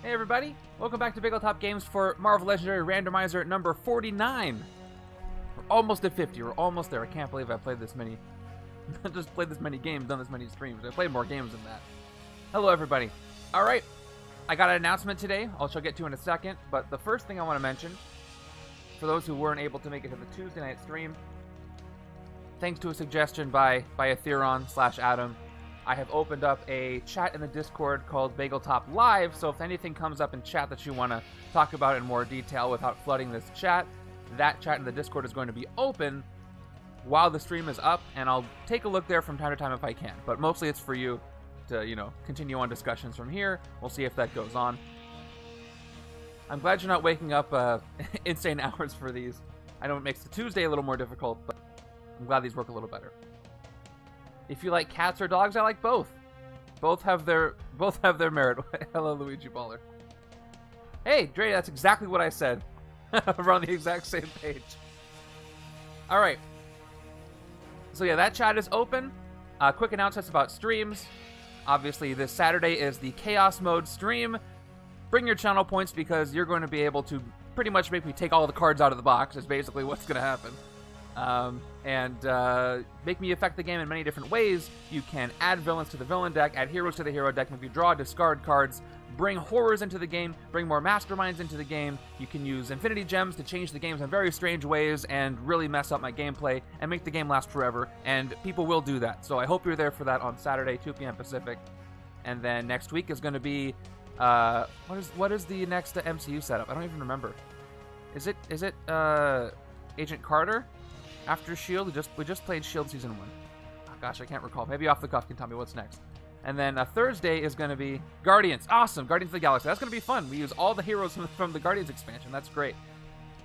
Hey everybody, welcome back to Bageltop Games for Marvel Legendary Randomizer number 49. We're almost at 50, we're almost there. I can't believe I played this many, just played this many games, done this many streams. I played more games than that. Hello everybody. Alright, I got an announcement today, which I'll get to in a second, but the first thing I want to mention, for those who weren't able to make it to the Tuesday night stream, thanks to a suggestion by Etheron/Adam, I have opened up a chat in the Discord called Bageltop Live, so if anything comes up in chat that you want to talk about in more detail without flooding this chat, that chat in the Discord is going to be open while the stream is up, and I'll take a look there from time to time if I can. But mostly it's for you to, you know, continue on discussions from here. We'll see if that goes on. I'm glad you're not waking up insane hours for these. I know it makes the Tuesday a little more difficult, but I'm glad these work a little better. If you like cats or dogs, I like both. Both have their merit. Hello, Luigi Baller. Hey, Dre, that's exactly what I said. We're on the exact same page. All right. So yeah, that chat is open. Quick announcements about streams. Obviously, this Saturday is the Chaos Mode stream. Bring your channel points because you're going to be able to pretty much make me take all the cards out of the box. Is basically what's going to happen. Make me affect the game in many different ways. You can add villains to the villain deck, add heroes to the hero deck, make you draw, discard cards, bring horrors into the game, bring more masterminds into the game. You can use infinity gems to change the games in very strange ways and really mess up my gameplay and make the game last forever, and people will do that. So I hope you're there for that on Saturday, 2 p.m. Pacific. And then next week is going to be, what is the next MCU setup? I don't even remember. Is it Agent Carter? After S.H.I.E.L.D., we just played S.H.I.E.L.D. Season 1. Oh, gosh, I can't recall. Maybe off the cuff can tell me what's next. And then Thursday is going to be Guardians. Awesome, Guardians of the Galaxy. That's going to be fun. We use all the heroes from the Guardians expansion. That's great.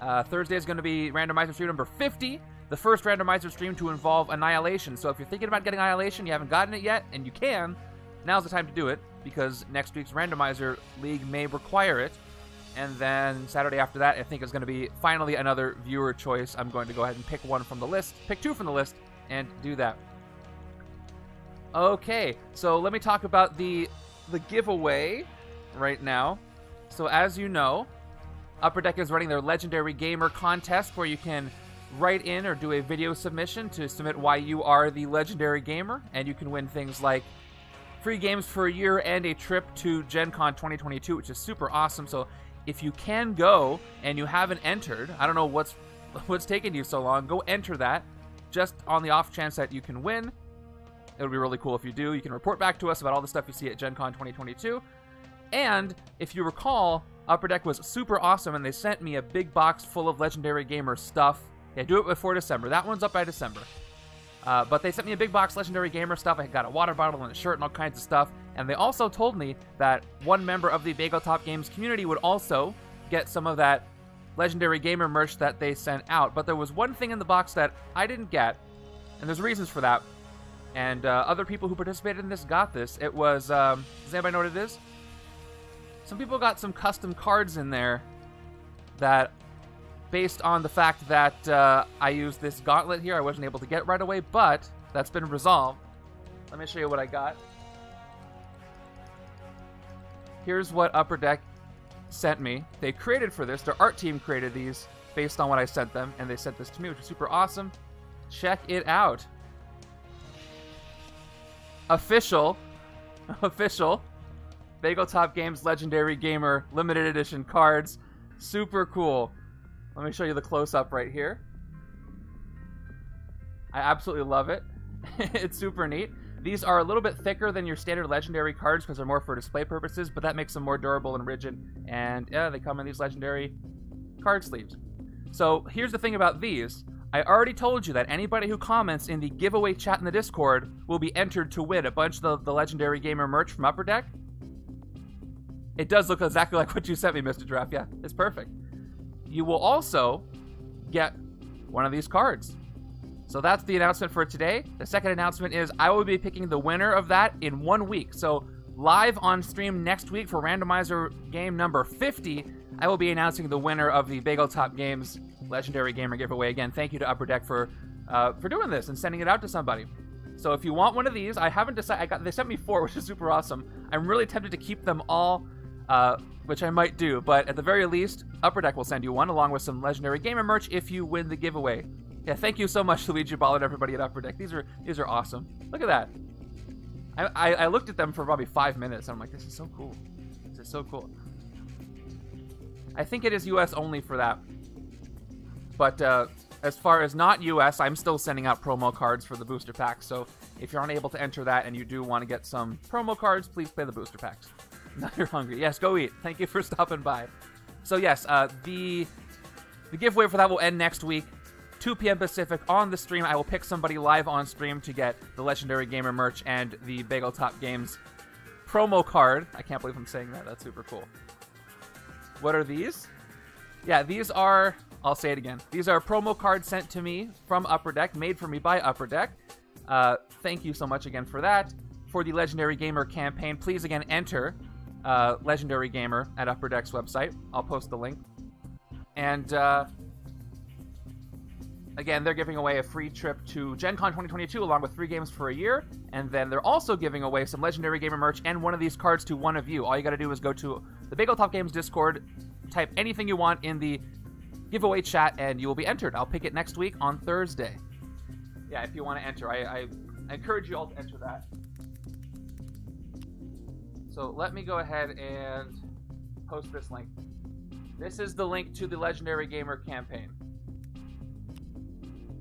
Thursday is going to be Randomizer stream number 50, the first Randomizer stream to involve Annihilation. So if you're thinking about getting Annihilation, you haven't gotten it yet, and you can, now's the time to do it, because next week's Randomizer League may require it. And then Saturday after that, I think is going to be finally another viewer choice. I'm going to go ahead and pick one from the list, pick two from the list, and do that. Okay, so let me talk about the giveaway right now. So as you know, Upper Deck is running their Legendary Gamer contest where you can write in or do a video submission to submit why you are the Legendary Gamer, and you can win things like free games for a year and a trip to Gen Con 2022, which is super awesome. So if you can go and you haven't entered, I don't know what's taking you so long, go enter that just on the off chance that you can win. It would be really cool if you do. You can report back to us about all the stuff you see at Gen Con 2022. And if you recall, Upper Deck was super awesome and they sent me a big box full of Legendary Gamer stuff. Yeah, do it before December. That one's up by December. But they sent me a big box Legendary Gamer stuff. I got a water bottle and a shirt and all kinds of stuff. And they also told me that one member of the Bageltop Games community would also get some of that Legendary Gamer merch that they sent out. But there was one thing in the box that I didn't get, and there's reasons for that. And other people who participated in this got this. It was, does anybody know what it is? Some people got some custom cards in there that, based on the fact that I used this gauntlet here, I wasn't able to get right away, but that's been resolved. Let me show you what I got. Here's what Upper Deck sent me. They created for this. Their art team created these based on what I sent them, and they sent this to me, which is super awesome. Check it out. Official Bageltop Games Legendary Gamer Limited Edition cards. Super cool. Let me show you the close-up right here. I absolutely love it. It's super neat. These are a little bit thicker than your standard Legendary cards because they're more for display purposes, but that makes them more durable and rigid. And yeah, they come in these Legendary card sleeves. So here's the thing about these. I already told you that anybody who comments in the giveaway chat in the Discord will be entered to win a bunch of the Legendary Gamer merch from Upper Deck. It does look exactly like what you sent me, Mr. Giraffe. Yeah, it's perfect. You will also get one of these cards. So that's the announcement for today. The second announcement is I will be picking the winner of that in 1 week. So live on stream next week for Randomizer game number 50, I will be announcing the winner of the Bageltop Games Legendary Gamer giveaway. Again, thank you to Upper Deck for doing this and sending it out to somebody. So if you want one of these, I haven't decided. They sent me 4, which is super awesome. I'm really tempted to keep them all which I might do. But at the very least, Upper Deck will send you one, along with some Legendary Gamer merch if you win the giveaway. Yeah, thank you so much, Luigi Ball and everybody at Upper Deck. These are awesome. Look at that. I looked at them for probably 5 minutes, and I'm like, this is so cool. This is so cool. I think it is US only for that. But as far as not US, I'm still sending out promo cards for the booster packs. So if you're unable to enter that and you do want to get some promo cards, please play the booster packs. Now you're hungry. Yes, go eat. Thank you for stopping by. So yes, the giveaway for that will end next week. 2 p.m. Pacific on the stream. I will pick somebody live on stream to get the Legendary Gamer merch and the Bageltop Games promo card. I can't believe I'm saying that. That's super cool. What are these? Yeah, these are... I'll say it again. These are promo cards sent to me from Upper Deck, made for me by Upper Deck. Thank you so much again for that. For the Legendary Gamer campaign, please again enter Legendary Gamer at Upper Deck's website. I'll post the link. And again, they're giving away a free trip to Gen Con 2022 along with 3 games for a year. And then they're also giving away some Legendary Gamer merch and one of these cards to one of you. All you got to do is go to the Bageltop Games Discord, type anything you want in the giveaway chat, and you will be entered. I'll pick it next week on Thursday. Yeah, if you want to enter. I encourage you all to enter that. So let me go ahead and post this link. This is the link to the Legendary Gamer campaign.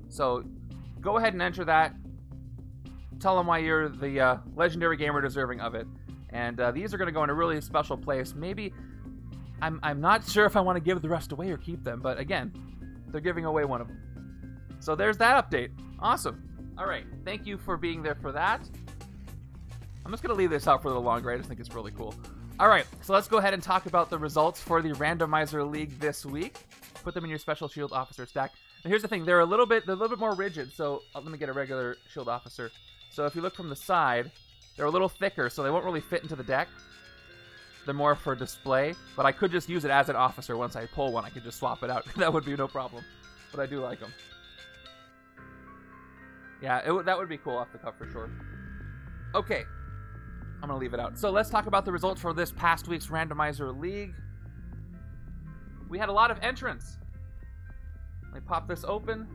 So go ahead and enter that. Tell them why you're the Legendary Gamer deserving of it. And these are going to go in a really special place. Maybe... I'm not sure if I want to give the rest away or keep them, but again, they're giving away one of them. So there's that update. Awesome. All right. Thank you for being there for that. I'm just going to leave this out for a little longer. I just think it's really cool. All right. So let's go ahead and talk about the results for the Randomizer League this week. Put them in your Special Shield Officer stack. Now here's the thing. They're a little bit more rigid. So let me get a regular Shield Officer. So if you look from the side, they're a little thicker, so they won't really fit into the deck. They're more for display, but I could just use it as an officer. Once I pull one, I could just swap it out. That would be no problem. But I do like them. Yeah, that would be cool off the cuff for sure. Okay. I'm going to leave it out. So let's talk about the results for this past week's Randomizer League. We had a lot of entrants. Let me pop this open.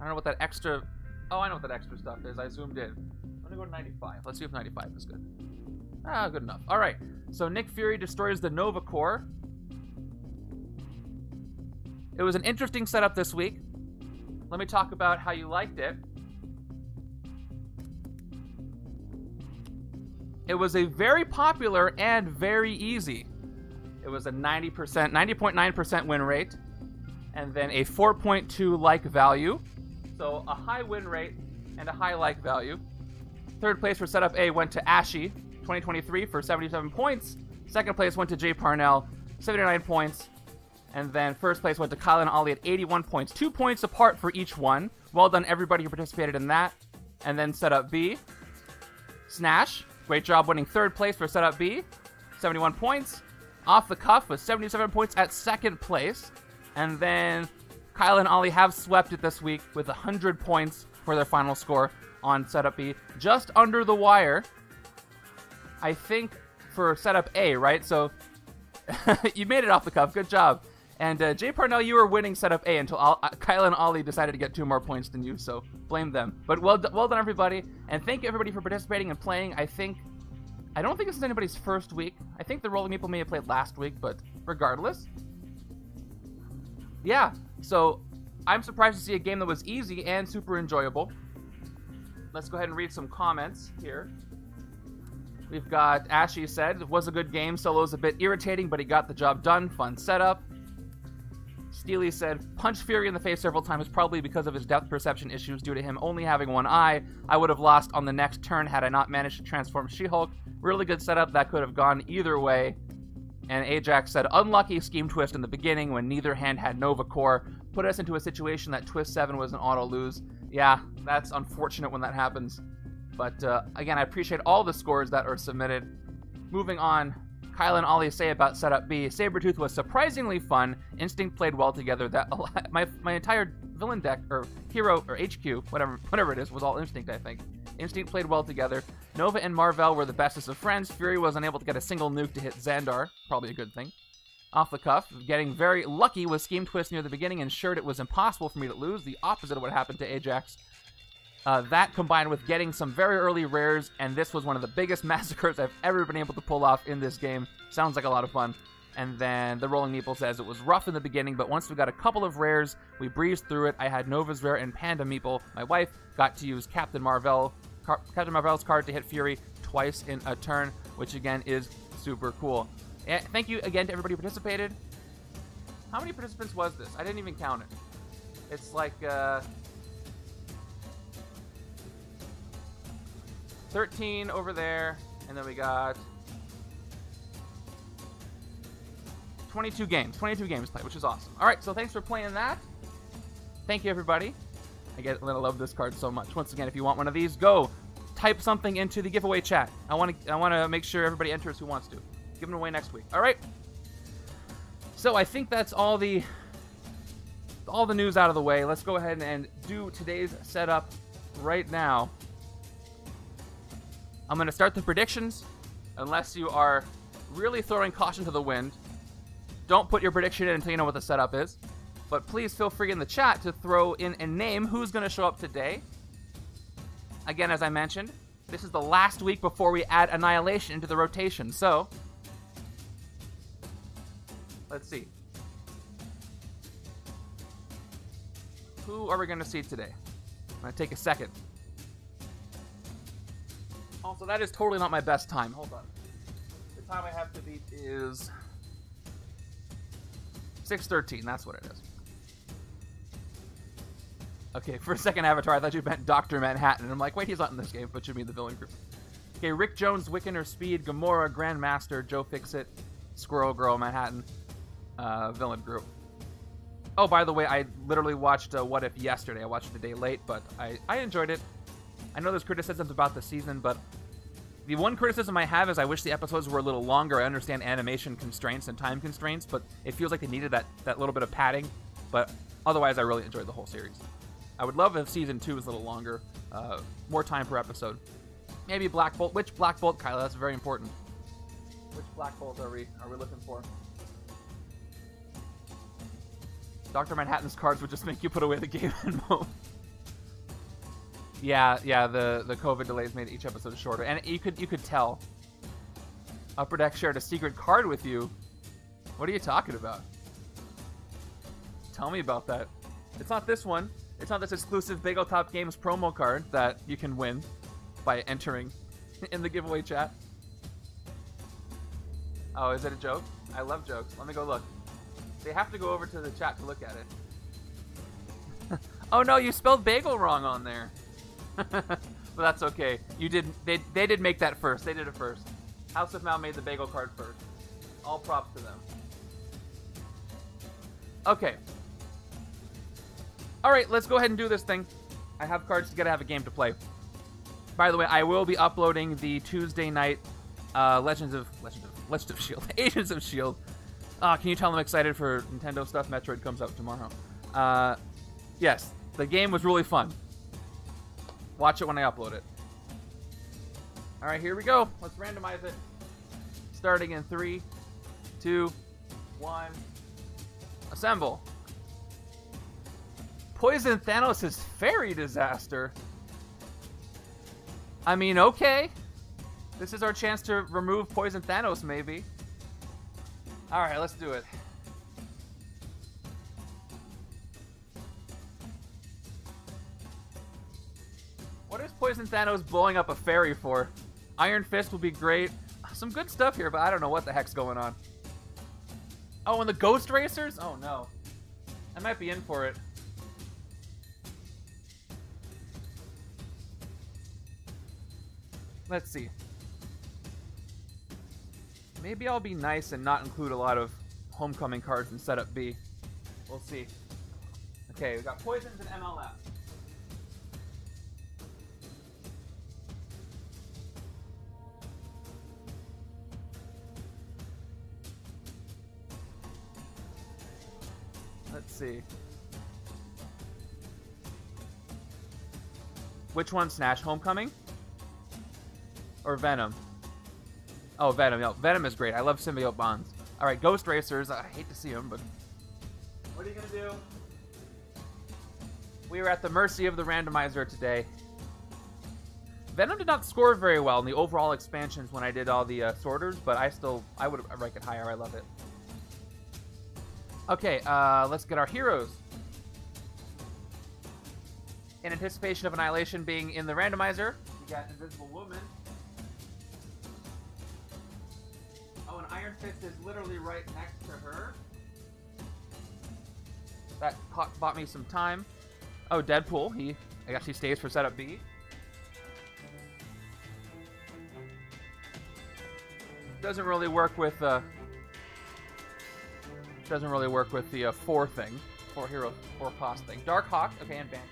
I don't know what that extra... Oh, I know what that extra stuff is. I zoomed in. I'm going to go to 95. Let's see if 95 is good. Ah, good enough. All right. So Nick Fury destroys the Nova Core. It was an interesting setup this week. Let me talk about how you liked it. It was a very popular and very easy. It was a 90.9% win rate, and then a 4.2 like value. So a high win rate and a high like value. Third place for Setup A went to Ashy, 2023, for 77 points. Second place went to Jay Parnell, 79 points. And then first place went to Kyle and Ollie at 81 points. 2 points apart for each one. Well done, everybody who participated in that. And then Setup B, Snash, great job winning third place for Setup B, 71 points. Off the Cuff with 77 points at second place. And then Kyle and Ollie have swept it this week with 100 points for their final score on Setup B, just under the wire, I think, for Setup A, right? So you made it off the cuff. Good job. And Jay Parnell, you were winning Setup A until Kyle and Ollie decided to get 2 more points than you, so blame them. But well done, everybody. And thank you, everybody, for participating and playing. I don't think this is anybody's first week. I think the Rolling People may have played last week, but regardless. Yeah, so I'm surprised to see a game that was easy and super enjoyable. Let's go ahead and read some comments here. We've got Ashy said, it was a good game. Solo's a bit irritating, but he got the job done. Fun setup. Steely said, punched Fury in the face several times, probably because of his depth perception issues due to him only having one eye. I would have lost on the next turn had I not managed to transform She-Hulk. Really good setup that could have gone either way. And Ajax said, unlucky scheme twist in the beginning when neither hand had Nova Core. Put us into a situation that twist 7 was an auto lose. Yeah, that's unfortunate when that happens. But again, I appreciate all the scores that are submitted. Moving on, Kyle and Ollie say about Setup B, Sabretooth was surprisingly fun. Instinct played well together. That my entire villain deck, or hero, or HQ, whatever it is, was all Instinct, I think. Instinct played well together. Nova and Marvell were the bestest of friends. Fury was unable to get a single nuke to hit Xandar. Probably a good thing. Off the cuff, getting very lucky with Scheme Twist near the beginning ensured it was impossible for me to lose, the opposite of what happened to Ajax. That combined with getting some very early rares, and this was one of the biggest massacres I've ever been able to pull off in this game. Sounds like a lot of fun. And then the Rolling Meeple says it was rough in the beginning, but once we got a couple of rares, we breezed through it. I had Nova's rare and Panda Meeple. My wife got to use Captain Marvell's card to hit Fury twice in a turn, which again is super cool. Thank you again to everybody who participated. How many participants was this? I didn't even count it. It's like 13 over there, and then we got 22 games played, which is awesome. All right, so thanks for playing that. Thank you, everybody. I love this card so much. Once again, if you want one of these, go type something into the giveaway chat. I want to make sure everybody enters who wants to. Give them away next week. All right. So I think that's all the news out of the way. Let's go ahead and do today's setup right now. I'm going to start the predictions, unless you are really throwing caution to the wind. Don't put your prediction in until you know what the setup is. But please feel free in the chat to throw in a name who's going to show up today. Again, as I mentioned, this is the last week before we add Annihilation into the rotation. So, let's see. Who are we going to see today? I'm going to take a second. Also, that is totally not my best time. Hold on. The time I have to beat is 6:13. That's what it is. Okay, for a second, Avatar, I thought you meant Dr. Manhattan. And I'm like, wait, he's not in this game, but should be the villain group. Okay, Rick Jones, Wickener, Speed, Gamora, Grandmaster, Joe Fixit, Squirrel Girl, Manhattan, villain group. Oh, by the way, I literally watched What If yesterday. I watched it a day late, but I enjoyed it. I know there's criticisms about the season, but the one criticism I have is I wish the episodes were a little longer. I understand animation constraints and time constraints, but it feels like they needed that little bit of padding. But otherwise, I really enjoyed the whole series. I would love if Season 2 was a little longer, more time per episode. Maybe Black Bolt. Which Black Bolt, Kyla? That's very important. Which Black Bolt are we looking for? Dr. Manhattan's cards would just make you put away the game and move. Yeah, the COVID delays made each episode shorter. And you could tell. Upper Deck shared a secret card with you. What are you talking about? Tell me about that. It's not this one. It's not this exclusive Bageltop Games promo card that you can win by entering in the giveaway chat. Oh, is it a joke? I love jokes. Let me go look. They have to go over to the chat to look at it. Oh no, you spelled bagel wrong on there. But that's okay. You did. They did make that first. They did it first. House of Mal made the bagel card first. All props to them. Okay. All right, let's go ahead and do this thing. I have cards to get. I have a game to play. By the way, I will be uploading the Tuesday night Legends of Shield, Agents of Shield. Can you tell I'm excited for Nintendo stuff? Metroid comes out tomorrow. Yes, the game was really fun. Watch it when I upload it. All right, here we go. Let's randomize it. Starting in 3, 2, 1. Assemble. Poison Thanos' Ferry disaster. I mean, okay. This is our chance to remove Poison Thanos, maybe. All right, let's do it. What is Poison Thanos blowing up a ferry for? Iron Fist will be great. Some good stuff here, but I don't know what the heck's going on. Oh, and the Ghost Racers? Oh, no. I might be in for it. Let's see. Maybe I'll be nice and not include a lot of Homecoming cards in Setup B. We'll see. Okay, we got Poisons and MLF. Let's see. Which one, Snash? Homecoming? or Venom? Oh, Venom. No, Venom is great. I love symbiote bonds. All right, Ghost Racers. I hate to see them, but what are you gonna do? We were at the mercy of the randomizer today. Venom did not score very well in the overall expansions when I did all the sorters, but I would rank it higher. I love it. Okay, let's get our heroes. In anticipation of Annihilation being in the randomizer, we got Invisible Woman. Oh, and Iron Fist is literally right next to her. That bought me some time. Oh, Deadpool. I guess he stays for setup B. Doesn't really work with the 4 thing, 4 hero, 4 cost thing. Darkhawk, okay, and Banshee.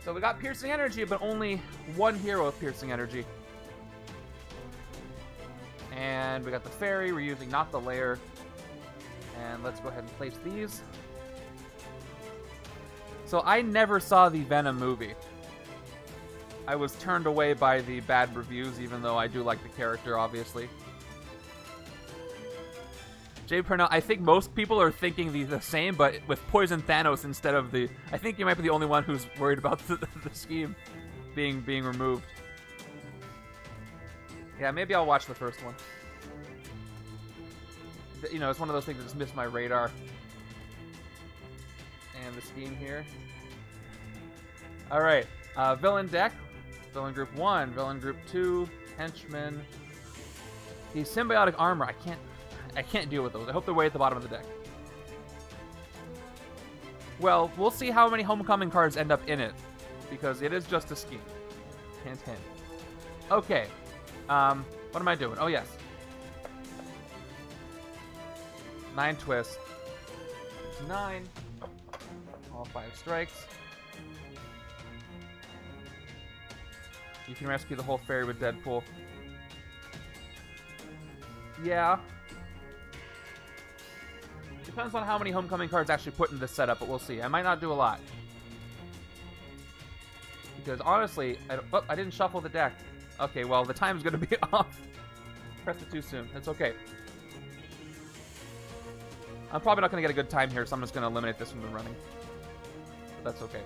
So we got piercing energy, but only 1 hero with piercing energy. And we got the Ferry. We're using not the layer. And let's go ahead and place these. So I never saw the Venom movie. I was turned away by the bad reviews, even though I do like the character, obviously. Jay Purnell, I think most people are thinking the same, but with Poison Thanos instead of the... I think you might be the only one who's worried about the scheme being removed. Yeah, maybe I'll watch the first one. You know, it's one of those things that just missed my radar. And the scheme here. Alright, villain deck. Villain group 1, villain group 2, Henchmen. The symbiotic armor, I can't deal with those. I hope they're way at the bottom of the deck. Well, we'll see how many Homecoming cards end up in it, because it is just a scheme. Hint, hint. Okay. What am I doing? Oh, yes. 9 twists. 9. All 5 strikes. You can rescue the whole Ferry with Deadpool. Yeah. Depends on how many Homecoming cards actually put in this setup, but we'll see. I might not do a lot. Because honestly, I didn't shuffle the deck. Okay, well, the time's going to be off. Pressed it too soon. It's okay. I'm probably not going to get a good time here, so I'm just going to eliminate this from the running. But that's okay.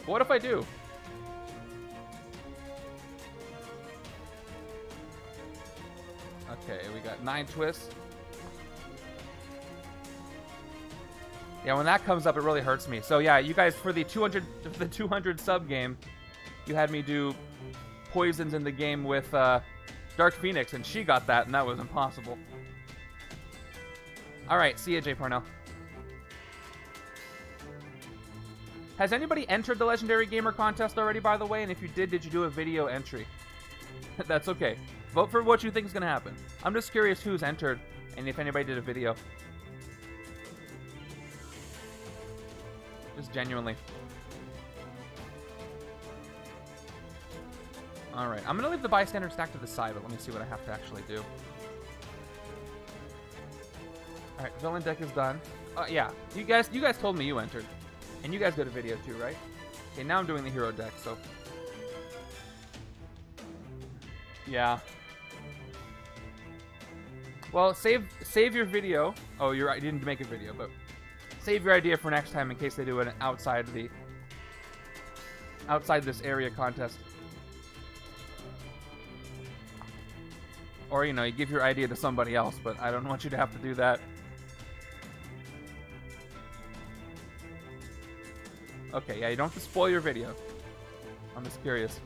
But what if I do? Okay, we got 9 twists. Yeah, when that comes up, it really hurts me. So yeah, you guys, for the 200 sub game, you had me do poisons in the game with Dark Phoenix, and she got that, and that was impossible. All right, see ya, Jay Parnell. Has anybody entered the Legendary Gamer contest already, by the way? And if you did you do a video entry? That's okay. Vote for what you think is going to happen. I'm just curious who's entered, and if anybody did a video. Just genuinely. Alright, I'm going to leave the bystander stack to the side, but let me see what I have to actually do. Alright, villain deck is done. Yeah, you guys told me you entered. And you guys did a video too, right? Okay, now I'm doing the hero deck, so... Yeah. Well, save your video. Oh, you didn't make a video, but save your idea for next time in case they do an outside this area contest. Or, you know, you give your idea to somebody else, but I don't want you to have to do that. Okay, yeah, you don't have to spoil your video. I'm just curious.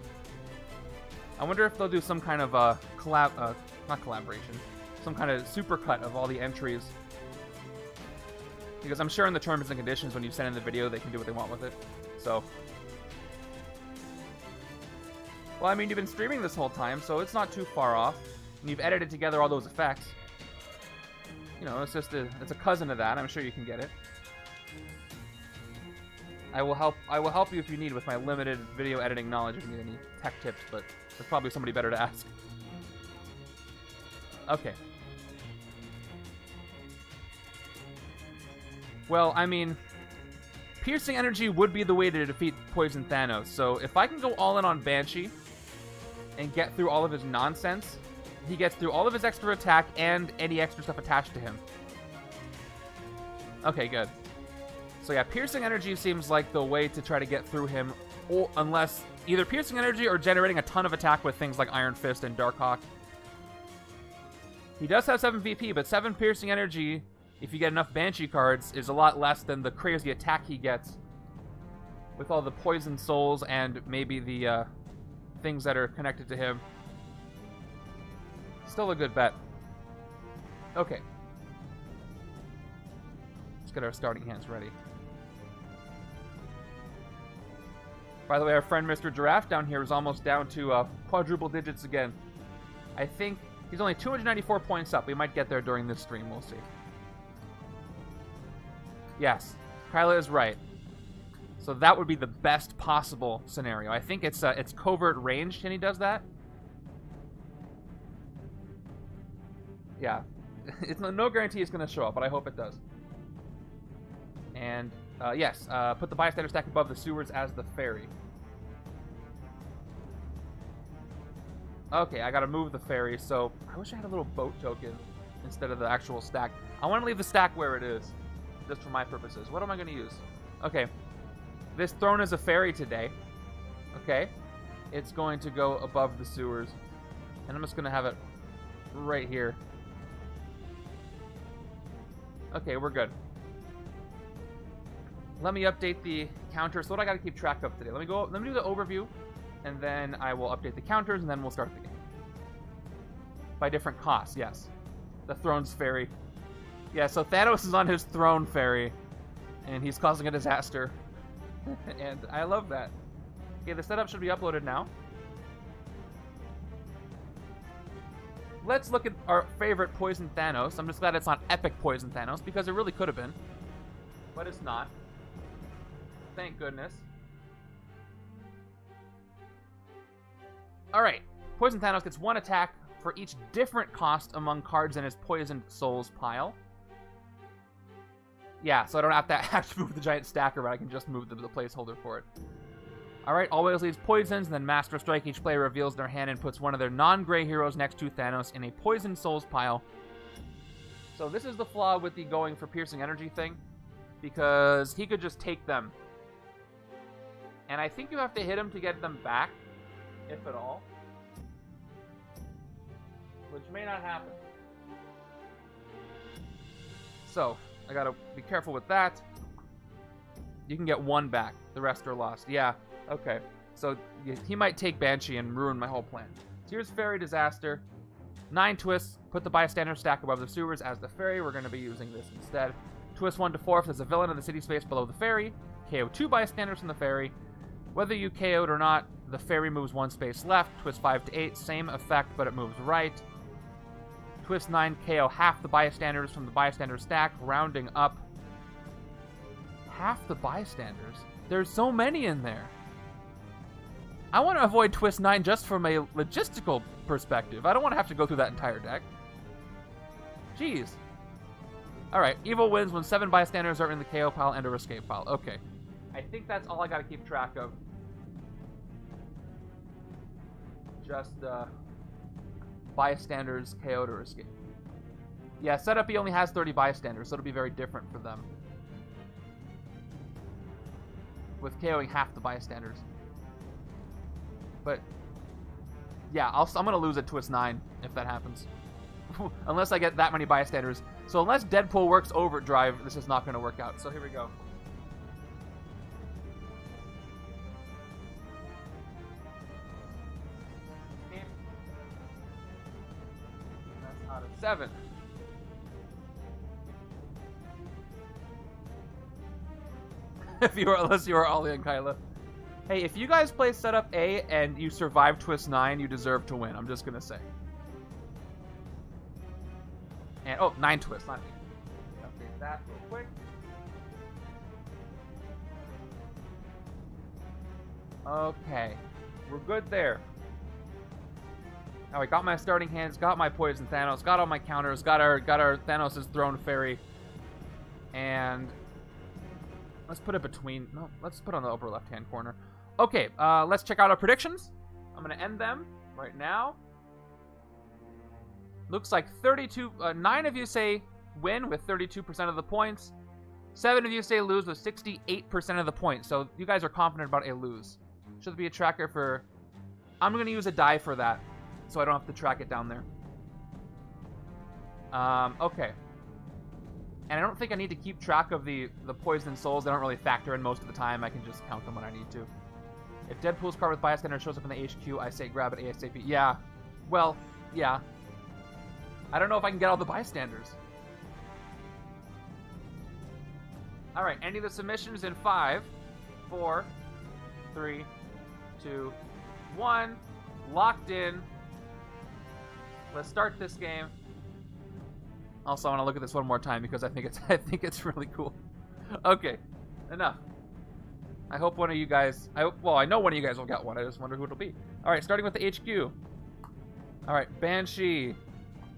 I wonder if they'll do some kind of not collaboration, some kind of supercut of all the entries. Because I'm sure in the terms and conditions when you send in the video, they can do what they want with it. So. Well, I mean, you've been streaming this whole time, so it's not too far off. And you've edited together all those effects. You know, it's just it's a cousin of that. I'm sure you can get it. I will help you if you need with my limited video editing knowledge if you need any tech tips, but there's probably somebody better to ask. Okay. Well, I mean, Piercing Energy would be the way to defeat Poison Thanos. So if I can go all in on Banshee and get through all of his nonsense, he gets through all of his extra attack and any extra stuff attached to him. Okay, good. So yeah, Piercing Energy seems like the way to try to get through him, or unless either Piercing Energy or generating a ton of attack with things like Iron Fist and Darkhawk. He does have 7 VP, but 7 Piercing Energy, if you get enough Banshee cards, is a lot less than the crazy attack he gets with all the Poison Souls and maybe the things that are connected to him. Still a good bet. Okay. Let's get our starting hands ready. By the way, our friend Mr. Giraffe down here is almost down to quadruple digits again. I think he's only 294 points up. We might get there during this stream. We'll see. Yes, Kyla is right. So that would be the best possible scenario. I think it's covert ranged and he does that. Yeah, it's no guarantee it's going to show up, but I hope it does. And yes, put the bystander stack above the sewers as the ferry. Okay, I gotta move the ferry, so I wish I had a little boat token instead of the actual stack. I want to leave the stack where it is, just for my purposes. What am I going to use? Okay, this throne is a ferry today. Okay, it's going to go above the sewers, and I'm just going to have it right here. Okay, we're good. Let me update the counters. So what I got to keep track of today? Let me do the overview, and then I will update the counters, and then we'll start the game. By different costs, yes. The throne's ferry. Yeah, so Thanos is on his throne ferry, and he's causing a disaster. And I love that. Okay, the setup should be uploaded now. Let's look at our favorite Poison Thanos. I'm just glad it's not Epic Poison Thanos, because it really could have been. But it's not. Thank goodness. Alright. Poison Thanos gets 1 attack for each different cost among cards in his Poisoned Souls pile. Yeah, so I don't have to actually move the giant stacker, but I can just move the placeholder for it. Alright, always leaves poisons, and then Master Strike. Each player reveals their hand and puts one of their non-gray heroes next to Thanos in a Poisoned Souls pile. So this is the flaw with the going for Piercing Energy thing, because he could just take them. And I think you have to hit him to get them back, if at all. Which may not happen. So, I gotta be careful with that. You can get 1 back. The rest are lost. Yeah, okay. So, he might take Banshee and ruin my whole plan. So here's Ferry Disaster. 9 twists. Put the bystander stack above the sewers as the ferry. We're going to be using this instead. Twist 1 to 4 if there's a villain in the city space below the ferry. KO 2 bystanders from the ferry. Whether you KO'd or not, the ferry moves 1 space left. Twist 5 to 8. Same effect, but it moves right. Twist 9, KO half the bystanders from the bystander stack, rounding up. Half the bystanders? There's so many in there. I want to avoid Twist 9 just from a logistical perspective. I don't want to have to go through that entire deck. Jeez. Alright, evil wins when 7 bystanders are in the KO pile and or escape pile. Okay. I think that's all I gotta keep track of. Just, bystanders KO'd or escape. Yeah, setup he only has 30 bystanders, so it'll be very different for them. With KOing half the bystanders. But, yeah, I'm gonna lose at Twist 9 if that happens. Unless I get that many bystanders. So unless Deadpool works overdrive, this is not gonna work out. So here we go. That's out of 7. Unless you are Ollie and Kyla. Hey, if you guys play setup A and you survive Twist 9, you deserve to win. I'm just gonna say. And, oh, 9 twists, not 8. Update that real quick. Okay. We're good there. Now I got my starting hands, got my Poison Thanos, got all my counters, got our Thanos' Throne Ferry. And Let's put it between... No, let's put it on the upper left-hand corner. Okay, let's check out our predictions. I'm going to end them right now. Looks like 9 of you say win with 32% of the points. 7 of you say lose with 68% of the points. So you guys are confident about a lose. Should be a tracker for... I'm going to use a die for that, so I don't have to track it down there. Okay. And I don't think I need to keep track of the poisoned souls. They don't really factor in most of the time. I can just count them when I need to. If Deadpool's card with bystander shows up in the HQ, I say grab it ASAP. Yeah. Well, yeah. I don't know if I can get all the bystanders. Alright, ending the submissions in 5, 4, 3, 2, 1. Locked in. Let's start this game. Also, I want to look at this one more time because I think it's really cool. Okay, enough. I hope one of you guys... well, I know one of you guys will get one. I just wonder who it'll be. Alright, starting with the HQ. Alright, Banshee,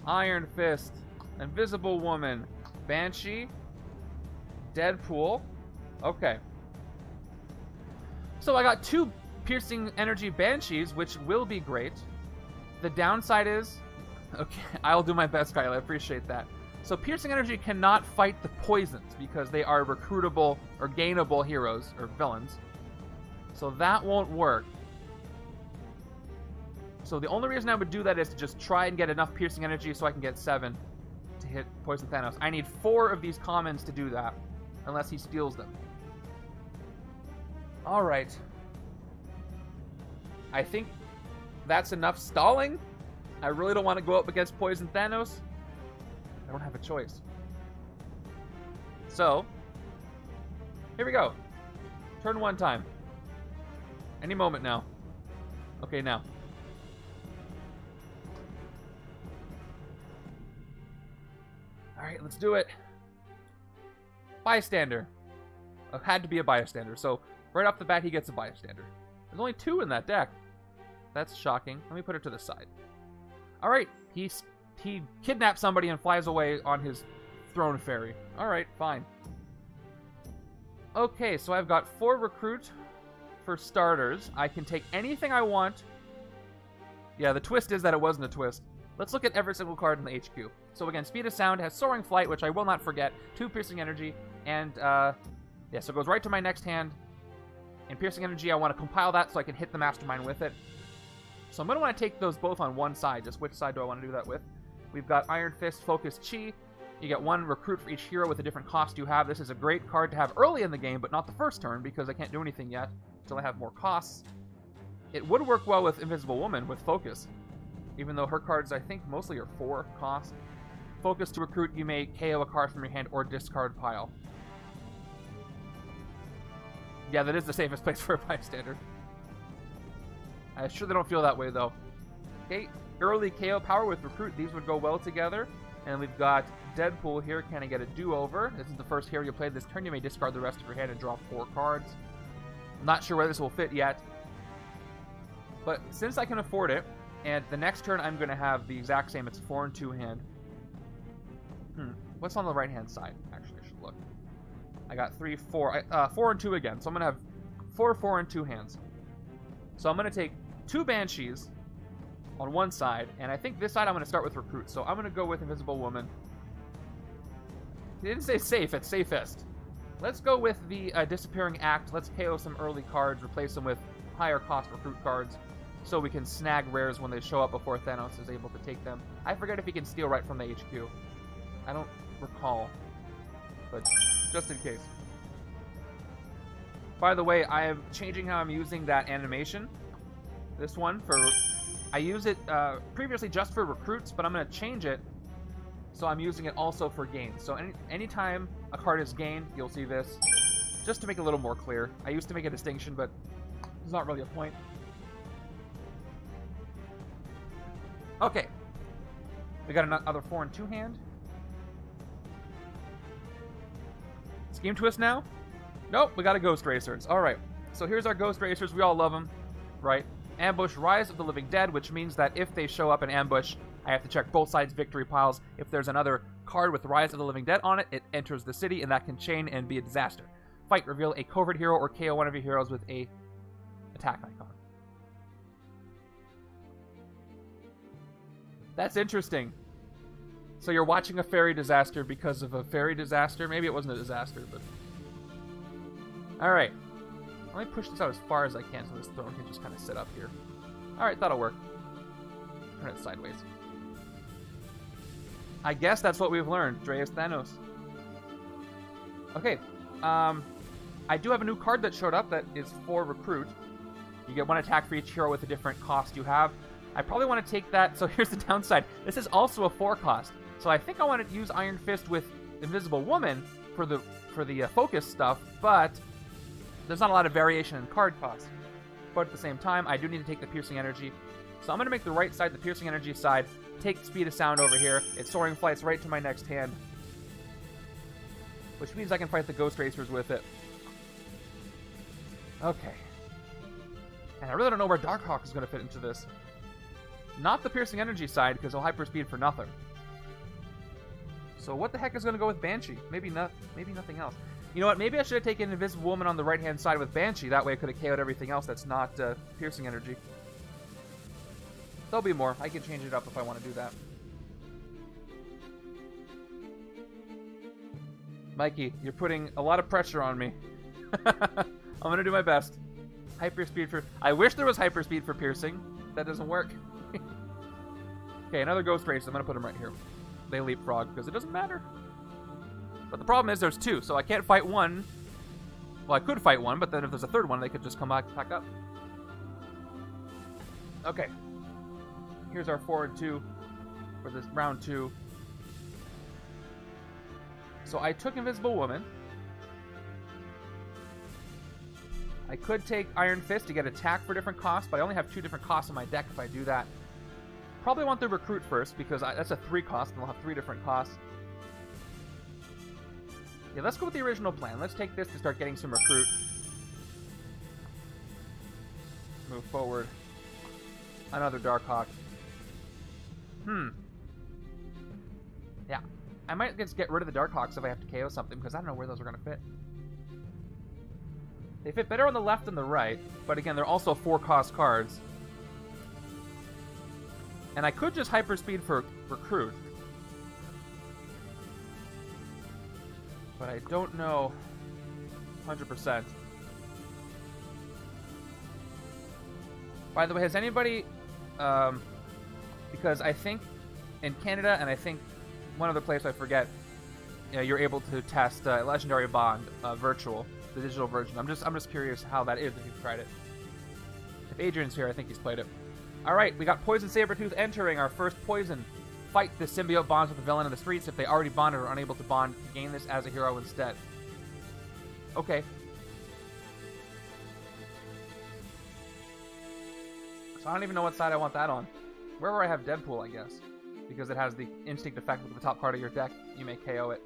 Iron Fist, Invisible Woman, Banshee, Deadpool. Okay. So I got 2 Piercing Energy Banshees, which will be great. The downside is... Okay, I'll do my best, Kyle. I appreciate that. So Piercing Energy cannot fight the poisons because they are recruitable or gainable heroes or villains. So that won't work. So the only reason I would do that is to just try and get enough Piercing Energy so I can get 7 to hit Poison Thanos. I need 4 of these commons to do that, unless he steals them. Alright. I think that's enough stalling. I really don't want to go up against Poison Thanos. I don't have a choice. So, here we go. Turn 1 time. Any moment now. Okay, now. Alright, let's do it. Bystander. It had to be a bystander, so right off the bat he gets a bystander. There's only 2 in that deck. That's shocking. Let me put it to the side. Alright, he kidnaps somebody and flies away on his throne ferry. Alright, fine. Okay, so I've got 4 recruit for starters. I can take anything I want. Yeah, the twist is that it wasn't a twist. Let's look at every single card in the HQ. So again, Speed of Sound has Soaring Flight, which I will not forget, 2 Piercing Energy, and yeah, so it goes right to my next hand. And Piercing Energy, I want to compile that so I can hit the Mastermind with it. So I'm going to want to take those both on one side. Just which side do I want to do that with? We've got Iron Fist, Focus, Chi. You get 1 recruit for each hero with a different cost you have. This is a great card to have early in the game, but not the first turn, because I can't do anything yet until I have more costs. It would work well with Invisible Woman with Focus, even though her cards, I think, mostly are 4 cost. Focus to recruit, you may KO a card from your hand or discard pile. Yeah, that is the safest place for a bystander. I sure they don't feel that way, though. Okay, early KO power with recruit. These would go well together. And we've got Deadpool here. Can I get a do-over? This is the first hero you played this turn. You may discard the rest of your hand and draw 4 cards. I'm not sure where this will fit yet. But since I can afford it, and the next turn I'm going to have the exact same. It's a 4 and 2 hand. What's on the right-hand side? Actually, I should look. I got 3, 4. 4 and 2 again. So I'm going to have 4, 4, and 2 hands. So I'm going to take 2 Banshees on one side, and I think this side I'm going to start with Recruit. So I'm going to go with Invisible Woman. He didn't say safe, it's safest. Let's go with the Disappearing Act. Let's KO some early cards, replace them with higher cost Recruit cards, so we can snag rares when they show up before Thanos is able to take them. I forget if he can steal right from the HQ. I don't recall, but just in case. By the way, I am changing how I'm using that animation. This one for... I use it previously just for recruits, but I'm going to change it so I'm using it also for gains. So anytime a card is gained, you'll see this, just to make it a little more clear. I used to make a distinction, but there's not really a point. Okay. We got another 4 and 2 hand. Scheme Twist now? Nope, we got a Ghost Racers. Alright, so here's our Ghost Racers. We all love them, right? Ambush Rise of the Living Dead, which means that if they show up in ambush, I have to check both sides' victory piles. If there's another card with Rise of the Living Dead on it, it enters the city, and that can chain and be a disaster. Fight, reveal a covert hero or KO one of your heroes with a attack icon. That's interesting. So you're watching a fairy disaster because of a fairy disaster? Maybe it wasn't a disaster, but... Alright. Let me push this out as far as I can so this throne can just kind of sit up here. Alright, that'll work. Turn it sideways. I guess that's what we've learned. Dre is Thanos. Okay. I do have a new card that showed up that is for Recruit. You get one attack for each hero with a different cost you have. I probably want to take that. So here's the downside. This is also a 4 cost. So I think I want to use Iron Fist with Invisible Woman for the focus stuff, but there's not a lot of variation in card cost. But at the same time, I do need to take the Piercing Energy. So I'm going to make the right side the Piercing Energy side, take Speed of Sound over here. It's Soaring Flights right to my next hand, which means I can fight the Ghost Racers with it. Okay. And I really don't know where Darkhawk is going to fit into this. Not the Piercing Energy side, because he'll Hyperspeed for nothing. So what the heck is going to go with Banshee? Maybe nothing else. You know what? Maybe I should have taken Invisible Woman on the right-hand side with Banshee. That way I could have KO'd everything else that's not Piercing Energy. There'll be more. I can change it up if I want to do that. Mikey, you're putting a lot of pressure on me. I'm going to do my best. Hyperspeed for... I wish there was Hyperspeed for Piercing. That doesn't work. Okay, another Ghost Race. I'm going to put them right here. They leapfrog because it doesn't matter. But the problem is there's 2, so I can't fight one. Well, I could fight one, but then if there's a third one, they could just come back up. Okay. Here's our forward 2 for this round 2. So I took Invisible Woman. I could take Iron Fist to get attack for different costs, but I only have 2 different costs in my deck if I do that. Probably want the Recruit first, because that's a 3 cost, and we'll have 3 different costs. Yeah, let's go with the original plan. Let's take this to start getting some Recruit. Move forward. Another Darkhawk. Yeah. I might just get rid of the Darkhawks if I have to KO something, because I don't know where those are going to fit. They fit better on the left than the right, but again, they're also 4-cost cards. And I could just Hyperspeed for Recruit. But I don't know 100%. By the way, has anybody... because I think in Canada, and I think one other place I forget, you know, you're able to test Legendary Bond virtual, the digital version. I'm just curious how that is if you've tried it. If Adrian's here, I think he's played it. Alright, we got Poison Sabretooth entering our first poison. Fight the symbiote bonds with the villain in the streets. If they already bonded or are unable to bond, gain this as a hero instead. Okay. So I don't even know what side I want that on. Wherever I have Deadpool, I guess. Because it has the instinct effect with the top card of your deck. You may KO it.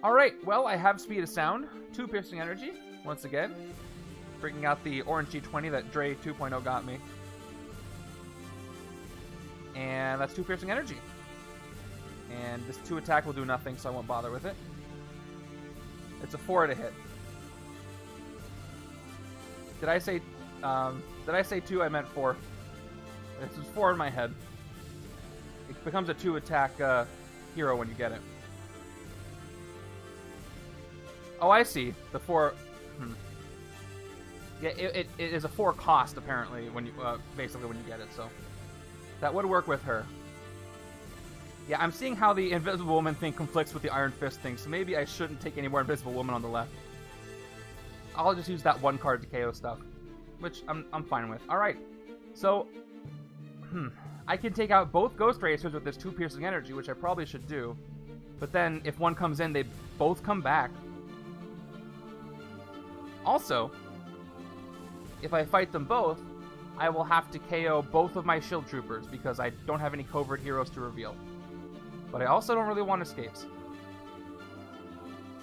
Alright, well, I have Speed of Sound. 2 Piercing Energy, once again. Bringing out the orange G20 that Dre 2.0 got me. And that's 2 Piercing Energy. And this 2 attack will do nothing, so I won't bother with it. It's a 4 to hit. Did I say 2? I meant 4. This is 4 in my head. It becomes a 2 attack hero when you get it. Oh, I see. The 4... Yeah, it is a 4 cost, apparently, when you basically when you get it, so... That would work with her. Yeah, I'm seeing how the Invisible Woman thing conflicts with the Iron Fist thing, so maybe I shouldn't take any more Invisible Woman on the left. I'll just use that 1 card to KO stuff, which I'm fine with. Alright, so... I can take out both Ghost Racers with this 2 Piercing Energy, which I probably should do. But then, if one comes in, they both come back. Also, if I fight them both, I will have to KO both of my Shield Troopers, because I don't have any covert heroes to reveal. But I also don't really want escapes.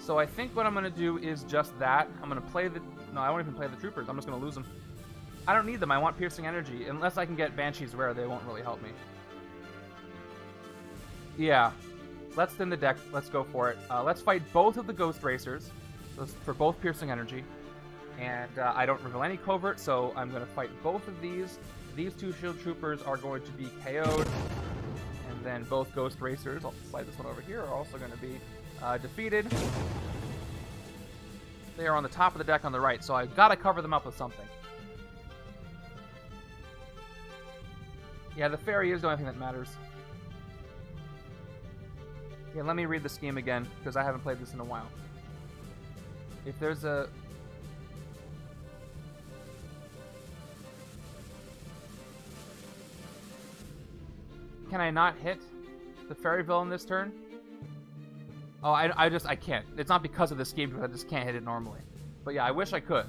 So I think what I'm going to do is just that. I'm going to play the... No, I won't even play the Troopers. I'm just going to lose them. I don't need them. I want Piercing Energy. Unless I can get Banshees rare, they won't really help me. Yeah. Let's thin the deck. Let's go for it. Let's fight both of the Ghost Racers. So for both piercing energy. And I don't reveal any covert, so I'm going to fight both of these. These two shield troopers are going to be KO'd. And then both ghost racers, I'll slide this one over here, are also going to be defeated. They are on the top of the deck on the right, so I've got to cover them up with something. Yeah, the Ferry is the only thing that matters. Yeah, let me read the scheme again, because I haven't played this in a while. If there's a... Can I not hit the Ferry villain this turn? Oh, I can't. It's not because of the scheme, because I just can't hit it normally. But yeah, I wish I could,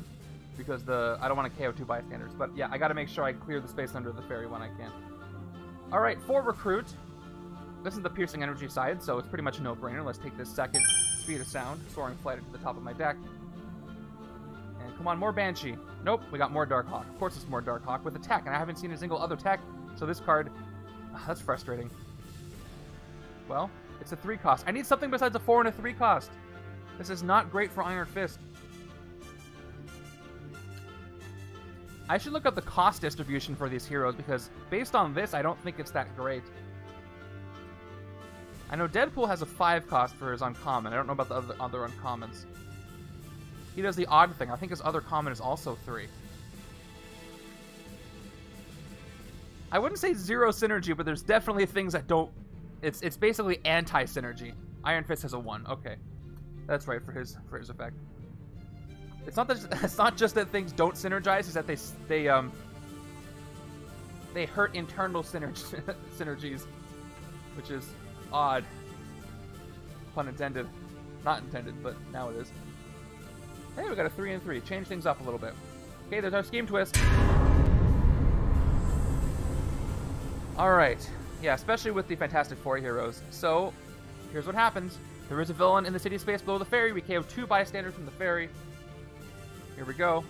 because I don't want to KO 2 bystanders. But yeah, I got to make sure I clear the space under the Ferry when I can. Alright, for Recruit, this is the piercing energy side, so it's pretty much a no-brainer. Let's take this second speed of sound, soaring flight to the top of my deck. And come on, more Banshee. Nope, we got more Darkhawk. Of course it's more Darkhawk with attack, and I haven't seen a single other tech, so this card... that's frustrating. Well, it's a 3 cost. I need something besides a 4 and a 3 cost. This is not great for Iron Fist. I should look up the cost distribution for these heroes, because based on this, I don't think it's that great. I know Deadpool has a 5 cost for his uncommon. I don't know about the other uncommons. He does the odd thing. I think his other common is also 3. I wouldn't say 0 synergy, but there's definitely things that don't... It's basically anti-synergy. Iron Fist has a 1. Okay. That's right for his effect. It's not just that things don't synergize, it's that they hurt internal synergies, which is odd. Pun intended. Not intended, but now it is. Hey, we got a 3 and 3. Change things up a little bit. Okay, there's our scheme twist. Alright. Yeah, especially with the Fantastic Four heroes. So, here's what happens. There is a villain in the city space below the Ferry. We KO 2 bystanders from the Ferry. Here we go.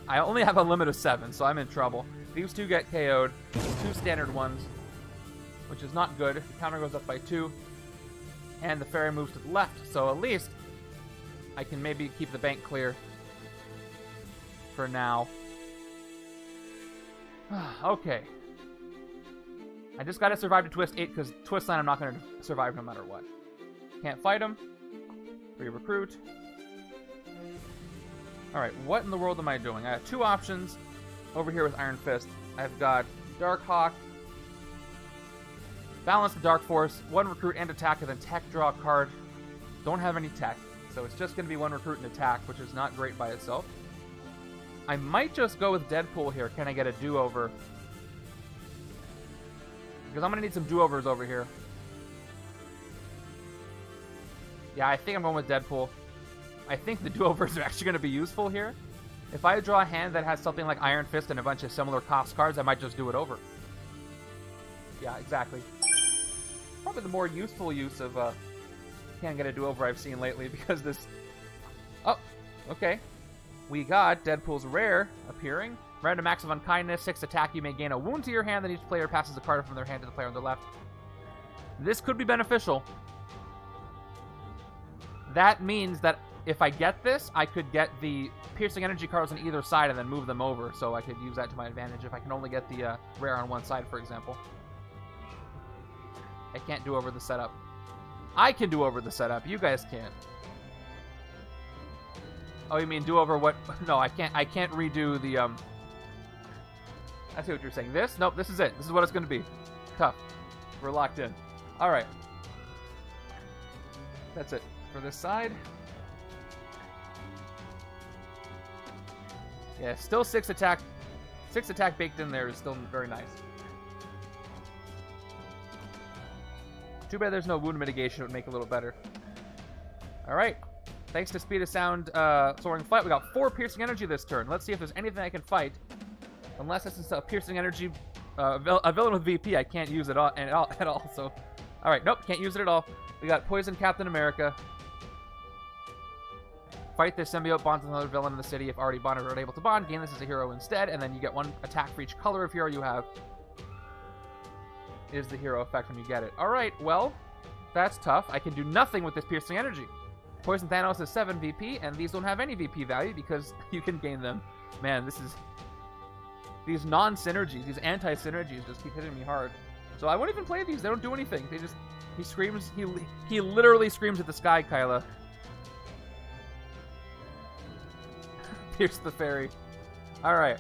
I only have a limit of 7, so I'm in trouble. These 2 get KO'd. 2 standard ones, which is not good. The counter goes up by 2. And the Ferry moves to the left, so at least I can maybe keep the bank clear for now. Okay. I just gotta survive to Twist 8, because Twist 9 I'm not gonna survive no matter what. Can't fight him. Re-recruit. Alright, what in the world am I doing? I have 2 options over here with Iron Fist. I've got Darkhawk, balance the Dark Force, 1 recruit and attack, and then tech draw a card. Don't have any tech, so it's just going to be 1 recruit and attack, which is not great by itself. I might just go with Deadpool here. Can I get a do-over? Because I'm going to need some do-overs over here. Yeah, I think I'm going with Deadpool. I think the do-overs are actually going to be useful here. If I draw a hand that has something like Iron Fist and a bunch of similar cost cards, I might just do it over. Yeah, exactly. Probably the more useful use of can't get a do-over I've seen lately, because this... Oh, okay. We got Deadpool's Rare appearing. Random acts of unkindness, 6 attack. You may gain a wound to your hand, then each player passes a card from their hand to the player on the left. This could be beneficial. That means that if I get this, I could get the piercing energy cards on either side and then move them over, so I could use that to my advantage if I can only get the rare on one side, for example. I can't do over the setup. I can do over the setup. You guys can't. Oh, you mean do over what? No, I can't. I can't redo the. I see what you're saying. This? Nope. This is it. This is what it's going to be. Tough. We're locked in. All right. That's it for this side. Yeah, still 6 attack. 6 attack baked in there is still very nice. Too bad there's no wound mitigation. It would make it a little better. Alright. Thanks to Speed of Sound, Soaring Flight, we got 4 piercing energy this turn. Let's see if there's anything I can fight. Unless this is a piercing energy, a villain with VP, I can't use it at all. So, alright, nope, can't use it at all. We got Poison Captain America. Fight this symbiote, bonds with another villain in the city. If already bonded or unable to bond, gain this as a hero instead, and then you get 1 attack for each color of hero you have. Is the hero effect when you get it. Alright, well, that's tough. I can do nothing with this piercing energy. Poison Thanos is 7 VP, and these don't have any VP value because you can gain them. Man, this is... These non-synergies, these anti-synergies just keep hitting me hard. So I won't even play these. They don't do anything. They just... He screams... He literally screams at the sky, Kyla. Pierce the Ferry. Alright.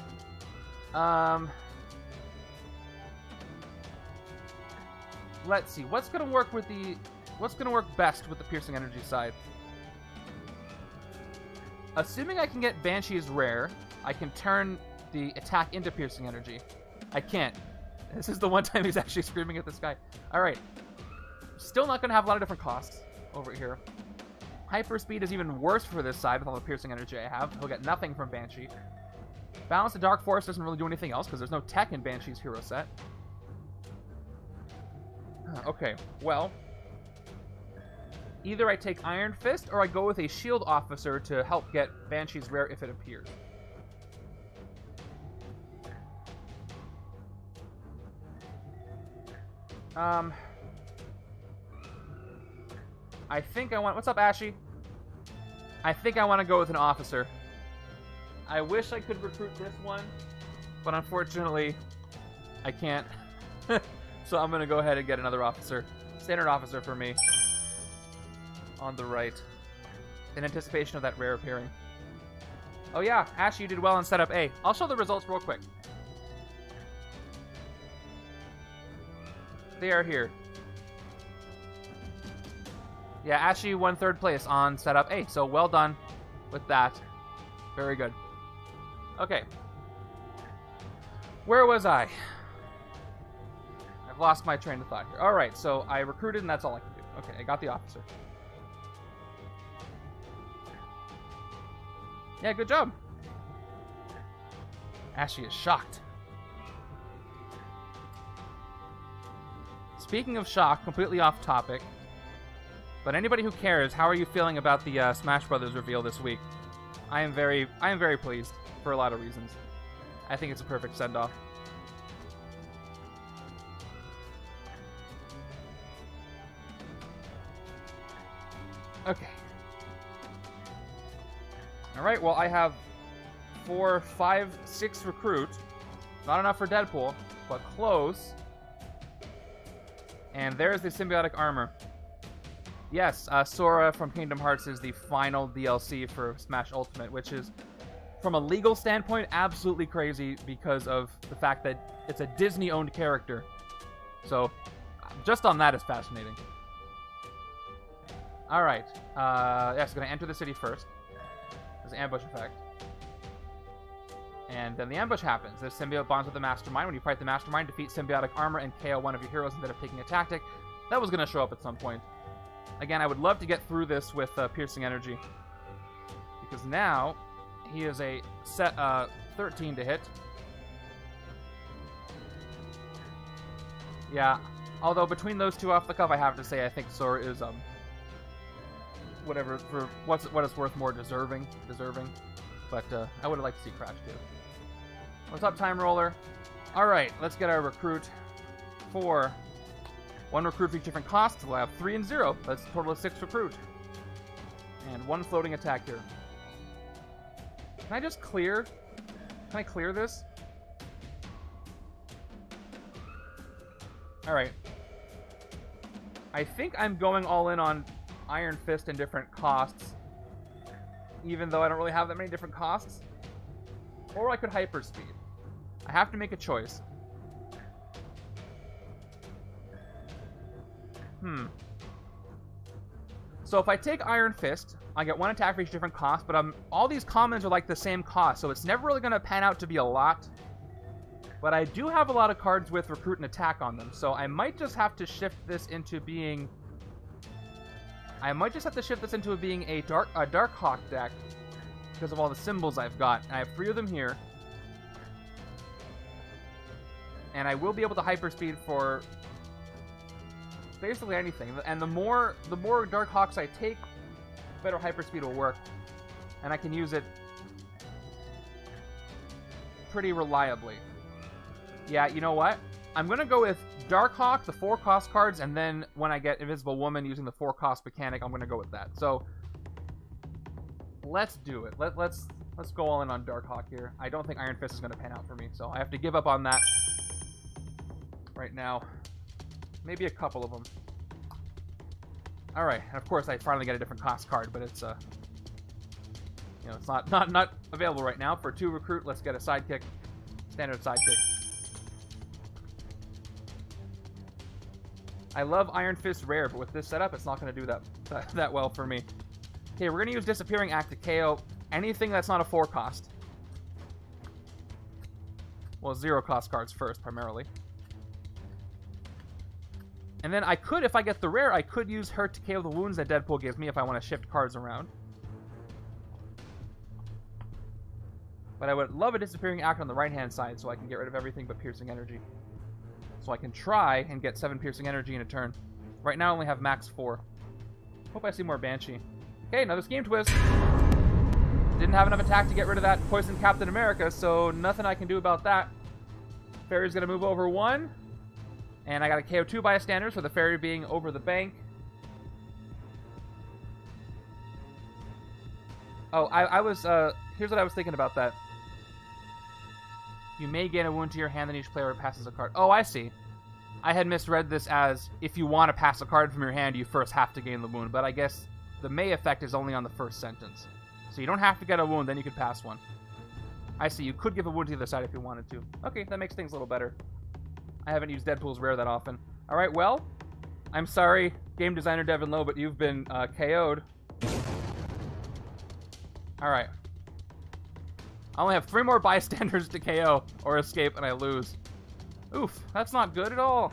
Let's see. What's gonna work with the... What's gonna work best with the piercing energy side? Assuming I can get Banshee's rare, I can turn the attack into piercing energy. I can't. This is the one time he's actually screaming at the sky. Alright. Still not gonna have a lot of different costs over here. Hyperspeed is even worse for this side with all the piercing energy I have. He'll get nothing from Banshee. Balance the Dark Force doesn't really do anything else because there's no tech in Banshee's hero set. Okay, well... Either I take Iron Fist or I go with a Shield Officer to help get Banshee's rare if it appears. I think I want... What's up, Ashy? I think I want to go with an Officer. I wish I could recruit this one, but unfortunately, I can't. So I'm going to go ahead and get another Officer. Standard Officer for me. On the right. In anticipation of that rare appearing. Oh yeah, Ashy, you did well on setup A. I'll show the results real quick. They are here. Yeah, Ashy won 3rd place on setup A, so well done with that. Very good. Okay. Where was I? I've lost my train of thought here. Alright, so I recruited and that's all I can do. Okay, I got the Officer. Yeah, good job. Ashy is shocked. Speaking of shock, completely off topic, but anybody who cares, how are you feeling about the Smash Brothers reveal this week? I am very pleased for a lot of reasons. I think it's a perfect send-off. Okay. Alright, well, I have 4, 5, 6 recruit. Not enough for Deadpool, but close. And there's the symbiotic armor. Yes, Sora from Kingdom Hearts is the final DLC for Smash Ultimate, which is, from a legal standpoint, absolutely crazy because of the fact that it's a Disney-owned character. So, just on that is fascinating. Alright, yes, going to enter the city first. There's an ambush effect. And then the ambush happens. The symbiote bonds with the Mastermind. When you fight the Mastermind, defeat symbiotic armor and KO one of your heroes instead of taking a tactic. That was going to show up at some point. Again, I would love to get through this with piercing energy. Because now, he is a set 13 to hit. Yeah, although between those two off the cuff, I have to say I think Sora is, whatever, for what it's worth, more deserving. But I would have liked to see Crash too. What's up, Time Roller? Alright, let's get our recruit for 1 recruit for each different cost. We'll have 3 and 0. That's a total of 6 recruit. And 1 floating attack here. Can I just clear? Can I clear this? Alright. I think I'm going all in on Iron Fist and different costs, even though I don't really have that many different costs. Or I could hyperspeed. I have to make a choice. So if I take Iron Fist, I get 1 attack for each different cost, but all these commons are like the same cost, so it's never really going to pan out to be a lot. But I do have a lot of cards with Recruit and Attack on them, so I might just have to shift this into being... a Darkhawk deck because of all the symbols I've got. I have 3 of them here. And I will be able to hyperspeed for basically anything. And the more Darkhawks I take, the better hyperspeed will work. And I can use it pretty reliably. Yeah, you know what? I'm going to go with Darkhawk, the 4 cost cards, and then when I get Invisible Woman using the 4 cost mechanic, I'm going to go with that. So, let's do it. Let's go all in on Darkhawk here. I don't think Iron Fist is going to pan out for me, so I have to give up on that right now. Maybe a couple of them. All right, and of course I finally get a different cost card, but it's you know, it's not available right now. For 2 recruit, let's get a sidekick, standard sidekick. I love Iron Fist rare, but with this setup, it's not going to do that well for me. Okay, we're going to use Disappearing Act to KO anything that's not a 4 cost. Well, 0 cost cards first, primarily. And then I could, if I get the rare, I could use her to KO the wounds that Deadpool gives me if I want to shift cards around. But I would love a Disappearing Act on the right-hand side so I can get rid of everything but Piercing Energy. So I can try and get 7 Piercing Energy in a turn. Right now I only have max 4. Hope I see more Banshee. Okay, another Scheme Twist. Didn't have enough attack to get rid of that Poison Captain America, so nothing I can do about that. Ferry's going to move over 1. And I got a KO 2 bystanders for the Ferry being over the bank. Oh, I was, here's what I was thinking about that. You may gain a wound to your hand, then each player passes a card. Oh, I see. I had misread this as, if you want to pass a card from your hand, you first have to gain the wound. But I guess the may effect is only on the first sentence. So you don't have to get a wound, then you could pass one. I see, you could give a wound to the other side if you wanted to. Okay, that makes things a little better. I haven't used Deadpool's rare that often. Alright, well, I'm sorry, game designer Devin Lowe, but you've been KO'd. Alright. I only have 3 more bystanders to KO or escape, and I lose. Oof, that's not good at all.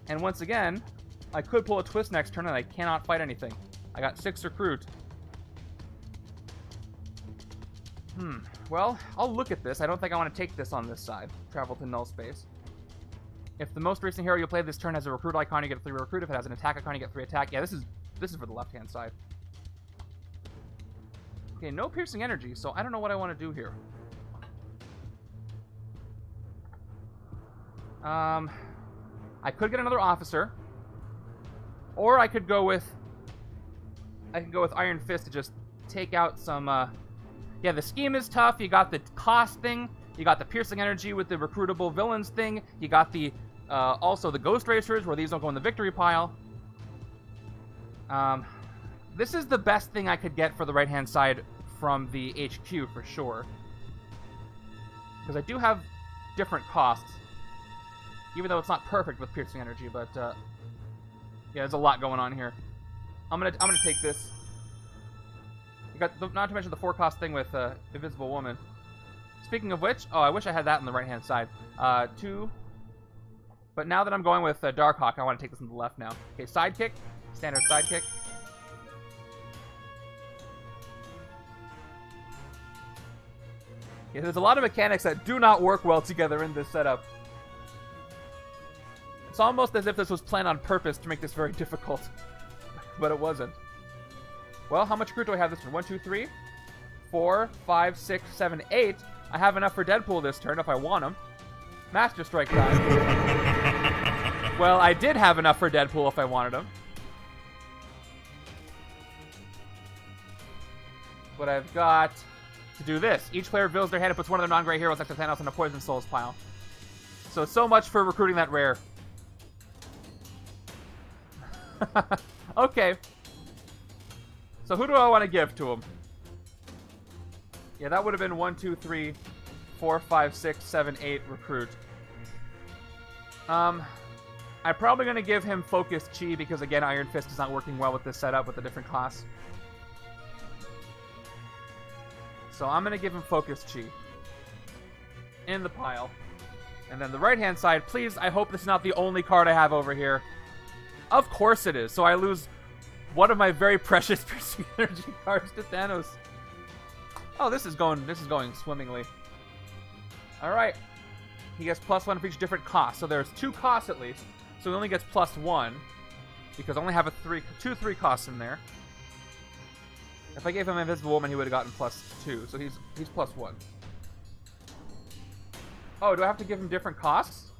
And once again, I could pull a twist next turn, and I cannot fight anything. I got 6 recruit. Well, I'll look at this. I don't think I want to take this on this side. Travel to null space. If the most recent hero you play this turn has a recruit icon, you get 3 recruit. If it has an attack icon, you get 3 attack. Yeah, this is for the left-hand side. Okay, no piercing energy, so I don't know what I want to do here. I could get another officer, or I could go with Iron Fist to just take out some. Yeah, the scheme is tough. You got the cost thing. You got the piercing energy with the recruitable villains thing. You got the also the ghost racers, where these don't go in the victory pile. This is the best thing I could get for the right-hand side from the HQ for sure, because I do have different costs, even though it's not perfect with piercing energy. But yeah, there's a lot going on here. I'm gonna take this. You got not to mention the 4-cost thing with Invisible Woman. Speaking of which, oh, I wish I had that on the right-hand side. 2. But now that I'm going with Darkhawk, I want to take this on the left now. Okay, sidekick, standard sidekick. Yeah, there's a lot of mechanics that do not work well together in this setup. It's almost as if this was planned on purpose to make this very difficult, but it wasn't. Well, how much recruit do I have this turn? 1, 2, 3, 4, 5, 6, 7, 8. I have enough for Deadpool this turn if I want him. Master Strike time. Well, I did have enough for Deadpool if I wanted him. But I've got to do this. Each player reveals their hand and puts one of their non-gray heroes next to Thanos in a Poison Souls pile. So much for recruiting that rare. Okay. So who do I want to give to him? Yeah, that would have been 1, 2, 3, 4, 5, 6, 7, 8 recruit. I'm probably going to give him Focus Chi because, again, Iron Fist is not working well with this setup with the different costs. So I'm going to give him Focus Chi in the pile. And then the right-hand side, please, I hope this is not the only card I have over here. Of course it is. So I lose one of my very precious piercing energy cards to Thanos. Oh, this is going swimmingly. All right. He gets +1 for each different cost. So there's 2 costs at least. So he only gets +1 because I only have two 3 costs in there. If I gave him Invisible Woman, he would have gotten +2. So he's +1. Oh, do I have to give him different costs?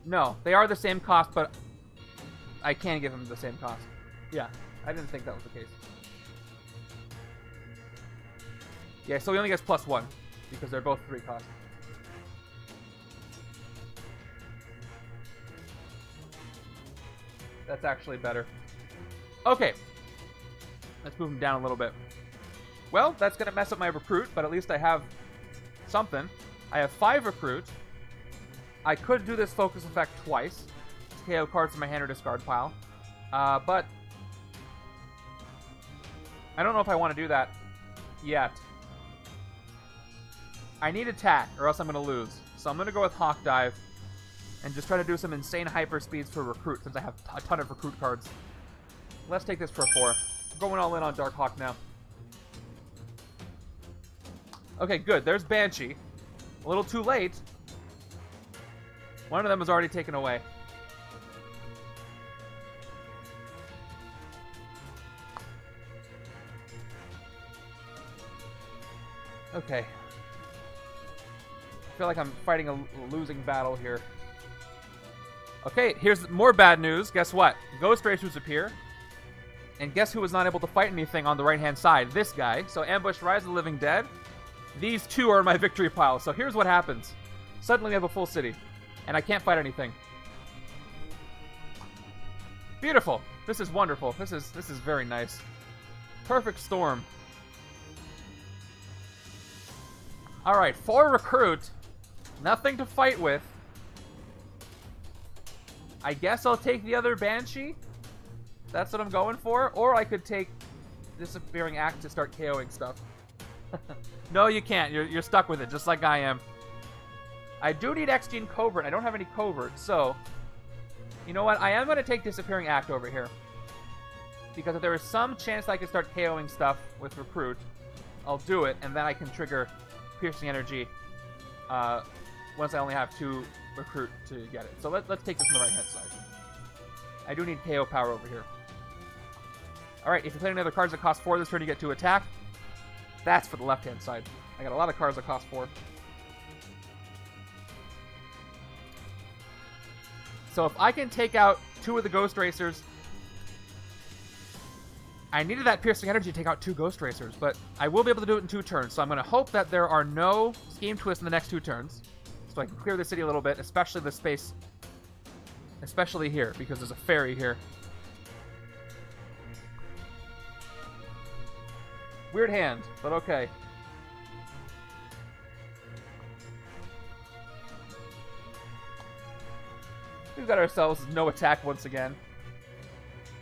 No, they are the same cost, but I can give him the same cost. Yeah, I didn't think that was the case. Yeah, so he only gets +1 because they're both 3 cost. That's actually better. Okay. Let's move him down a little bit. Well, that's going to mess up my recruit, but at least I have something. I have 5 recruit. I could do this focus effect twice to KO cards in my hand or discard pile. But I don't know if I want to do that yet. I need attack or else I'm going to lose. So I'm going to go with Hawk Dive and just try to do some insane hyper speeds for recruit since I have a ton of recruit cards. Let's take this for a 4. Going all in on Darkhawk now. Okay, good. There's Banshee. A little too late. One of them was already taken away. Okay. I feel like I'm fighting a losing battle here. Okay, here's more bad news. Guess what? Ghost Racers appear. And guess who was not able to fight anything on the right-hand side? This guy. So Ambush, Rise of the Living Dead. These 2 are in my victory pile. So here's what happens. Suddenly we have a full city. And I can't fight anything. Beautiful. This is wonderful. This is very nice. Perfect storm. Alright, 4 recruit. Nothing to fight with. I guess I'll take the other Banshee. That's what I'm going for. Or I could take Disappearing Act to start KOing stuff. No, you can't. You're stuck with it, just like I am. I do need X-Gene Covert. I don't have any Covert, so... You know what? I am going to take Disappearing Act over here. Because if there is some chance I can start KOing stuff with Recruit, I'll do it, and then I can trigger Piercing Energy once I only have 2 Recruit to get it. So let's take this on the right-hand side. I do need KO power over here. Alright, if you play any other cards that cost 4 this turn, you get to attack. That's for the left-hand side. I got a lot of cards that cost 4. So if I can take out 2 of the Ghost Racers... I needed that Piercing Energy to take out 2 Ghost Racers, but I will be able to do it in 2 turns. So I'm going to hope that there are no Scheme Twists in the next 2 turns. So I can clear the city a little bit, especially the space... Especially here, because there's a Ferry here. Weird hand, but okay. We've got ourselves no attack once again.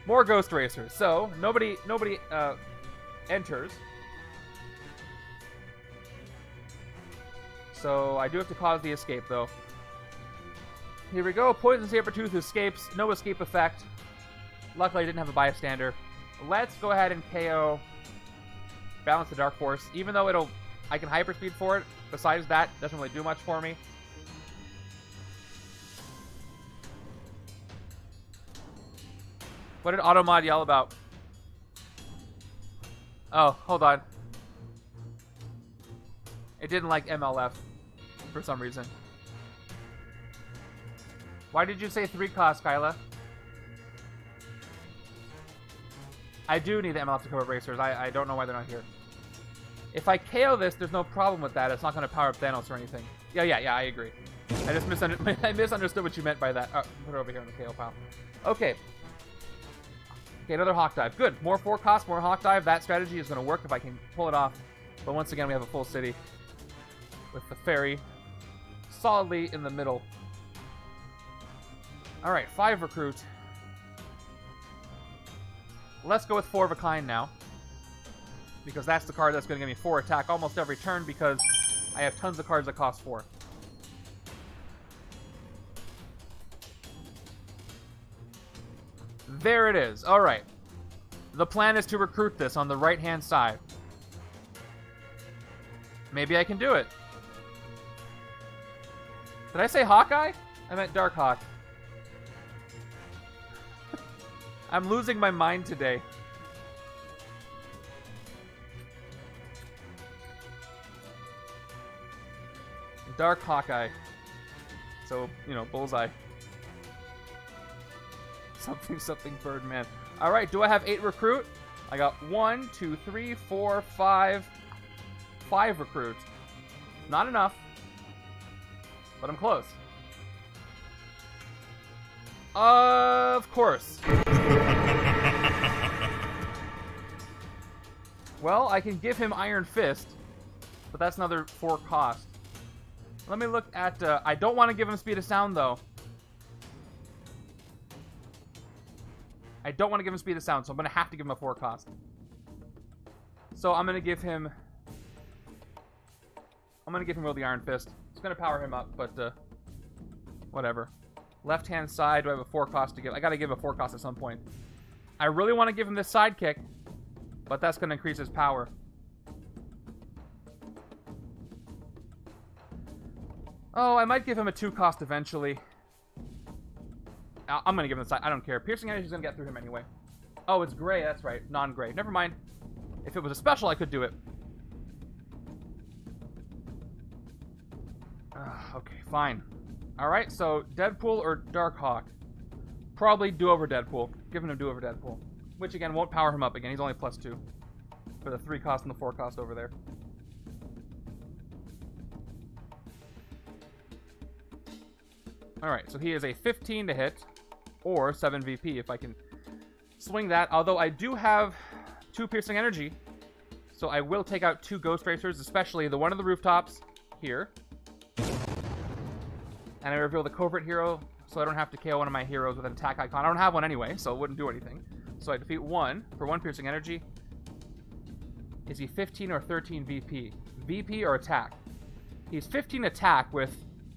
More Ghost Racers. So, nobody enters. So, I do have to cause the escape, though. Here we go. Poison Sabertooth escapes. No escape effect. Luckily, I didn't have a bystander. Let's go ahead and KO Balance the Dark Force. Even though I can hyperspeed for it, besides that, it doesn't really do much for me. What did Automod yell about? Oh, hold on. It didn't like MLF for some reason. Why did you say 3 cost, Kyla? I do need the MLF to cover Racers. I don't know why they're not here. If I KO this, there's no problem with that. It's not going to power up Thanos or anything. Yeah, I agree. I just misunderstood what you meant by that. Oh, put it over here on the KO pile. Okay. Okay, another Hawk Dive. Good. More 4 cost, more Hawk Dive. That strategy is going to work if I can pull it off. But once again, we have a full city with the Ferry solidly in the middle. Alright, 5 recruit. Let's go with 4 of a kind now. Because that's the card that's going to give me 4 attack almost every turn because I have tons of cards that cost 4. There it is. Alright. The plan is to recruit this on the right-hand side. Maybe I can do it. Did I say Hawkeye? I meant Darkhawk. I'm losing my mind today. Dark Hawkeye. So, you know, Bullseye. Something Birdman. Alright, do I have 8 recruit? I got 1, 2, 3, 4, 5. 5 recruits. Not enough. But I'm close. Of course. Well, I can give him Iron Fist, but that's another 4 cost. Let me look at... I don't want to give him Speed of Sound, though. I don't want to give him Speed of Sound, so I'm going to have to give him a 4 cost. So I'm going to give him... Will the Iron Fist. It's going to power him up, but whatever. Left-hand side, do I have a 4 cost to give? I got to give a 4 cost at some point. I really want to give him this sidekick, but that's going to increase his power. Oh, I might give him a 2 cost eventually. I'm going to give him the side. I don't care. Piercing Energy is going to get through him anyway. Oh, it's gray. That's right. Non-gray. Never mind. If it was a special, I could do it. Okay, fine. Alright, so Deadpool or Darkhawk? Probably do-over Deadpool. Giving him do-over Deadpool. Which, again, won't power him up again. He's only +2. For the 3 cost and the 4 cost over there. Alright, so he is a 15 to hit. Or 7 VP if I can swing that. Although I do have 2 Piercing Energy. So I will take out 2 Ghost Racers, especially the one on the rooftops here. And I reveal the Covert Hero, so I don't have to KO one of my heroes with an attack icon. I don't have one anyway, so it wouldn't do anything. So I defeat 1 for 1 Piercing Energy. Is he 15 or 13 VP? VP or attack? He's 15 attack with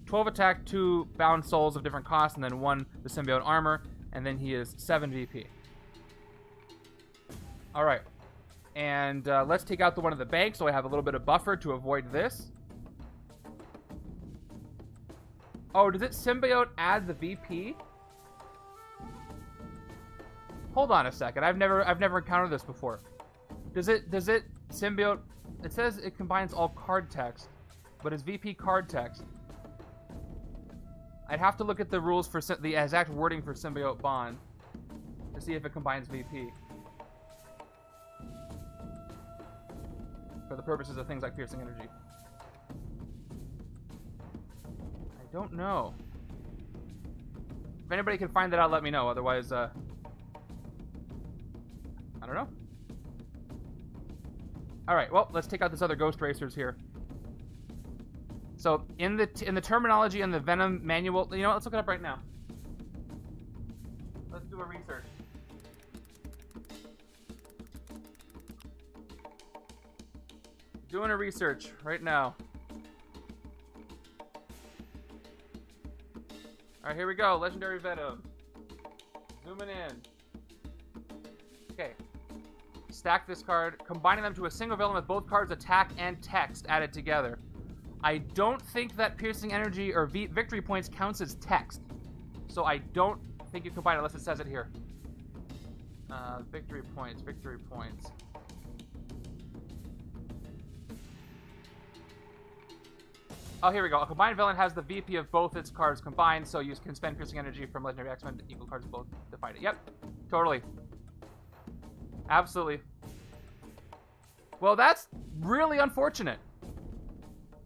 12 attack, 2 bound souls of different costs, and then 1 the symbiote armor, and then he is 7 VP. Alright. And let's take out the one in the bank, so I have a little bit of buffer to avoid this. Oh, does it symbiote add the VP? Hold on a second. I've never encountered this before. Does it symbiote? It says it combines all card text, but is VP card text? I'd have to look at the rules for the exact wording for symbiote bond to see if it combines VP. For the purposes of things like piercing energy. I don't know. If anybody can find that out, let me know. Otherwise, I don't know. Alright, well, let's take out this other Ghost Racers here. So, in the terminology and the Venom manual... You know what? Let's look it up right now. Let's do a research. Doing a research right now. Alright, here we go. Legendary Venom. Zooming in. Okay. Stack this card, combining them to a single villain with both cards' attack and text added together. I don't think that piercing energy or victory points counts as text. So I don't think you combine it unless it says it here. Victory points, victory points. Oh, here we go. A combined villain has the VP of both its cards combined, so you can spend piercing energy from Legendary X-Men to equal cards both to fight it. Yep, totally. Absolutely. Well, that's really unfortunate.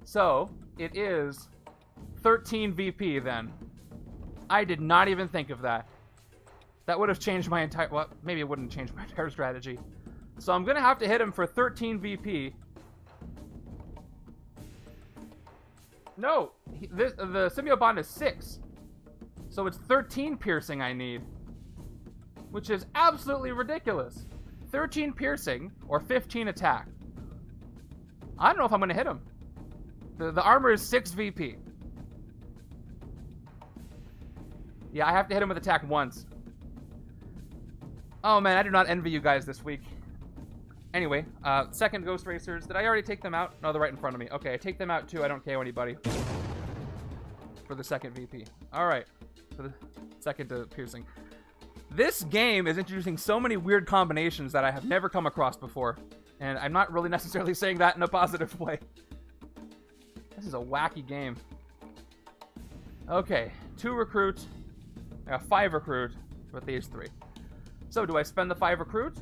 So, it is 13 VP then. I did not even think of that. That would have changed my entire... Well, maybe it wouldn't change my entire strategy. So I'm going to have to hit him for 13 VP. No! The symbiote bond is 6. So it's 13 piercing I need. Which is absolutely ridiculous. 13 piercing or 15 attack. I don't know if I'm going to hit him. The armor is 6 VP. Yeah, I have to hit him with attack once. Oh man, I do not envy you guys this week. Anyway, second Ghost Racers. Did I already take them out? No, they're right in front of me. Okay, I take them out too. I don't KO anybody. For the second VP. Alright. For the second piercing. This game is introducing so many weird combinations that I have never come across before. And I'm not really necessarily saying that in a positive way. This is a wacky game. Okay, 2 recruit. I got 5 recruit. with these 3. So do I spend the 5 recruit,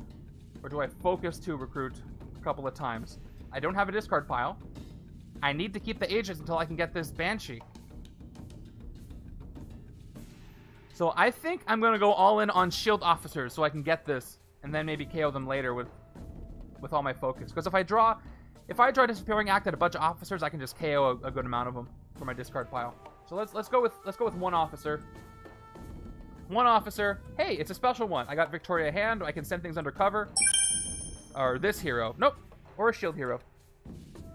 or do I focus to recruit a couple of times? I don't have a discard pile. I need to keep the agents until I can get this Banshee. So I think I'm going to go all in on shield officers so I can get this, and then maybe KO them later with all my focus. Because if I draw Disappearing Act at a bunch of officers, I can just KO a good amount of them for my discard pile. So let's go with 1 officer. 1 officer. Hey, it's a special one. I got Victoria Hand. I can send things under cover. Or this hero. Nope. Or a shield hero.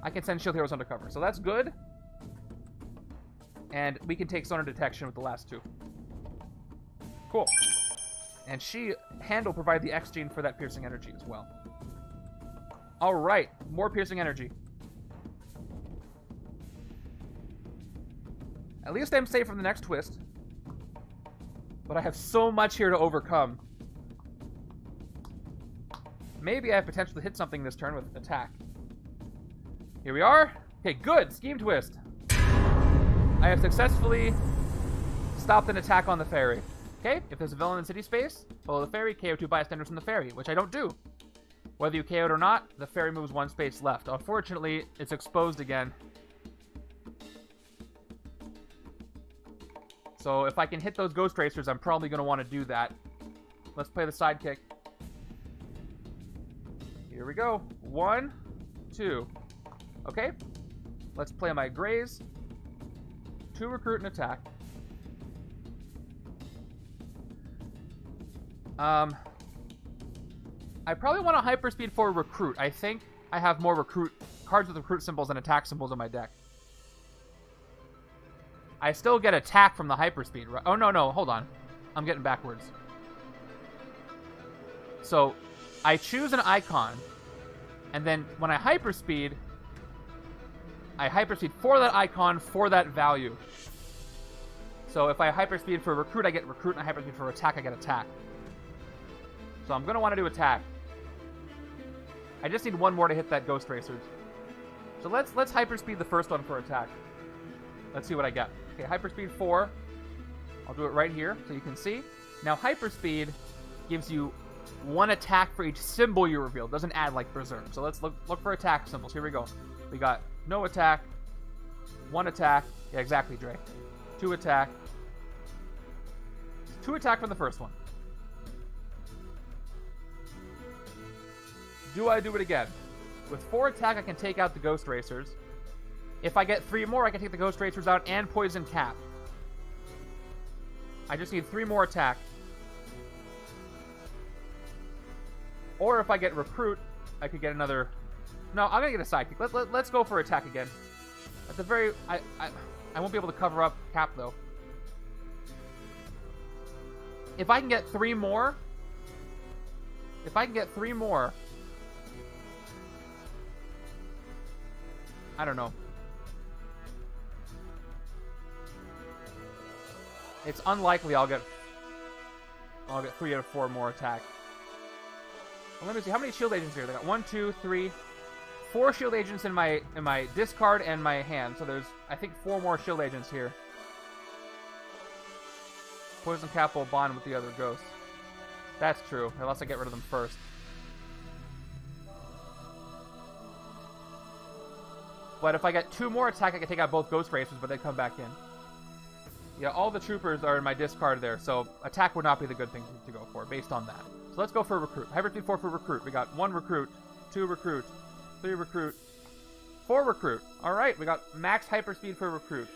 I can send shield heroes under cover. So that's good. And we can take sonar detection with the last 2. Cool. And Hand will provide the X gene for that piercing energy as well. Alright. More piercing energy. At least I'm safe from the next twist. But I have so much here to overcome. Maybe I have potential to hit something this turn with attack. Here we are. Okay, good. Scheme twist. I have successfully stopped an attack on the Ferry. Okay, if there's a villain in city space, follow the Ferry, KO 2 bystanders from the Ferry, which I don't do. Whether you KO it or not, the Ferry moves 1 space left. Unfortunately, it's exposed again. So if I can hit those Ghost Racers, I'm probably going to want to do that. Let's play the sidekick. Here we go. 1, 2. Okay. Let's play my Grays. 2 recruit and attack. I probably want a hyperspeed for recruit. I think I have more recruit cards with recruit symbols and attack symbols in my deck. I still get attack from the hyperspeed, right? Oh, no, hold on. I'm getting backwards. So, I choose an icon, and then when I hyperspeed for that icon for that value. So if I hyperspeed for recruit, I get recruit, and I hyperspeed for attack, I get attack. So I'm going to want to do attack. I just need 1 more to hit that Ghost Racers. So let's hyperspeed the first one for attack. Let's see what I get. Okay, hyperspeed 4. I'll do it right here so you can see. Now hyperspeed gives you 1 attack for each symbol you reveal. It doesn't add like Berserk. So let's look for attack symbols. Here we go. We got no attack, 1 attack. Yeah, exactly, Dre. 2 attack. 2 attack from the first one. Do I do it again? With 4 attack, I can take out the Ghost Racers. If I get 3 more, I can take the Ghost Racers out and Poison Cap. I just need 3 more attack. Or if I get Recruit, I could get another... No, I'm going to get a Sidekick. Let's go for attack again. At the very... I won't be able to cover up Cap, though. If I can get 3 more... I don't know. It's unlikely I'll get 3 out of 4 more attack. Well, let me see. How many shield agents here? They got 1, 2, 3, 4 shield agents in my discard and my hand. So there's, I think, 4 more shield agents here. Poison Cap will bond with the other ghosts. That's true, unless I get rid of them first. But if I get 2 more attack, I can take out both Ghost Racers, but they come back in. Yeah, all the troopers are in my discard there, so attack would not be the good thing to go for, based on that. So let's go for Recruit. Hyperspeed 4 for Recruit. We got 1 Recruit, 2 Recruit, 3 Recruit, 4 Recruit. Alright, we got max Hyperspeed for Recruit.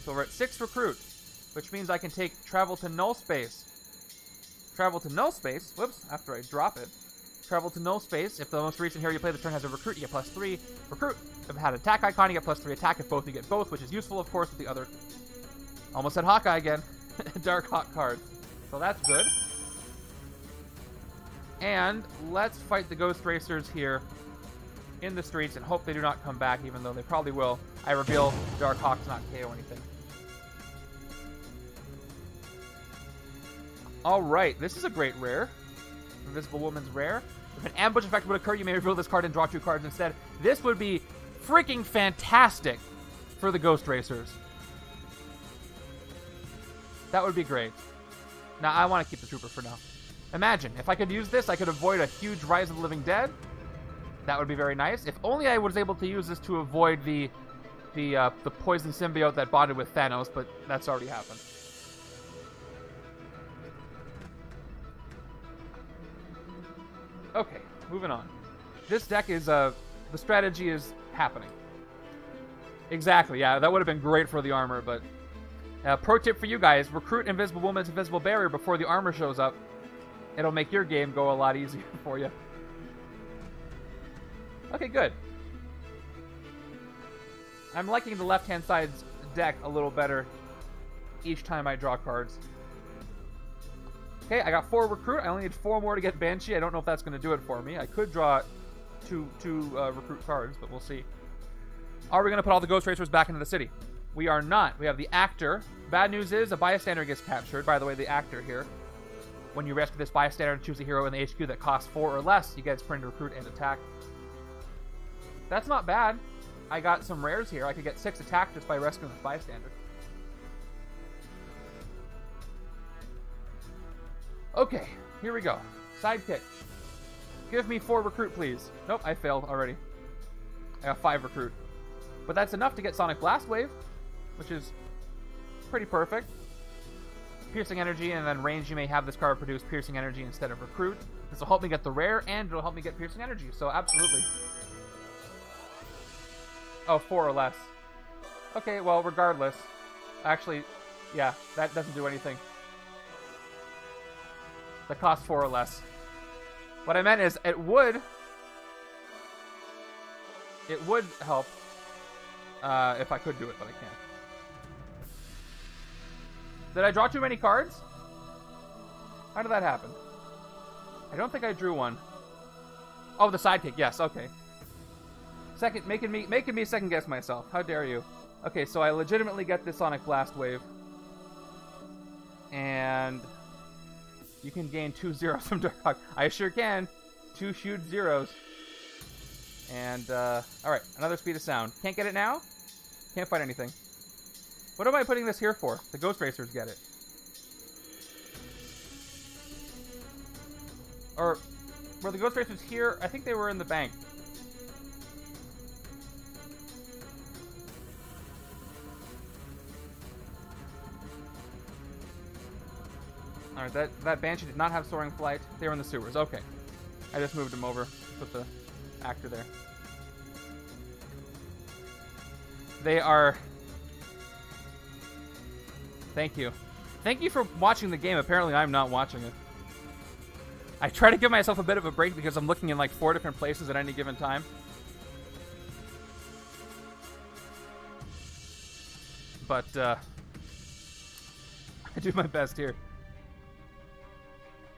So we're at 6 Recruit, which means I can take Travel to Null Space. Travel to Null Space, whoops, after I drop it. Travel to Null Space. If the most recent hero you play this turn has a Recruit, you get +3 Recruit. If it had an attack icon, you get +3 attack. If both, you get both, which is useful, of course, with the other... Almost said Hawkeye again. Darkhawk card. So that's good. And let's fight the Ghost Racers here in the streets and hope they do not come back, even though they probably will. I reveal Darkhawk to not KO anything. Alright, this is a great rare. Invisible Woman's rare. If an ambush effect would occur, you may reveal this card and draw 2 cards instead. This would be freaking fantastic for the Ghost Racers. That would be great. Nah, I want to keep the Trooper for now. Imagine, if I could use this, I could avoid a huge Rise of the Living Dead. That would be very nice. If only I was able to use this to avoid the poison symbiote that bonded with Thanos, but that's already happened. Okay, moving on. This deck is, the strategy is happening. Exactly, yeah, that would have been great for the armor, but... pro tip for you guys, recruit Invisible Woman's Invisible Barrier before the armor shows up. It'll make your game go a lot easier for you. Okay, good. I'm liking the left-hand side's deck a little better each time I draw cards. Okay, I got 4 recruit. I only need 4 more to get Banshee. I don't know if that's going to do it for me. I could draw two recruit cards, but we'll see. Are we going to put all the Ghost Racers back into the city? We are not. We have the actor. Bad news is a bystander gets captured. By the way, the actor here. When you rescue this bystander and choose a hero in the HQ that costs 4 or less, you get sprint, recruit, and attack. That's not bad. I got some rares here. I could get 6 attack just by rescuing this bystander. Okay, here we go. Sidekick. Give me 4 recruit, please. Nope, I failed already. I got 5 recruit. But that's enough to get Sonic Blast Wave, which is pretty perfect. Piercing Energy, and then range, you may have this card produce Piercing Energy instead of recruit. This will help me get the rare, and it'll help me get Piercing Energy, so absolutely. Oh, 4 or less. Okay, well, regardless. Actually, yeah, that doesn't do anything. That costs 4 or less. What I meant is, it would help if I could do it, but I can't. Did I draw too many cards? How did that happen? I don't think I drew one. Oh, the sidekick. Yes, okay. Making me second guess myself. How dare you? Okay, so I legitimately get this Sonic Blast Wave. And you can gain 2 zeros from Darkhawk. I sure can. 2 huge zeros. And, alright, another Speed of Sound. Can't get it now? Can't fight anything. What am I putting this here for? The Ghost Racers get it. Or, were the Ghost Racers here? I think they were in the bank. Alright, that Banshee did not have Soaring Flight. They were in the sewers. Okay. I just moved them over. Put the actor there. They are... Thank you. Thank you for watching the game. Apparently, I'm not watching it. I try to give myself a bit of a break because I'm looking in like 4 different places at any given time. But, I do my best here.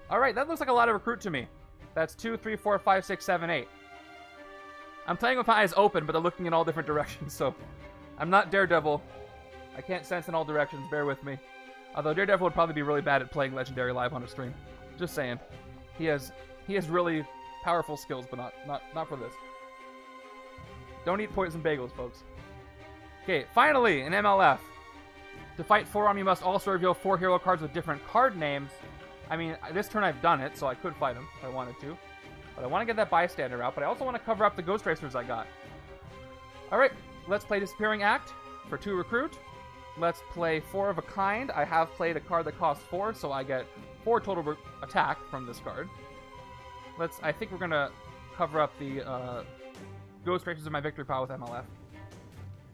Alright, that looks like a lot of recruit to me. That's 2, 3, 4, 5, 6, 7, 8. I'm playing with my eyes open, but they're looking in all different directions, so... I'm not Daredevil. I can't sense in all directions, bear with me. Although Daredevil would probably be really bad at playing Legendary live on a stream. Just saying. He has really powerful skills, but not for this. Don't eat poison bagels, folks. Okay, finally, an MLF. To fight 4-arm, you must also reveal 4 hero cards with different card names. I mean, this turn I've done it, so I could fight him if I wanted to. But I want to get that bystander out, but I also want to cover up the Ghost Racers I got. Alright, let's play Disappearing Act for 2 recruit. Let's play 4 of a kind. I have played a card that costs 4, so I get 4 total attack from this card. I think we're going to cover up the Ghost Racers in my victory pile with MLF.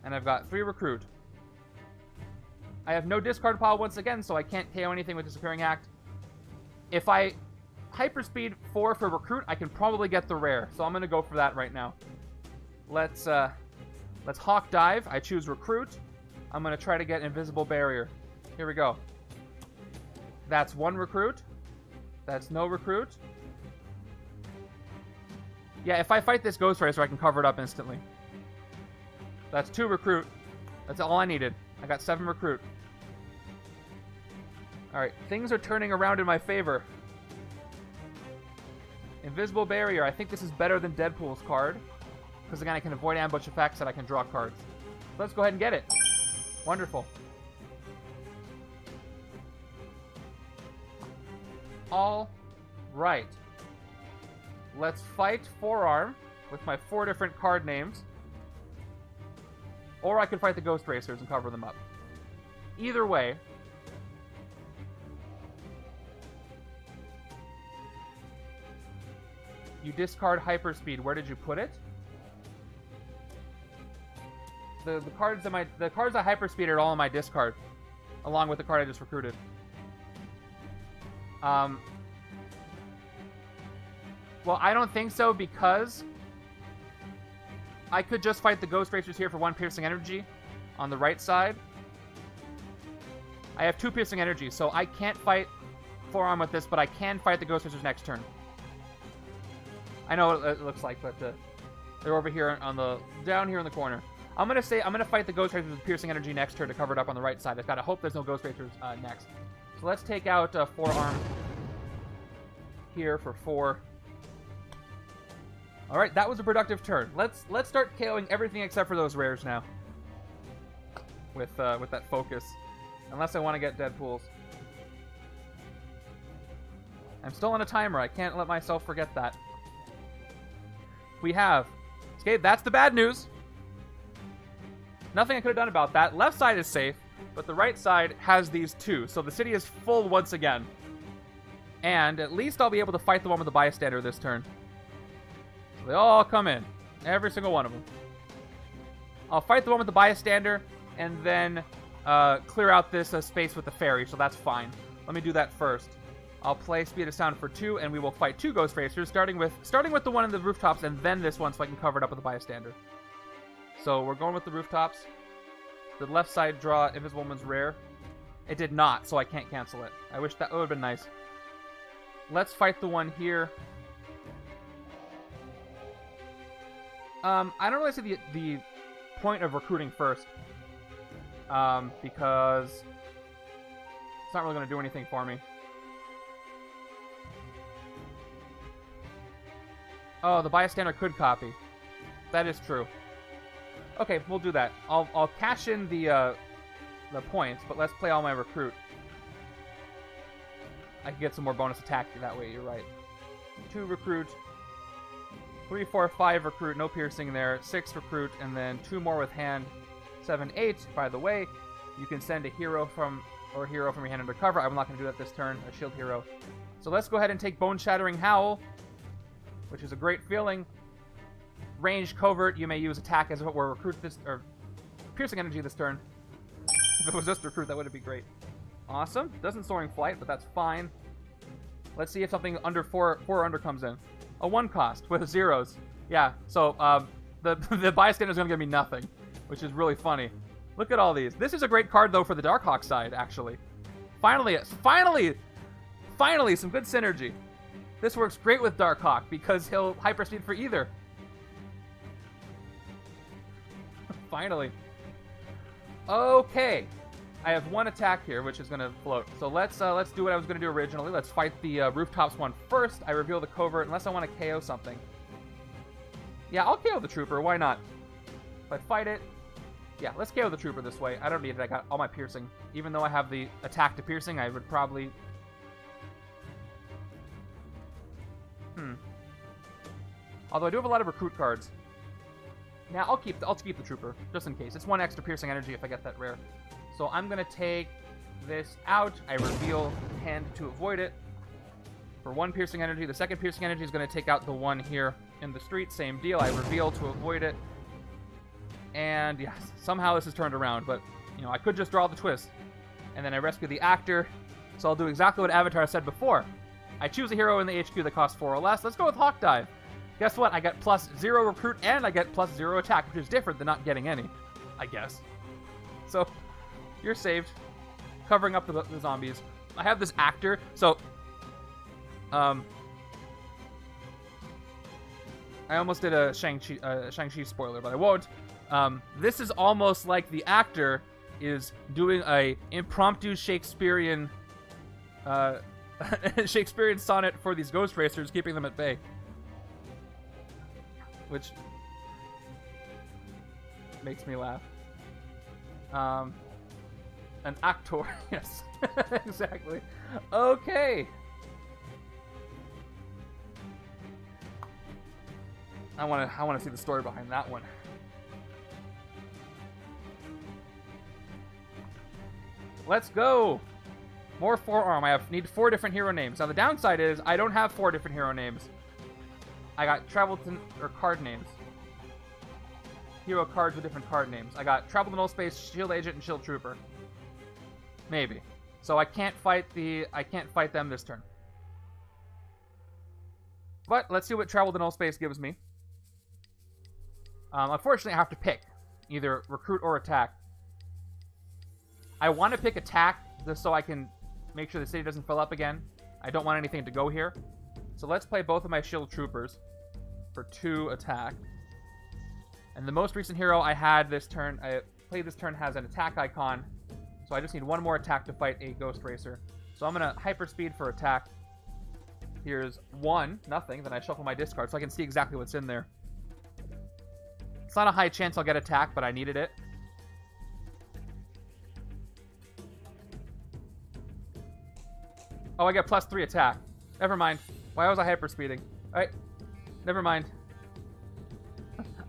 And I've got 3 recruit. I have no discard pile once again, so I can't KO anything with Disappearing Act. If I hyperspeed 4 for recruit, I can probably get the rare, so I'm going to go for that right now. Let's Hawk Dive. I choose recruit. I'm going to try to get Invisible Barrier. Here we go. That's 1 recruit. That's no recruit. Yeah, if I fight this Ghost Racer, I can cover it up instantly. That's 2 recruit. That's all I needed. I got 7 recruit. Alright, things are turning around in my favor. Invisible Barrier. I think this is better than Deadpool's card. Because again, I can avoid ambush effects and I can draw cards. Let's go ahead and get it. Wonderful. All right. Let's fight Forearm with my 4 different card names. Or I could fight the Ghost Racers and cover them up. Either way. You discard Hyperspeed. Where did you put it? The cards that I Hyperspeed are all in my discard, along with the card I just recruited. Well, I don't think so, because I could just fight the Ghost Racers here for 1 piercing energy on the right side. I have 2 piercing energy, so I can't fight Forearm with this, but I can fight the Ghost Racers next turn. I know what it looks like, but they're over here on the down here in the corner. I'm gonna fight the Ghost Racers with piercing energy next turn to cover it up on the right side. I've got to hope there's no Ghost Racers next. So let's take out Forearm here for 4. All right, that was a productive turn. Let's start KOing everything except for those rares now. With that focus, unless I want to get Deadpools. I'm still on a timer. I can't let myself forget that. We have. Okay, that's the bad news. Nothing I could have done about that. Left side is safe, but the right side has these 2. So the city is full once again. And at least I'll be able to fight the one with the bystander this turn. So they all come in. Every single one of them. I'll fight the one with the bystander, and then clear out this space with the Ferry, so that's fine. Let me do that first. I'll play Speed of Sound for 2, and we will fight 2 Ghost Racers, starting with the one in the rooftops, and then this one, so I can cover it up with the bystander. So we're going with the rooftops. Did left side draw Invisible Woman's rare? It did not, so I can't cancel it. I wish that would have been nice. Let's fight the one here. I don't really see the point of recruiting first. Because it's not really going to do anything for me. Oh, the bystander could copy. That is true. Okay, we'll do that. I'll cash in the points, but let's play all my recruit. I can get some more bonus attack that way, you're right. 2 recruit, 3, 4, 5 recruit, no piercing there, 6 recruit, and then 2 more with hand. 7, 8. By the way, you can send a hero from your hand under cover. I'm not going to do that this turn, a shield hero. So let's go ahead and take Bone Shattering Howl, which is a great feeling. Ranged covert, you may use attack as if it were recruit this, or piercing energy this turn. If it was just recruit, that would be great. Awesome. Doesn't Soaring Flight, but that's fine. Let's see if something under 4 or under comes in. A 1 cost with zeros. Yeah, so the bystander is going to give me nothing, which is really funny. Look at all these. This is a great card, though, for the Darkhawk side, actually. Finally, some good synergy. This works great with Darkhawk, because he'll hyperspeed for either. Finally. Okay. I have 1 attack here, which is going to float. So let's do what I was going to do originally. Let's fight the rooftops one first. I reveal the covert, unless I want to KO something. Yeah, I'll KO the trooper. Why not? If I fight it... Yeah, let's KO the trooper this way. I don't need it. I got all my piercing. Even though I have the attack to piercing, I would probably... Although I do have a lot of recruit cards. Yeah, I'll keep the trooper, just in case. It's 1 extra piercing energy if I get that rare. So I'm going to take this out. I reveal hand to avoid it. For 1 piercing energy. The second piercing energy is going to take out the one here in the street. Same deal. I reveal to avoid it. And yes, somehow this is turned around. But, you know, I could just draw the twist. And then I rescue the actor. So I'll do exactly what Avatar said before. I choose a hero in the HQ that costs 4 or less. Let's go with Hawk Dive. Guess what? I get +0 recruit and I get +0 attack, which is different than not getting any, I guess. So, you're saved. Covering up the zombies. I have this actor, so... I almost did a Shang-Chi spoiler, but I won't. This is almost like the actor is doing a impromptu Shakespearean... Shakespearean sonnet for these Ghost Racers, keeping them at bay. Which makes me laugh. An actor, yes, exactly. Okay, I wanna see the story behind that one. Let's go! More forearm. I need 4 different hero names. Now the downside is I don't have 4 different hero names. I got card names. Hero cards with different card names. I got Travel to Null Space, Shield Agent, and Shield Trooper. Maybe. So I can't fight them this turn. But let's see what Travel to Null Space gives me. Unfortunately, I have to pick either recruit or attack. I want to pick attack just so I can make sure the city doesn't fill up again. I don't want anything to go here. So let's play both of my Shield Troopers for 2 attack. And the most recent hero I had this turn, I played this turn, has an attack icon. So I just need 1 more attack to fight a Ghost Racer. So I'm going to hyperspeed for attack. Here's 1, nothing. Then I shuffle my discard so I can see exactly what's in there. It's not a high chance I'll get attack, but I needed it. Oh, I get +3 attack. Never mind. Why was I hyperspeeding? Alright. Never mind.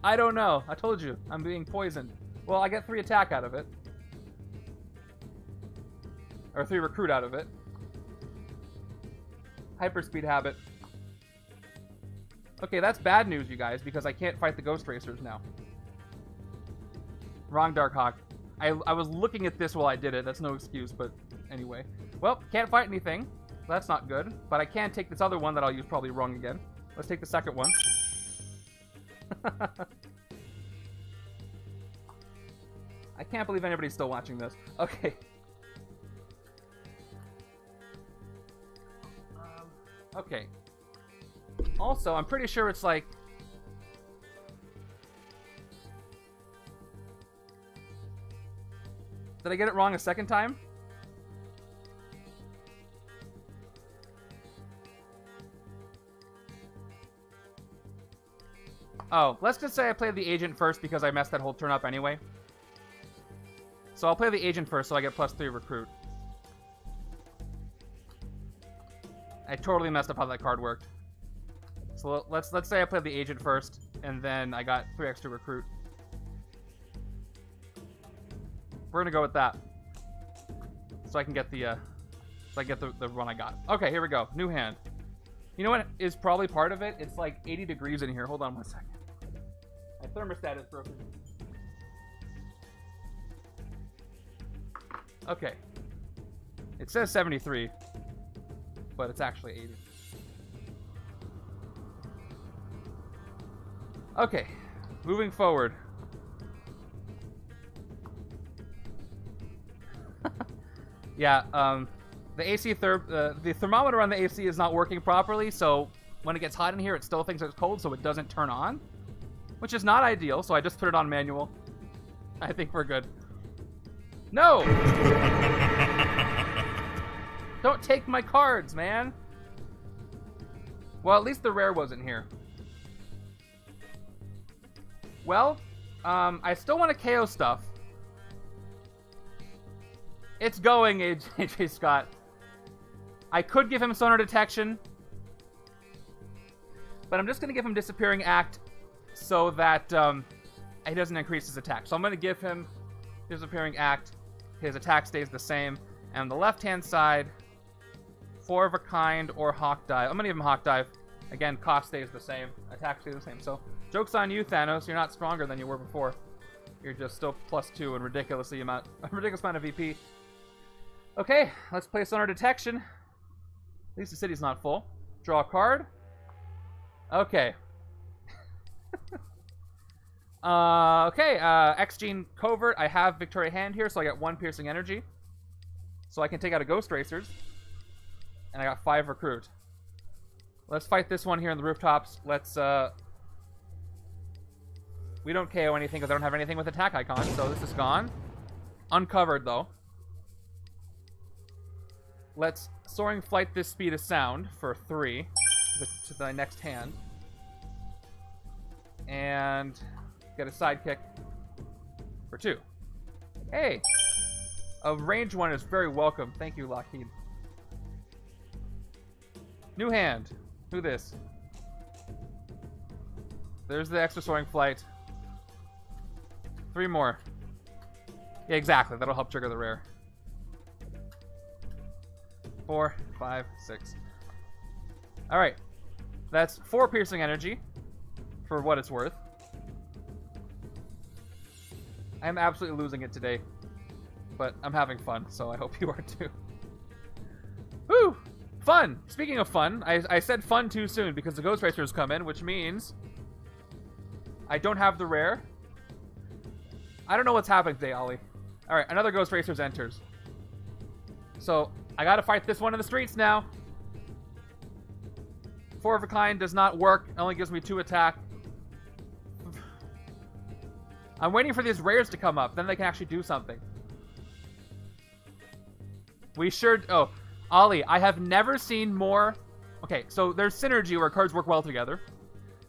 I don't know. I told you. I'm being poisoned. Well, I get 3 attack out of it. Or 3 recruit out of it. Hyperspeed habit. Okay, that's bad news, you guys, because I can't fight the Ghost Racers now. Wrong Darkhawk. I was looking at this while I did it. That's no excuse, but anyway. Well, can't fight anything. That's not good. But I can take this other one that I'll use probably wrong again. Let's take the second one. I can't believe anybody's still watching this. Okay. Okay. Also, I'm pretty sure it's like... Did I get it wrong a second time? Oh, let's just say I played the agent first because I messed that whole turn up anyway. So I'll play the agent first so I get +3 recruit. I totally messed up how that card worked. So let's say I played the agent first, and then I got 3 extra recruit. We're gonna go with that, so I can get the run I got. Okay, here we go. New hand. You know what is probably part of it? It's like 80 degrees in here. Hold on 1 second. My thermostat is broken. Okay. It says 73, but it's actually 80. Okay, moving forward. Yeah, the AC the thermometer on the AC is not working properly, so when it gets hot in here, it still thinks it's cold, so it doesn't turn on, which is not ideal. So I just put it on manual. I think we're good. No! Don't take my cards, man. Well, at least the rare wasn't here. Well, I still want to KO stuff. It's going, AJ Scott. I could give him Sonar Detection, but I'm just going to give him Disappearing Act so that he doesn't increase his attack. So I'm going to give him Disappearing Act. His attack stays the same. And on the left-hand side, 4 of a kind or Hawk Dive. I'm going to give him Hawk Dive. Again, cost stays the same. Attack stays the same. So, joke's on you, Thanos. You're not stronger than you were before. You're just still +2 and a ridiculous amount of VP. Okay, let's play Sonar Detection. At least the city's not full. Draw a card. Okay. X-Gene Covert. I have Victoria Hand here, so I got 1 Piercing Energy. So I can take out a Ghost Racers. And I got 5 Recruit. Let's fight this one here in the rooftops. Let's, we don't KO anything because I don't have anything with attack icon, so this is gone. Uncovered, though. Let's Soaring Flight this Speed of Sound for 3 to the next hand. And get a Sidekick for 2. Hey! A range one is very welcome. Thank you, Lockheed. New hand. Who this? There's the extra soaring flight. 3 more. Yeah, exactly. That'll help trigger the rare. 4, 5, 6. Alright. That's 4 piercing energy, for what it's worth. I'm absolutely losing it today. But I'm having fun, so I hope you are too. Woo! Fun! Speaking of fun, I said fun too soon because the Ghost Racers come in, which means I don't have the rare. I don't know what's happening today, Ollie. Alright, another Ghost Racers enters. So, I gotta fight this one in the streets now. 4 of a kind does not work. It only gives me 2 attack. I'm waiting for these rares to come up. Then they can actually do something. We sure... Oh, Ollie, I have never seen more... Okay, so there's synergy where cards work well together.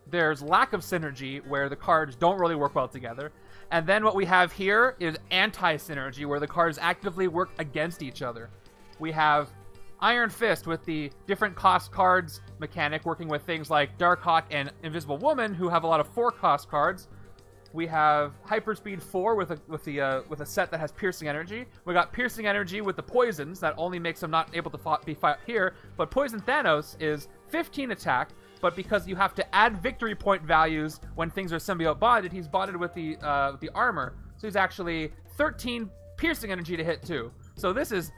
There's lack of synergy where the cards don't really work well together. And then what we have here is anti-synergy where the cards actively work against each other. We have Iron Fist with the different cost cards mechanic working with things like Darkhawk and Invisible Woman who have a lot of 4-cost cards. We have Hyperspeed 4 with a set that has Piercing Energy. We got Piercing Energy with the Poisons that only makes them not able to be fought here. But Poison Thanos is 15 attack, but because you have to add victory point values when things are symbiote bonded, he's bonded with the armor. So he's actually 13 Piercing Energy to hit too. So this is...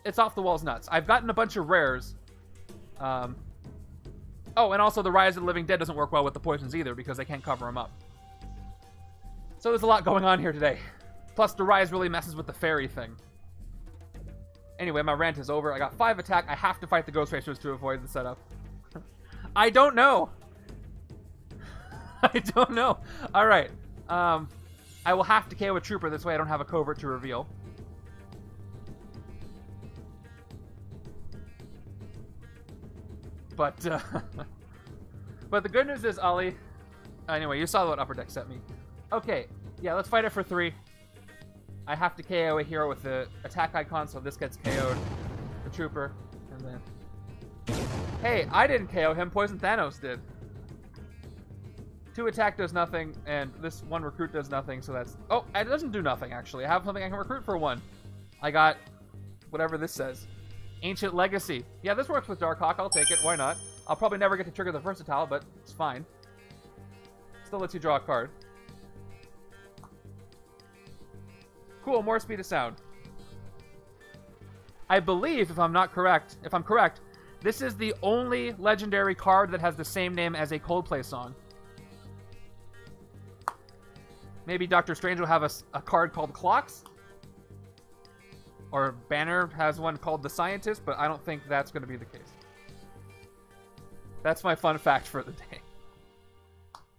It's off the walls nuts. I've gotten a bunch of rares. Oh, and also the Rise of the Living Dead doesn't work well with the poisons either because they can't cover them up. So there's a lot going on here today. Plus the Rise really messes with the Ferry thing. Anyway, my rant is over. I got 5 attack. I have to fight the Ghost Racers to avoid the setup. I don't know. I don't know. Alright. I will have to KO a Trooper. This way I don't have a covert to reveal. But the good news is, Ollie... Anyway, you saw what Upper Deck sent me. Okay, yeah, let's fight it for 3. I have to KO a hero with the attack icon, so this gets KO'd. The Trooper, and then... Hey, I didn't KO him, Poison Thanos did. 2 attack does nothing, and this 1 recruit does nothing, so that's... Oh, it doesn't do nothing, actually. I have something I can recruit for 1. I got whatever this says. Ancient Legacy. Yeah, this works with Darkhawk. I'll take it. Why not? I'll probably never get to trigger the versatile, but it's fine. Still lets you draw a card. Cool, more speed of sound. I believe, if I'm correct, this is the only legendary card that has the same name as a Coldplay song. Maybe Doctor Strange will have a card called Clocks? Or Banner has one called The Scientist, but I don't think that's going to be the case. That's my fun fact for the day.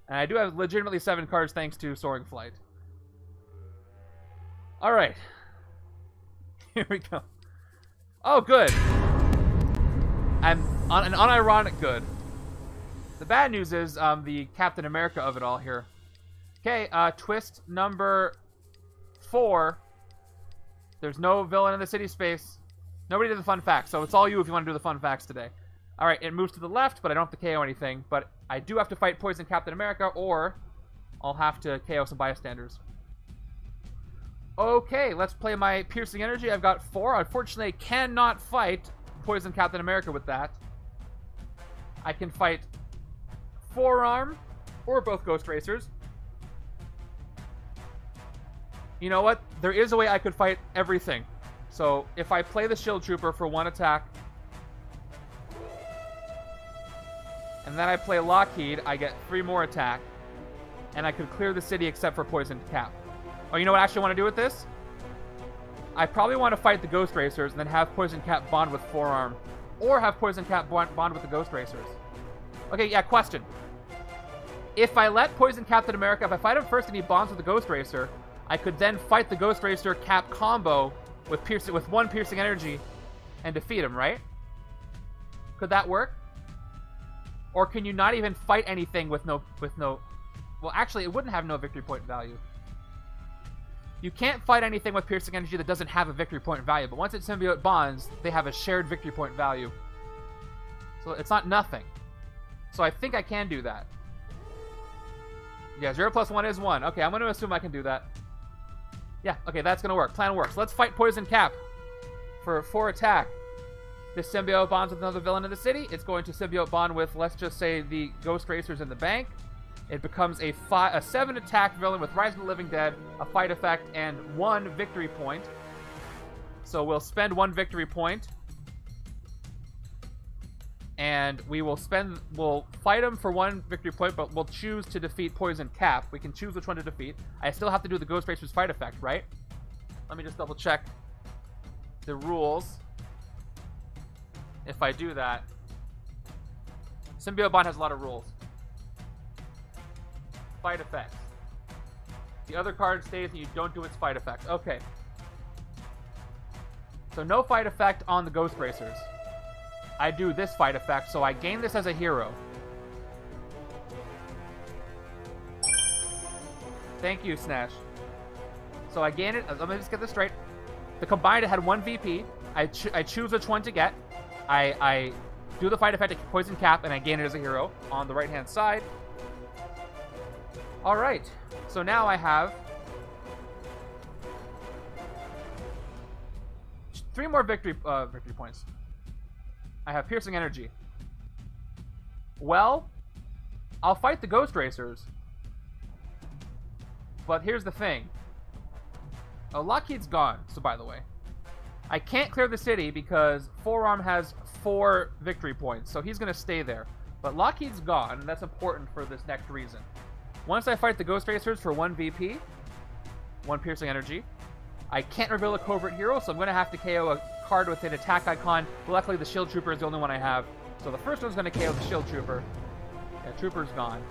And I do have legitimately 7 cards thanks to Soaring Flight. Alright. Here we go. Oh, good. I'm on an unironic good. The bad news is the Captain America of it all here. Okay, twist number 4. There's no villain in the city space. Nobody did the fun facts, so it's all you if you want to do the fun facts today. Alright, it moves to the left, but I don't have to KO anything. But I do have to fight Poison Captain America, or I'll have to KO some bystanders. Okay, let's play my Piercing Energy. I've got 4. Unfortunately, I cannot fight Poison Captain America with that. I can fight Forearm, or both Ghost Racers. You know what? There is a way I could fight everything. So, if I play the Shield Trooper for 1 attack, and then I play Lockheed, I get 3 more attack, and I could clear the city except for Poison Cap. Oh, you know what I actually want to do with this? I probably want to fight the Ghost Racers and then have Poison Cap bond with Forearm. Or have Poison Cap bond with the Ghost Racers. Okay, yeah, question. If I let Poison Captain America, if I fight him first and he bonds with the Ghost Racer, I could then fight the Ghost Racer Cap combo with 1 Piercing Energy and defeat him, right? Could that work? Or can you not even fight anything with no... Well, actually, it wouldn't have no victory point value. You can't fight anything with Piercing Energy that doesn't have a victory point value, but once it symbiote bonds, they have a shared victory point value. So it's not nothing. So I think I can do that. Yeah, 0 plus 1 is 1. Okay, I'm going to assume I can do that. Yeah, okay, that's going to work. Plan works. Let's fight Poison Cap for 4 attack. This symbiote bonds with another villain in the city. It's going to symbiote bond with, let's just say, the Ghost Racers in the bank. It becomes a 7 attack villain with Rise of the Living Dead, a fight effect, and 1 victory point. So we'll spend 1 victory point. And we'll fight him for 1 victory point, but we'll choose to defeat Poison Cap. We can choose which one to defeat. I still have to do the Ghost Racers fight effect, right? Let me just double check the rules. If I do that, Symbiote Bond has a lot of rules. Fight effects. The other card stays and you don't do its fight effect. Okay. So no fight effect on the Ghost Racers. I do this fight effect, so I gain this as a hero. Thank you, Snash. So I gain it. Let me just get this straight. The combined, it had 1 VP. I choose which one to get. I do the fight effect at Poison Cap, and I gain it as a hero on the right-hand side. All right. So now I have 3 more victory points. I have Piercing Energy. Well, I'll fight the Ghost Racers. But here's the thing. Oh, Lockheed's gone, so by the way. I can't clear the city because Forearm has 4 victory points, so he's going to stay there. But Lockheed's gone, and that's important for this next reason. Once I fight the Ghost Racers for 1 VP, 1 Piercing Energy, I can't reveal a covert hero, so I'm going to have to KO a card with an attack icon. Luckily, the Shield Trooper is the only one I have. So the first one's going to KO the Shield Trooper. Yeah, Trooper's gone.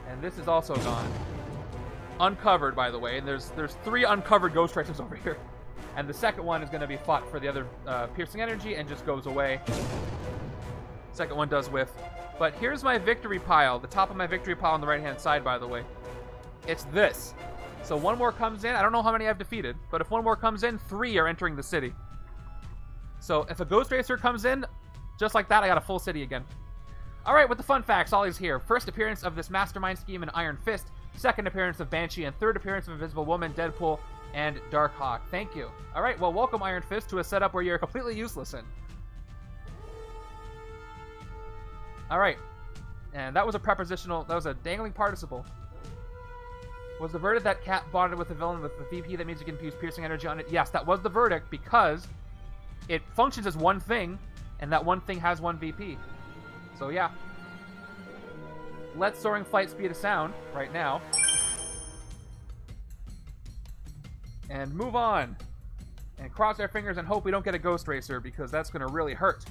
And this is also gone. Uncovered, by the way. And there's 3 uncovered Ghost Racers over here. And the second one is going to be fought for the other Piercing Energy and just goes away. Second one does whiff. But here's my victory pile. The top of my victory pile on the right-hand side, by the way. It's this. So 1 more comes in. I don't know how many I've defeated, but if 1 more comes in, 3 are entering the city. So if a Ghost Racer comes in, just like that, I got a full city again. Alright, with the fun facts, Ollie's here. First appearance of this Mastermind scheme in Iron Fist. Second appearance of Banshee. And third appearance of Invisible Woman, Deadpool, and Darkhawk. Thank you. Alright, well, welcome Iron Fist to a setup where you're completely useless in. Alright. And that was a prepositional, that was a dangling participle. Was the verdict that Cat bonded with the villain with the VP that means you can use Piercing Energy on it? Yes, that was the verdict because it functions as 1 thing, and that 1 thing has 1 VP. So yeah. Let's Soaring Flight Speed of Sound right now. And move on. And cross our fingers and hope we don't get a Ghost Racer because that's going to really hurt.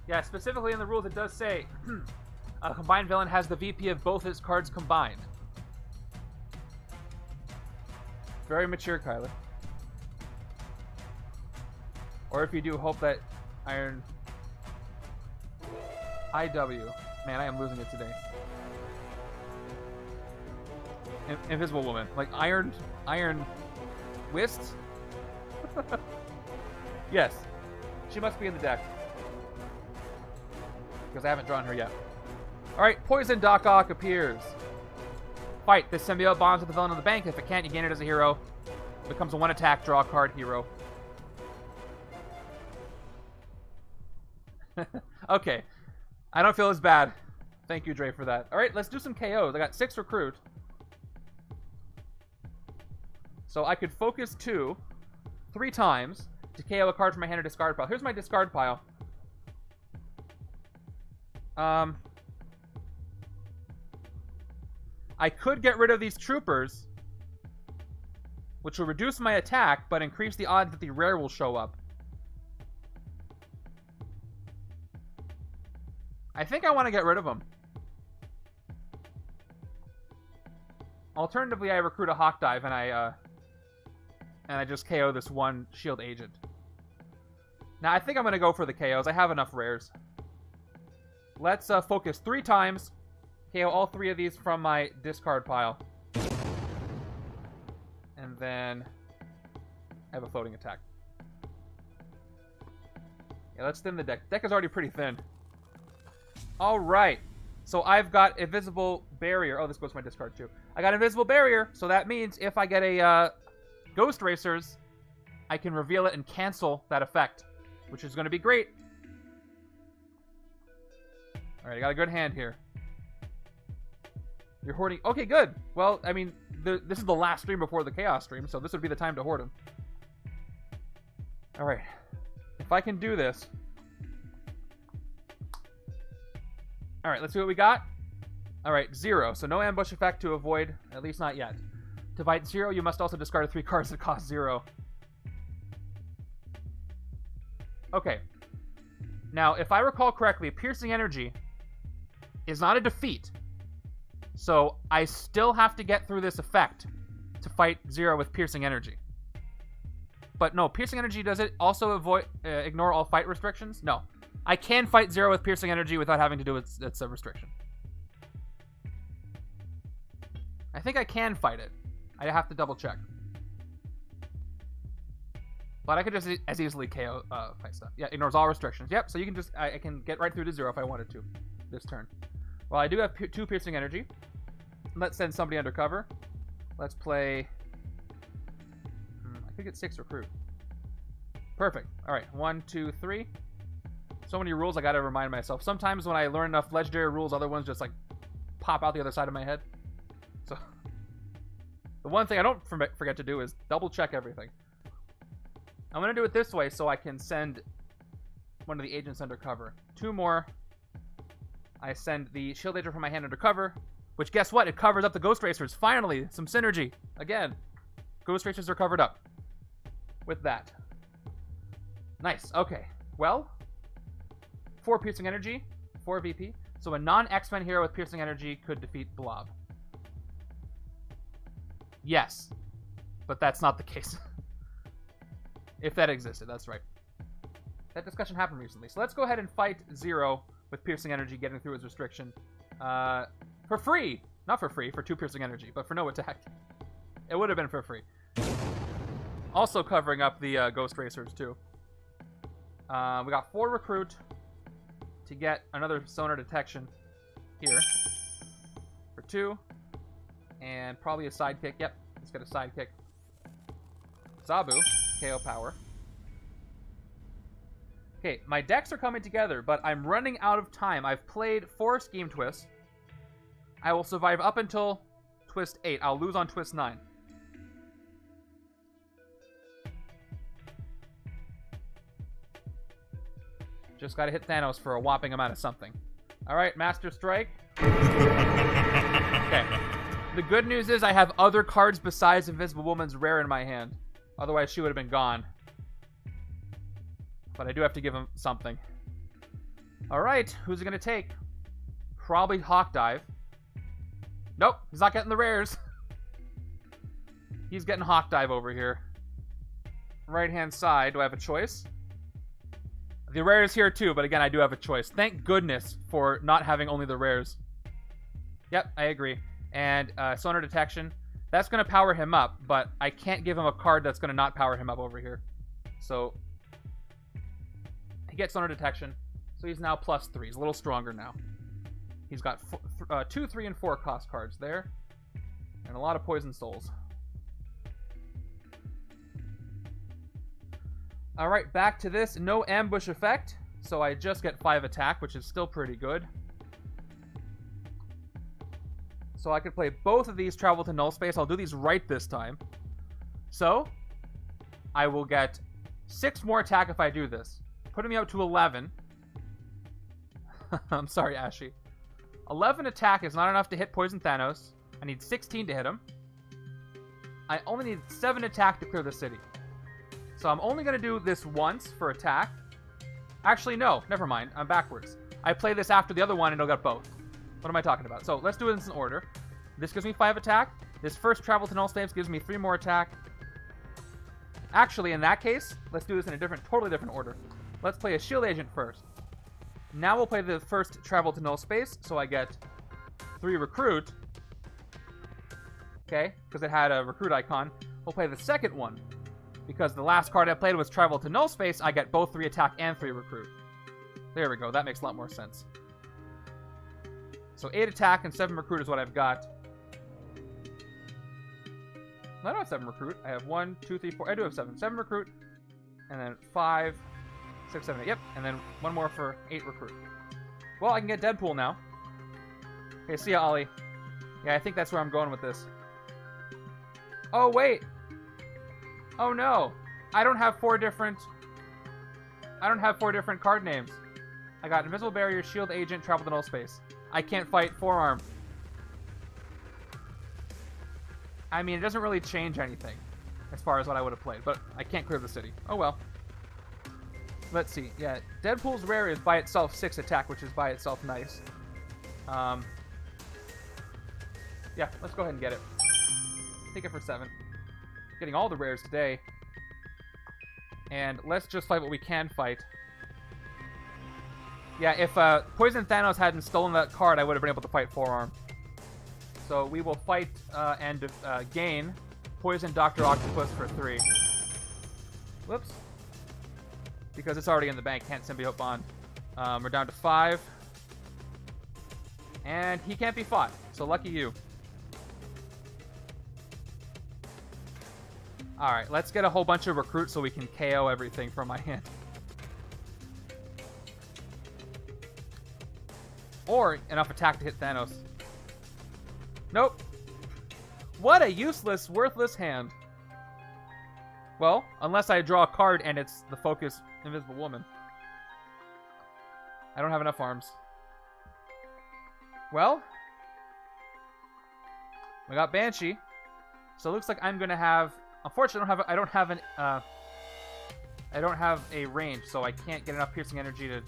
Yeah, specifically in the rules it does say a combined villain has the VP of both his cards combined. Very mature, Kyler. Or if you do, hope that Iron... IW. Man, I am losing it today. Invisible Woman. Like Iron Wist? Yes. She must be in the deck. Because I haven't drawn her yet. Alright, Poison Darkhawk appears. Fight. This symbiote bonds with the villain of the bank. If it can't, you gain it as a hero. Becomes a 1 attack, draw a card, hero. Okay. I don't feel as bad. Thank you, Dre, for that. Alright, let's do some KOs. I got 6 recruit. So I could focus 2 3 times to KO a card from my hand or discard pile. Here's my discard pile. I could get rid of these troopers, which will reduce my attack, but increase the odds that the rare will show up. I think I want to get rid of them. Alternatively, I recruit a Hawk Dive and I just KO this 1 shield agent. Now, I think I'm going to go for the KOs. I have enough rares. Let's focus 3 times. KO all 3 of these from my discard pile. And then I have a floating attack. Yeah, let's thin the deck. Deck is already pretty thin. All right. So I've got Invisible Barrier. Oh, this goes to my discard too. I got Invisible Barrier, so that means if I get a Ghost Racers, I can reveal it and cancel that effect, which is going to be great. All right, I got a good hand here. You're hoarding. Okay, good. Well, I mean, this is the last stream before the Chaos stream, so this would be the time to hoard them. All right. If I can do this. All right, let's see what we got. All right, 0. So no ambush effect to avoid, at least not yet. To fight 0, you must also discard 3 cards that cost 0. Okay. Now, if I recall correctly, Piercing Energy is not a defeat. So I still have to get through this effect to fight 0 with Piercing Energy. But no, Piercing Energy, does it also avoid ignore all fight restrictions? No. I can fight 0 with Piercing Energy without having to do its restriction. I think I can fight it. I have to double check. But I could just as easily KO fight stuff. Yeah, ignores all restrictions. Yep, so you can just... I can get right through to 0 if I wanted to this turn. Well, I do have 2 Piercing Energy. Let's send somebody undercover. Let's play... I could get 6 Recruit. Perfect. All right, 1, 2, 3. So many rules I gotta remind myself. Sometimes when I learn enough legendary rules, other ones just like pop out the other side of my head. So the one thing I don't forget to do is double check everything. I'm gonna do it this way so I can send one of the agents undercover. 2 more. I send the Shield Agent from my hand undercover, which guess what? It covers up the Ghost Racers. Finally, some synergy. Again, Ghost Racers are covered up with that. Nice. Okay. Well, 4 Piercing Energy, 4 VP. So a non-X-Men hero with Piercing Energy could defeat Blob. Yes, but that's not the case. If that existed, that's right. That discussion happened recently. So let's go ahead and fight 0 with Piercing Energy, getting through his restriction. For free. Not for free, for 2 Piercing Energy, but for no attack. It would have been for free. Also covering up the Ghost Racers, too. We got 4 Recruit to get another Sonar Detection here. For 2. And probably a Sidekick. Yep, let's get a Sidekick. Zabu, KO power. Okay, my decks are coming together, but I'm running out of time. I've played 4 Scheme Twists. I will survive up until Twist 8. I'll lose on Twist 9. Just gotta hit Thanos for a whopping amount of something. Alright, Master Strike. Okay. The good news is I have other cards besides Invisible Woman's Rare in my hand. Otherwise, she would have been gone. But I do have to give him something. Alright, who's it gonna take? Probably Hawk Dive. Nope, he's not getting the rares. He's getting Hawk Dive over here. Right-hand side, do I have a choice? The rare is here too, but again, I do have a choice. Thank goodness for not having only the rares. Yep, I agree. And Sonar Detection. That's going to power him up, but I can't give him a card that's going to not power him up over here. So he gets Sonar Detection. So he's now +3. He's a little stronger now. He's got 2, 3, and 4 cost cards there. And a lot of Poison Souls. Alright, back to this. No ambush effect. So I just get 5 attack, which is still pretty good. So I could play both of these Travel to Null Space. I'll do these right this time. So I will get 6 more attack if I do this, putting me up to 11. I'm sorry, Ashy. 11 attack is not enough to hit Poison Thanos. I need 16 to hit him. I only need 7 attack to clear the city. So I'm only going to do this once for attack. Actually, no. Never mind. I'm backwards. I play this after the other one and it'll get both. What am I talking about? So let's do this in order. This gives me 5 attack. This first Travel to Null Space gives me 3 more attack. Actually, in that case, let's do this in a totally different order. Let's play a Shield Agent first. Now we'll play the first Travel to Null Space, so I get 3 Recruit. Okay, because it had a Recruit icon. We'll play the second one. Because the last card I played was Travel to Null Space, I get both 3 attack and 3 recruit. There we go, that makes a lot more sense. So 8 attack and 7 recruit is what I've got. No, I don't have 7 recruit. I have 1, 2, 3, 4. I do have 7. 7 recruit. And then 5, 6, 7, 8. Yep. And then 1 more for 8 recruit. Well, I can get Deadpool now. Okay, see ya, Ollie. Yeah, I think that's where I'm going with this. Oh, wait. Oh, no. I don't have 4 different card names. I got Invisible Barrier, Shield Agent, Travel to Null Space. I can't fight Forearm. I mean, it doesn't really change anything as far as what I would have played, but I can't clear the city. Oh well. Let's see. Yeah, Deadpool's rare is by itself 6 attack, which is by itself nice. Yeah, let's go ahead and get it. Take it for 7. Getting all the rares today. And let's just fight what we can fight. Yeah, if Poison Thanos hadn't stolen that card, I would have been able to fight Forearm. So we will fight and gain Poison Dr. Octopus for 3. Whoops. Because it's already in the bank, can't Symbiote Bond. We're down to 5. And he can't be fought, so lucky you. Alright, let's get a whole bunch of recruits so we can KO everything from my hand. Or enough attack to hit Thanos. Nope. What a useless, worthless hand. Well, unless I draw a card and it's the focus Invisible Woman. I don't have enough arms. Well, we got Banshee. So it looks like I'm gonna have. Unfortunately, I don't have a range, so I can't get enough piercing energy to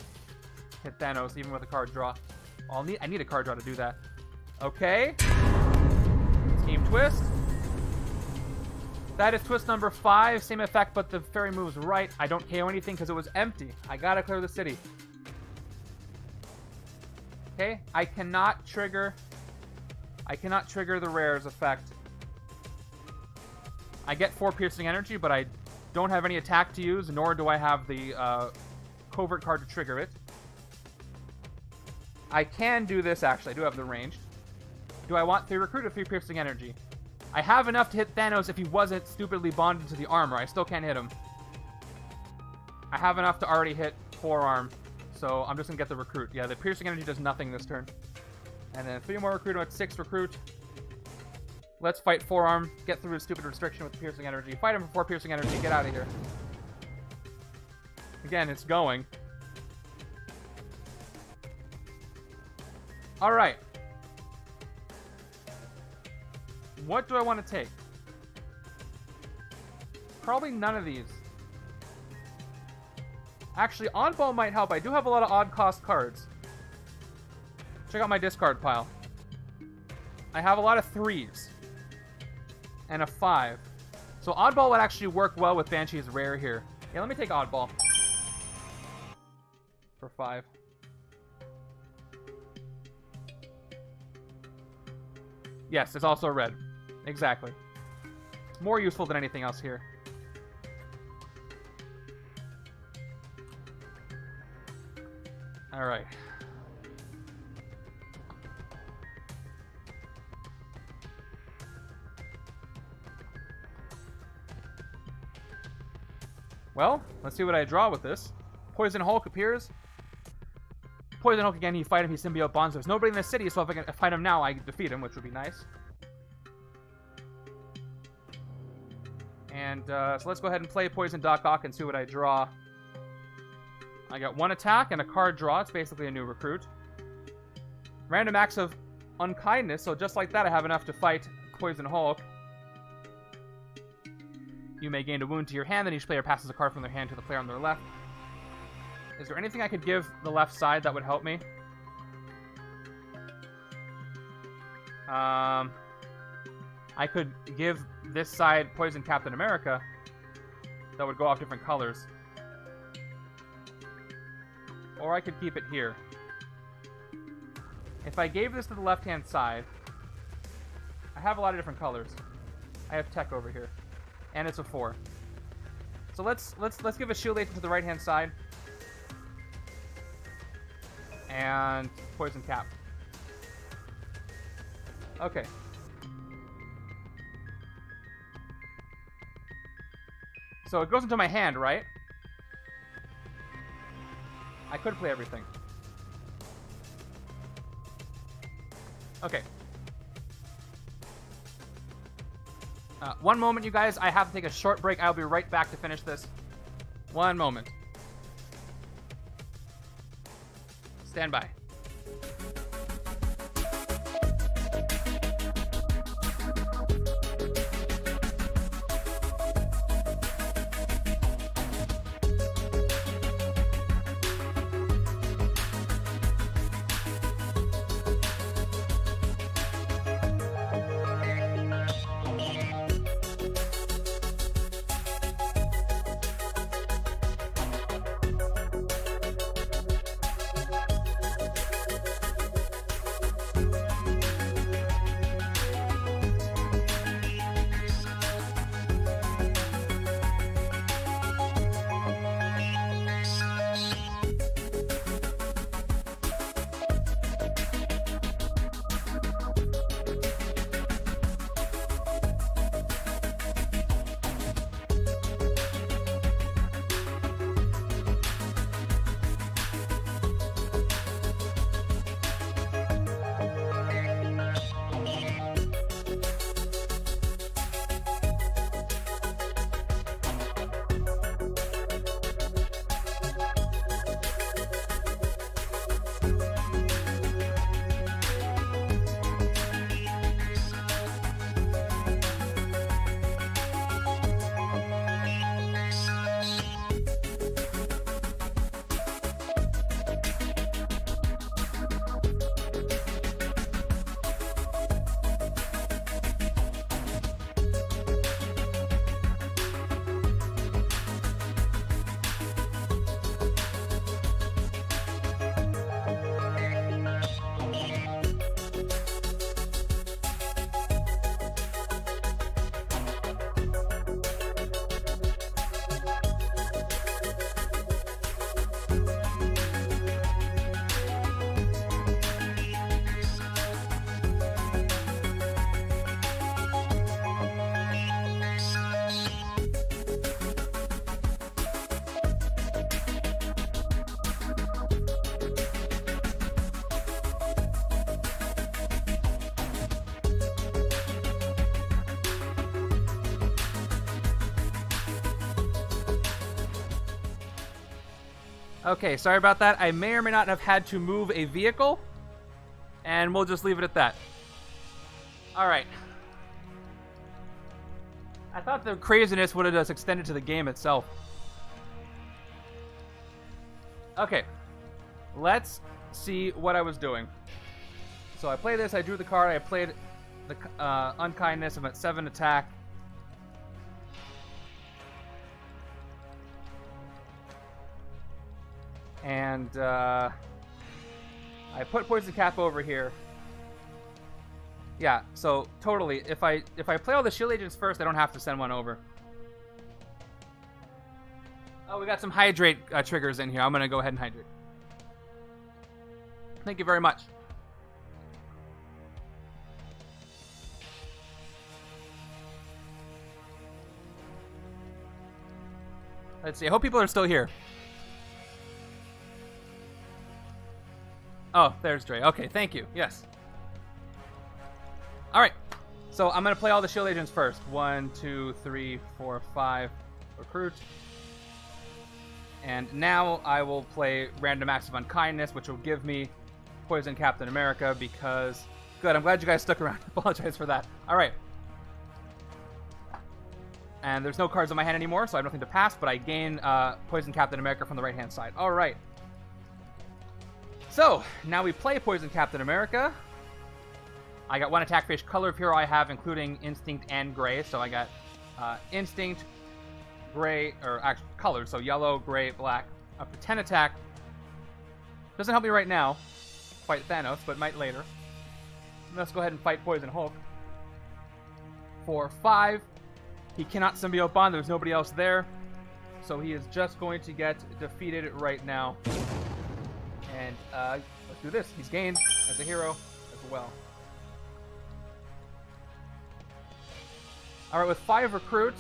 hit Thanos, even with a card draw. I need a card draw to do that. Okay. Scheme twist. That is twist number 5. Same effect, but the Ferry moves right. I don't KO anything because it was empty. I gotta clear the city. Okay. I cannot trigger the rares effect. I get 4 piercing energy, but I don't have any attack to use, nor do I have the covert card to trigger it. I can do this, actually. I do have the ranged. Do I want 3 recruit or 3 piercing energy? I have enough to hit Thanos if he wasn't stupidly bonded to the armor. I still can't hit him. I have enough to already hit Forearm, so I'm just going to get the recruit. Yeah, the piercing energy does nothing this turn. And then 3 more recruit, at 6 recruit. Let's fight Forearm. Get through his stupid restriction with the piercing energy. Fight him for 4 piercing energy. Get out of here. Again, it's going. Alright. What do I want to take? Probably none of these. Actually, Oddball might help. I do have a lot of odd cost cards. Check out my discard pile. I have a lot of 3s. And a 5. So Oddball would actually work well with Banshee's rare here. Yeah, let me take Oddball. For 5. Yes, it's also red. Exactly. More useful than anything else here. Alright. Well, let's see what I draw with this. Poison Hulk appears. Poison Hulk again, you fight him, he symbiote bonds. There's nobody in the city, so if I can fight him now, I defeat him, which would be nice. And so let's go ahead and play Poison Darkhawk and see what I draw. I got 1 attack and a card draw. It's basically a new recruit. Random acts of unkindness, so just like that, I have enough to fight Poison Hulk. You may gain a wound to your hand, then each player passes a card from their hand to the player on their left. Is there anything I could give the left side that would help me? I could give this side Poison Captain America. That would go off different colors. Or I could keep it here. If I gave this to the left-hand side, I have a lot of different colors. I have tech over here. And it's a 4. So let's give a shield agent to the right-hand side. And poison cap. Okay. So it goes into my hand, right? I could play everything. Okay. One moment, you guys. I have to take a short break. I'll be right back to finish this. One moment. Stand by. Okay, sorry about that. I may or may not have had to move a vehicle, and we'll just leave it at that. Alright. I thought the craziness would have just extended to the game itself. Okay. Let's see what I was doing. So I played this, I drew the card, I played the Unkindness, I'm at 7 attack. And I put Poison Cap over here. Yeah, so totally. If I play all the shield agents first, I don't have to send one over. Oh, we got some hydrate triggers in here. I'm gonna go ahead and hydrate. Thank you very much. Let's see. I hope people are still here. Oh, there's Dre. Okay, thank you. Yes. Alright. So I'm going to play all the shield agents first. 1, 2, 3, 4, 5. Recruit. And now I will play Random Acts of Unkindness, which will give me Poison Captain America because... Good, I'm glad you guys stuck around. Apologize for that. Alright. And there's no cards in my hand anymore, so I have nothing to pass, but I gain Poison Captain America from the right-hand side. Alright. So, now we play Poison Captain America. I got one attack for each color of hero I have, including Instinct and Gray. So I got Instinct, Gray, or actually colors. So yellow, gray, black. Up to 10 attack. Doesn't help me right now. Fight Thanos, but might later. Let's go ahead and fight Poison Hulk. For 5. He cannot symbiote bond. There's nobody else there. so he is just going to get defeated right now. And let's do this. He's gained as a hero as well. Alright, with 5 recruit,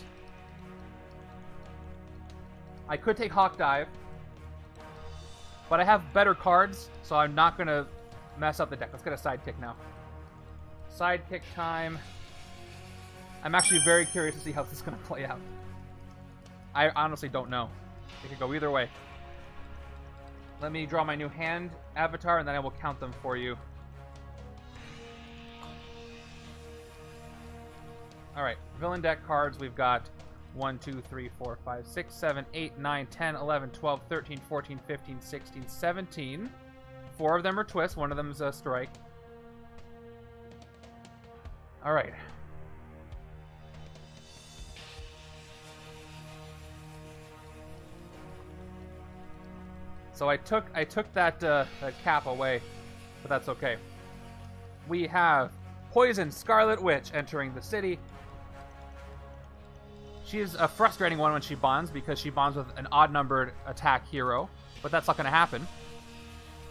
I could take Hawk Dive, but I have better cards, so I'm not going to mess up the deck. Let's get a sidekick now. Sidekick time. I'm actually very curious to see how this is going to play out. I honestly don't know. It could go either way. Let me draw my new hand avatar, and then I will count them for you. Alright, villain deck cards. We've got 1, 2, 3, 4, 5, 6, 7, 8, 9, 10, 11, 12, 13, 14, 15, 16, 17. 4 of them are twists. 1 of them is a strike. Alright. So I took that cap away, but that's okay. We have Poison Scarlet Witch entering the city. She's a frustrating one when she bonds because she bonds with an odd-numbered attack hero, but that's not going to happen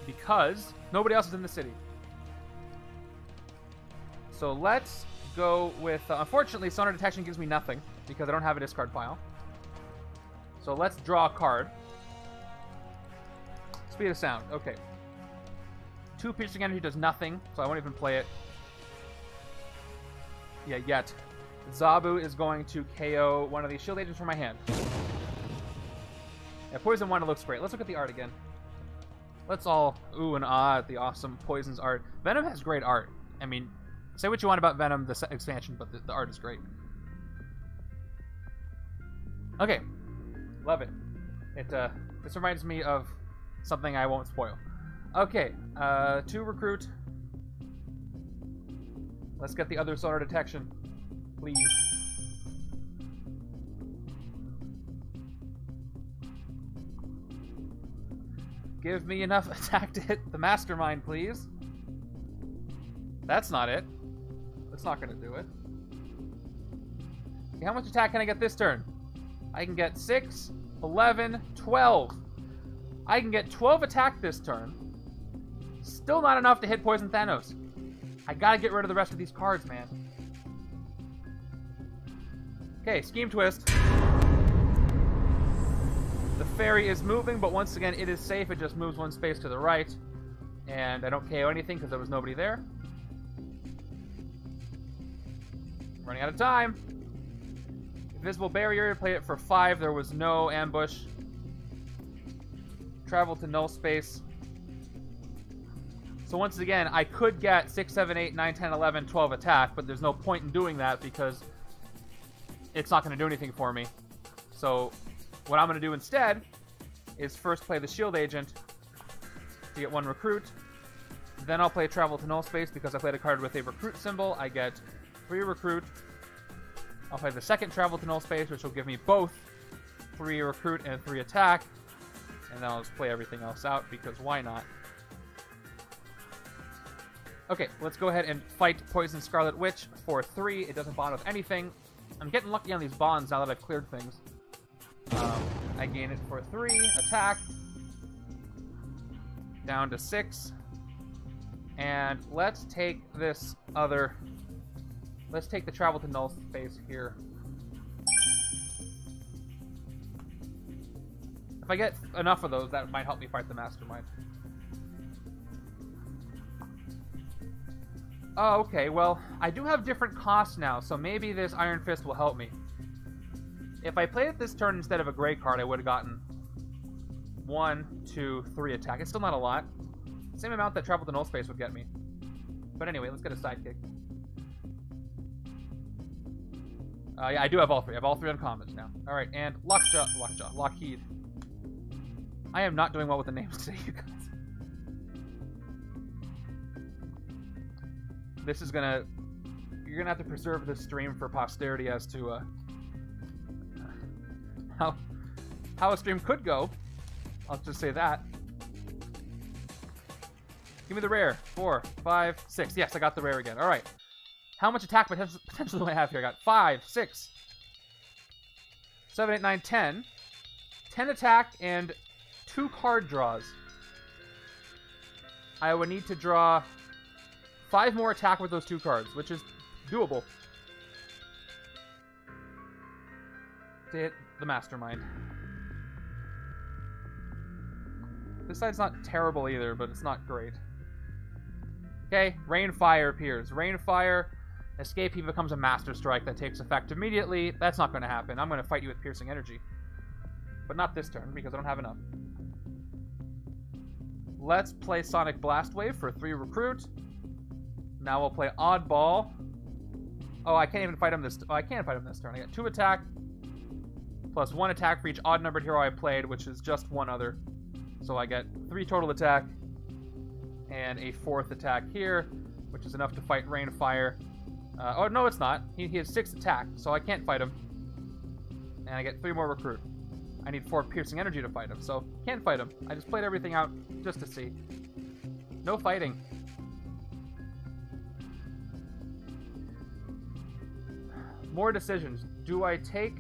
because nobody else is in the city. So let's go with... unfortunately, Sonar Detection gives me nothing because I don't have a discard pile. So let's draw a card. Speed of Sound. Okay. 2 Piercing Energy does nothing, so I won't even play it. Yeah, yet. Zabu is going to KO one of these shield agents from my hand. Yeah, Poison 1 looks great. Let's look at the art again. Let's all ooh and ah at the awesome Poison's art. Venom has great art. I mean, say what you want about Venom, the expansion, but the art is great. Okay. Love it. This reminds me of something I won't spoil. Okay, 2 recruit. Let's get the other Sonar Detection, please. Give me enough attack to hit the Mastermind, please. That's not it. That's not going to do it. Okay, how much attack can I get this turn? I can get 6, 11, 12. I can get 12 attack this turn. Still not enough to hit Poison Thanos. I gotta get rid of the rest of these cards, man. Okay, Scheme Twist. The Ferry is moving, but once again, it is safe. It just moves 1 space to the right. And I don't KO anything because there was nobody there. Running out of time. Invisible Barrier, play it for 5. There was no ambush. Travel to null space. So once again, I could get 6, 7, 8, 9, 10, 11, 12 attack, but there's no point in doing that because it's not going to do anything for me. So what I'm going to do instead is first play the shield agent to get 1 recruit. Then I'll play Travel to null space because I played a card with a recruit symbol. I get 3 recruit. I'll play the second Travel to null space, which will give me both 3 recruit and 3 attack. And then I'll just play everything else out, because why not? Okay, let's go ahead and fight Poison Scarlet Witch for 3. It doesn't bond with anything. I'm getting lucky on these bonds now that I've cleared things. I gain it for 3. Attack. Down to 6. And let's take this other... Let's take the Travel to null space here. If I get enough of those, that might help me fight the Mastermind. Oh, okay, well, I do have different costs now, so maybe this Iron Fist will help me. If I played it this turn instead of a gray card, I would have gotten 1, 2, 3 attack. It's still not a lot. Same amount that Travel to null space would get me. But anyway, let's get a sidekick. Yeah, I do have all 3. I have all 3 uncommons now. Alright, and Lockheed. I am not doing well with the names today, you guys. This is gonna... You're gonna have to preserve this stream for posterity as to, how a stream could go. I'll just say that. Give me the rare. 4, 5, 6. Yes, I got the rare again. Alright. How much attack potential do I have here? I got 5, 6, 7, 8, 9, 10. 10 attack and 2 card draws. I would need to draw 5 more attack with those 2 cards, which is doable. To hit the Mastermind. This side's not terrible either, but it's not great. Okay, Rainfire appears. Rainfire, escape, he becomes a Master Strike that takes effect immediately. That's not going to happen. I'm going to fight you with Piercing Energy. But not this turn, because I don't have enough. Let's play Sonic Blast Wave for 3 recruit. Now we'll play Oddball. Oh, I can't even fight him this... Oh, I can fight him this turn. I got 2 attack, plus 1 attack for each odd-numbered hero I played, which is just 1 other. So I get 3 total attack, and a 4th attack here, which is enough to fight Rainfire. Oh, no, it's not. He has 6 attack, so I can't fight him. And I get 3 more recruit. I need 4 Piercing Energy to fight him, so can't fight him. I just played everything out just to see. No fighting. More decisions. Do I take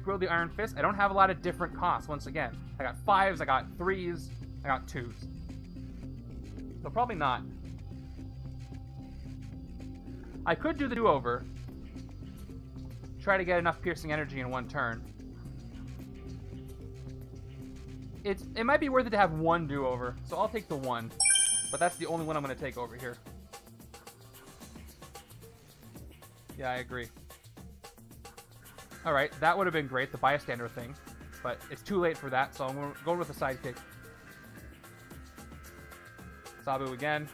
Will the Iron Fist? I don't have a lot of different costs, once again. I got 5s, I got 3s, I got 2s. So probably not. I could do the do-over. Try to get enough Piercing Energy in 1 turn. It might be worth it to have 1 do-over, so I'll take the 1. But that's the only one I'm going to take over here. Yeah, I agree. Alright, that would have been great, the bystander thing. But it's too late for that, so I'm going with the sidekick. Sabu again.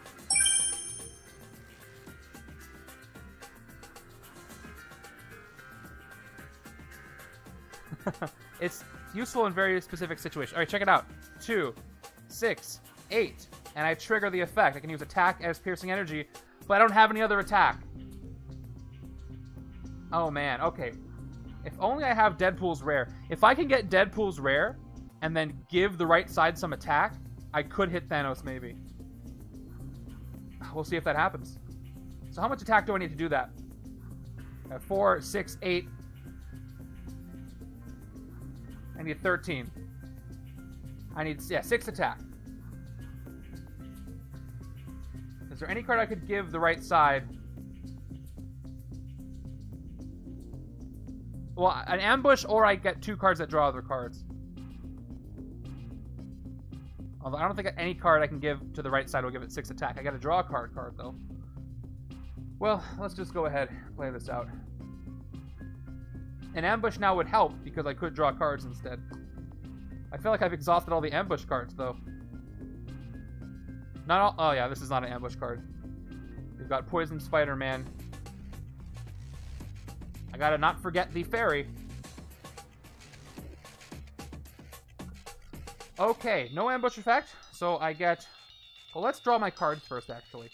It's useful in very specific situations. Alright, check it out. 2, 6, 8. And I trigger the effect. I can use attack as Piercing Energy, but I don't have any other attack. Oh man, okay. If only I have Deadpool's Rare. If I can get Deadpool's Rare, and then give the right side some attack, I could hit Thanos, maybe. We'll see if that happens. So how much attack do I need to do that? 4, 6, 8. I need 13. I need, yeah, 6 attack. Is there any card I could give the right side? Well, an ambush, or I get 2 cards that draw other cards. Although I don't think any card I can give to the right side will give it 6 attack. I gotta draw a card though. Well, let's just go ahead and play this out. An ambush now would help, because I could draw cards instead. I feel like I've exhausted all the ambush cards, though. Not all... Oh, yeah, this is not an ambush card. We've got Poison Spider-Man. I gotta not forget the Ferry. Okay, no ambush effect, so I get... Well, let's draw my cards first, actually.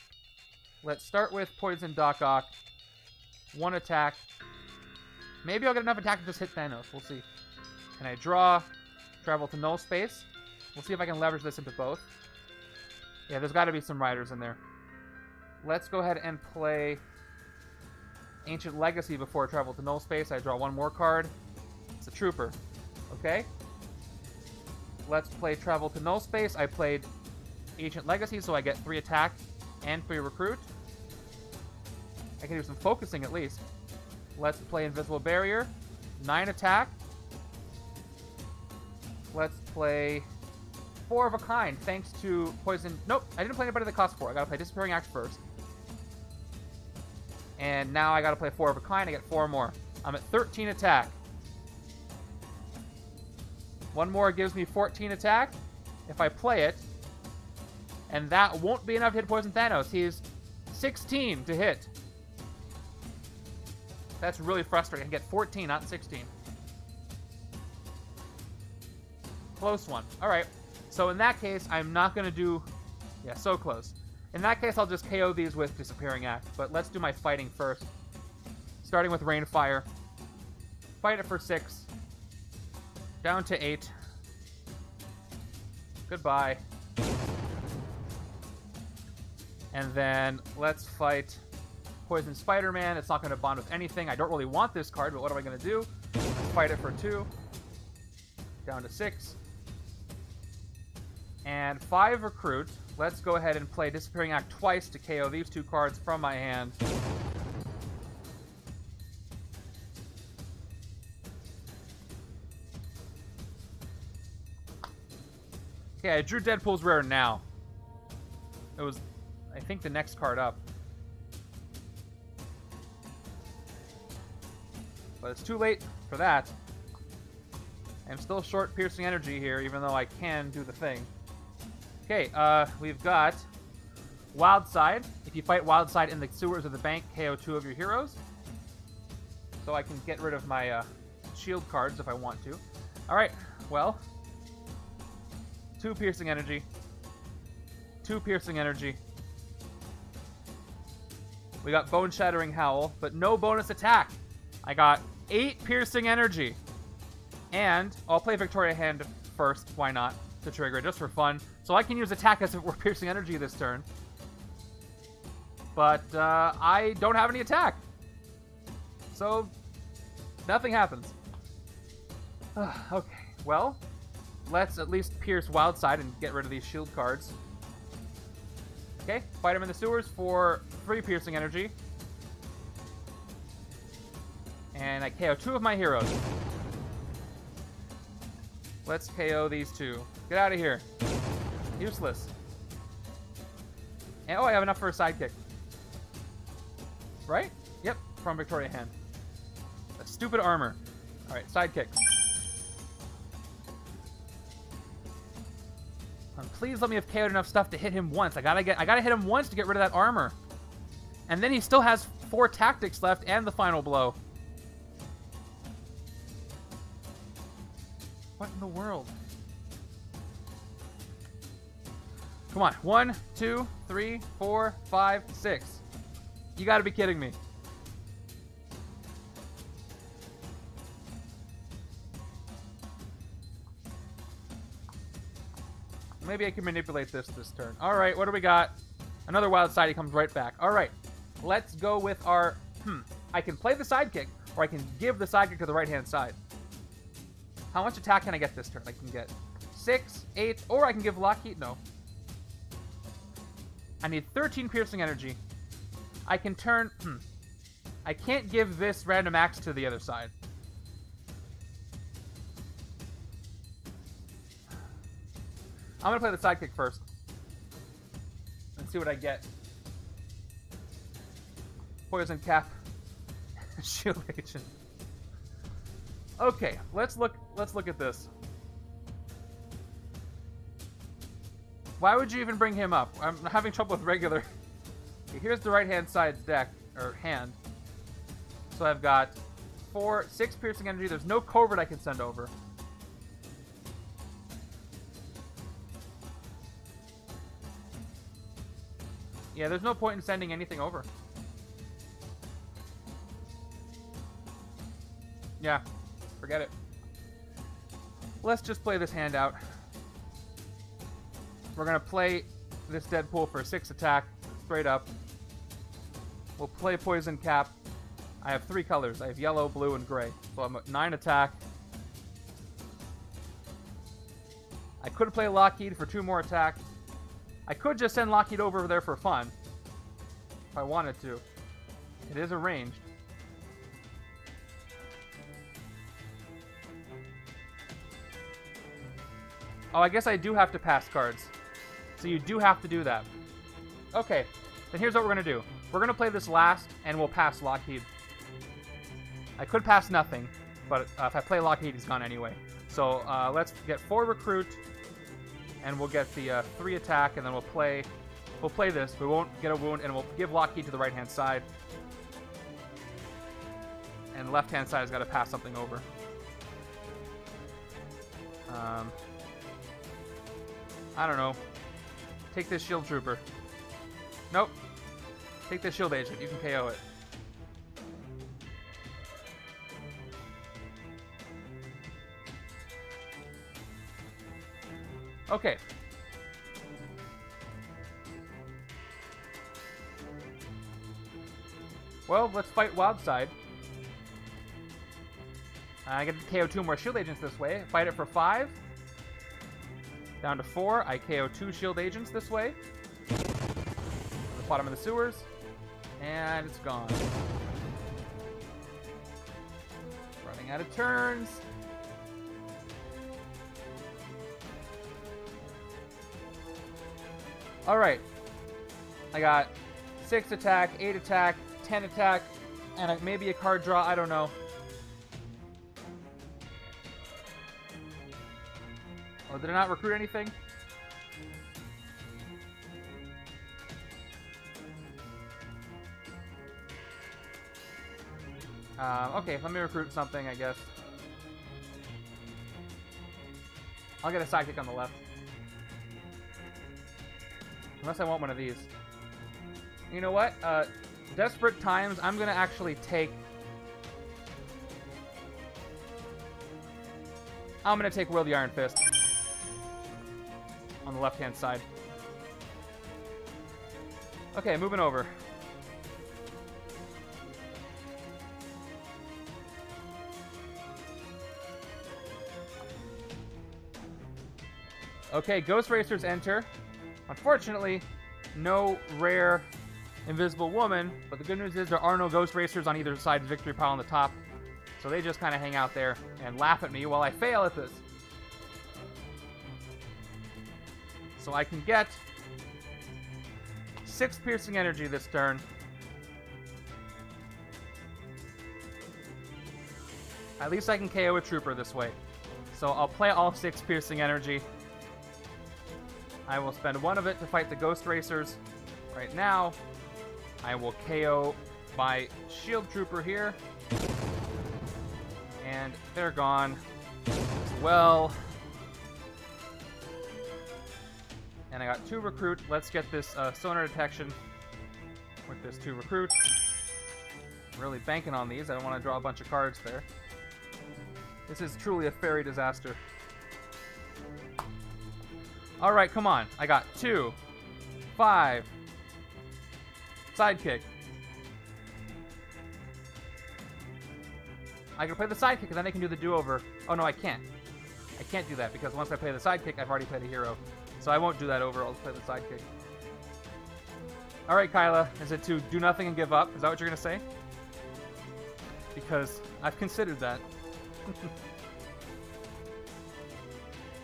Let's start with Poison Darkhawk. 1 attack. Maybe I'll get enough attack to just hit Thanos. We'll see. Can I draw? Travel to null space. We'll see if I can leverage this into both. Yeah, there's got to be some riders in there. Let's go ahead and play Ancient Legacy before I travel to null space. I draw 1 more card. It's a trooper. Okay. Let's play Travel to null space. I played Ancient Legacy, so I get 3 attack and 3 recruit. I can do some focusing at least. Let's play Invisible Barrier. 9 attack. Let's play 4 of a kind, thanks to Poison... Nope, I didn't play anybody that cost 4. I gotta play Disappearing Axe first. And now I gotta play 4 of a kind. I get 4 more. I'm at 13 attack. 1 more gives me 14 attack if I play it. And that won't be enough to hit Poison Thanos. He's 16 to hit. That's really frustrating. I get 14, not 16. Close one. Alright. So in that case, I'm not going to do... Yeah, so close. In that case, I'll just KO these with Disappearing Act. But let's do my fighting first. Starting with Rainfire. Fight it for 6. Down to 8. Goodbye. And then let's fight Poison Spider-Man. It's not going to bond with anything. I don't really want this card, but what am I going to do? fight it for 2. Down to 6. And 5 recruit. Let's go ahead and play Disappearing Act twice to KO these 2 cards from my hand. Okay, I drew Deadpool's rare now. It was, I think, the next card up. But it's too late for that. I'm still short piercing energy here, even though I can do the thing. Okay, we've got Wildside. If you fight Wildside in the sewers of the bank, KO 2 of your heroes. So I can get rid of my shield cards if I want to. Alright, well. 2 piercing energy. 2 piercing energy. We got Bone Shattering Howl, but no bonus attack. I got 8 piercing energy. And I'll play Victoria Hand first, why not, to trigger, just for fun. So I can use attack as if it were piercing energy this turn. But I don't have any attack. So nothing happens. Okay, well, let's at least pierce Wildside and get rid of these shield cards. Okay, fight him in the sewers for 3 piercing energy. And I KO 2 of my heroes. Let's KO these 2. Get out of here. Useless. And, oh, I have enough for a sidekick. Right? Yep, from Victoria Hand. That's stupid armor. Alright, sidekick. Please let me have KO'd enough stuff to hit him once. I gotta hit him once to get rid of that armor. And then he still has 4 tactics left and the final blow. What in the world? Come on. 1, 2, 3, 4, 5, 6. You gotta be kidding me. Maybe I can manipulate this turn. Alright, what do we got? Another Wildside, he comes right back. Alright, let's go with our... I can play the sidekick, or I can give the sidekick to the right-hand side. How much attack can I get this turn? I can get 6, 8, or I can give Lockheed. No. I need 13 piercing energy. I can turn... I can't give this random axe to the other side. I'm going to play the sidekick first. And see what I get. Poison Cap. Shield Agent. Okay, let's look at this. Why would you even bring him up? I'm having trouble with regular. Okay, here's the right-hand side's deck, or hand. So I've got 6 piercing energy. There's no covert I can send over. Yeah, there's no point in sending anything over. Yeah, forget it. Let's just play this hand out. We're going to play this Deadpool for 6 attack, straight up. We'll play Poison Cap. I have 3 colors. I have yellow, blue, and gray. So I'm at 9 attack. I could play Lockheed for 2 more attack. I could just send Lockheed over there for fun. If I wanted to. It is arranged. Oh, I guess I do have to pass cards. So you do have to do that. Okay, then here's what we're going to do. We're going to play this last, and we'll pass Lockheed. I could pass nothing, but if I play Lockheed, he's gone anyway. So let's get 4 recruit, and we'll get the 3 attack, and then we'll play this. We won't get a wound, and we'll give Lockheed to the right-hand side. And the left-hand side has got to pass something over. I don't know. Take this Shield Trooper. Nope. Take this Shield Agent. You can KO it. Okay. Well, let's fight Wildside. I get to KO 2 more shield agents this way. Fight it for 5. Down to 4. I KO 2 shield agents this way. To the bottom of the sewers. And it's gone. Running out of turns. Alright. I got 6 attack, 8 attack, 10 attack, and maybe a card draw. I don't know. Oh, did I not recruit anything? Okay, let me recruit something, I guess. I'll get a sidekick on the left. Unless I want one of these. You know what? Desperate times, I'm going to actually take... I'm going to take Will the Iron Fist. On the left-hand side. Okay, moving over. Okay, Ghost Racers enter. Unfortunately, no rare Invisible Woman, but the good news is there are no Ghost Racers on either side's victory pile on the top, so they just kind of hang out there and laugh at me while I fail at this. So I can get 6 piercing energy this turn. At least I can KO a trooper this way. So I'll play all 6 piercing energy. I will spend 1 of it to fight the Ghost Racers. Right now, I will KO my Shield Trooper here. And they're gone as well. And I got 2 recruit. Let's get this sonar detection with this 2 recruit. I'm really banking on these. I don't want to draw a bunch of cards there. This is truly a fairy disaster. Alright, come on. I got 2, 5, sidekick. I can play the sidekick and then I can do the do-over. Oh no, I can't. I can't do that because once I play the sidekick, I've already played a hero. So I won't do that over. I'll just play the sidekick. Alright, Kyla. Is it to do nothing and give up? Is that what you're going to say? Because I've considered that.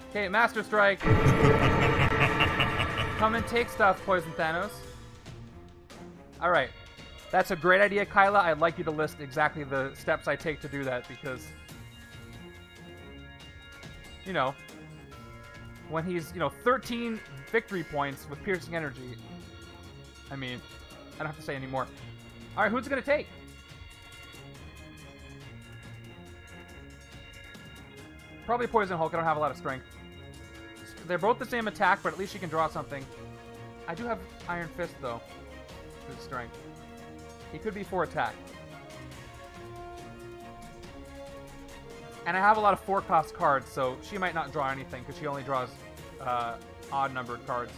Okay, Master Strike. Come and take stuff, Poison Thanos. Alright. That's a great idea, Kyla. I'd like you to list exactly the steps I take to do that because, you know, when he's, 13 victory points with piercing energy, I mean, I don't have to say any more. Alright, who's it going to take? Probably Poison Hulk. I don't have a lot of strength. They're both the same attack, but at least she can draw something. I do have Iron Fist, though. Good strength. He could be 4 attack. And I have a lot of 4-cost cards, so she might not draw anything, because she only draws odd-numbered cards.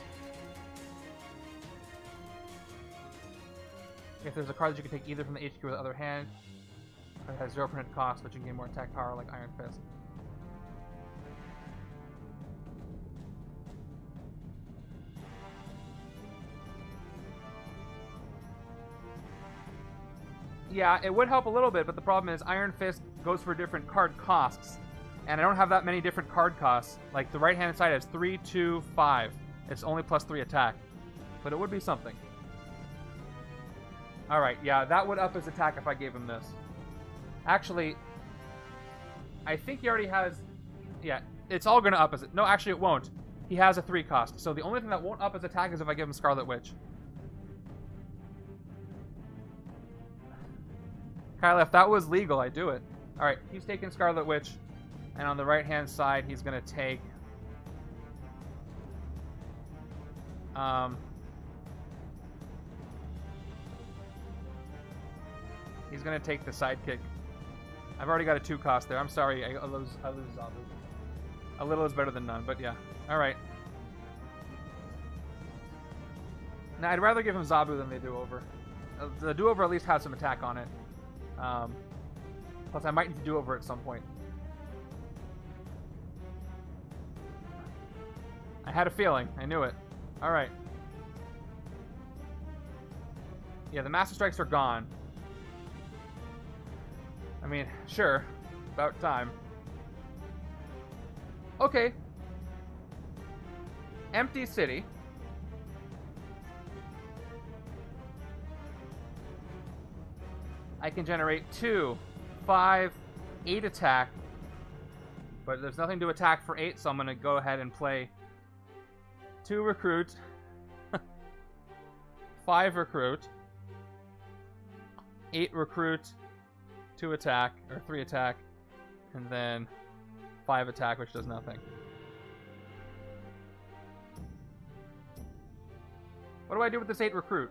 If there's a card that you can take either from the HQ or the other hand, it has 0% cost, but you can gain more attack power like Iron Fist. Yeah, it would help a little bit, but the problem is Iron Fist goes for different card costs. And I don't have that many different card costs. Like, the right-hand side has 3, 2, 5. It's only plus 3 attack. But it would be something. Alright, yeah, that would up his attack if I gave him this. Actually, I think he already has... Yeah, it's all going to up his... No, actually it won't. He has a 3 cost. So the only thing that won't up his attack is if I give him Scarlet Witch. Kyla, if that was legal, I'd do it. Alright, he's taking Scarlet Witch. And on the right-hand side, he's going to take... he's going to take the sidekick. I've already got a 2 cost there. I'm sorry, I lose Zabu. A little is better than none, but yeah. Alright. Now, I'd rather give him Zabu than the do-over. The do-over at least has some attack on it. Plus, I might need to do-over at some point. I had a feeling. I knew it. Alright. Yeah, the Master Strikes are gone. I mean, sure. About time. Okay. Empty city. I can generate 2, 5, 8 attack. But there's nothing to attack for 8, so I'm going to go ahead and play 2 recruit, 5 recruit, 8 recruit, 2 attack, or 3 attack, and then 5 attack, which does nothing. What do I do with this 8 recruit?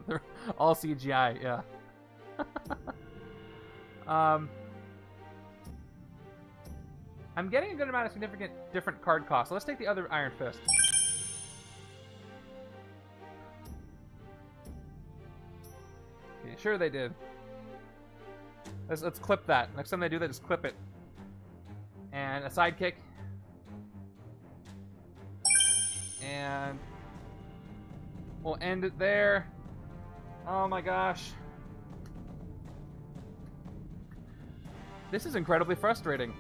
They're all CGI, yeah. I'm getting a good amount of significant different card costs. So let's take the other Iron Fist. Okay, sure they did. Let's clip that. Next time they do that, just clip it. And a sidekick. And we'll end it there. Oh my gosh. This is incredibly frustrating.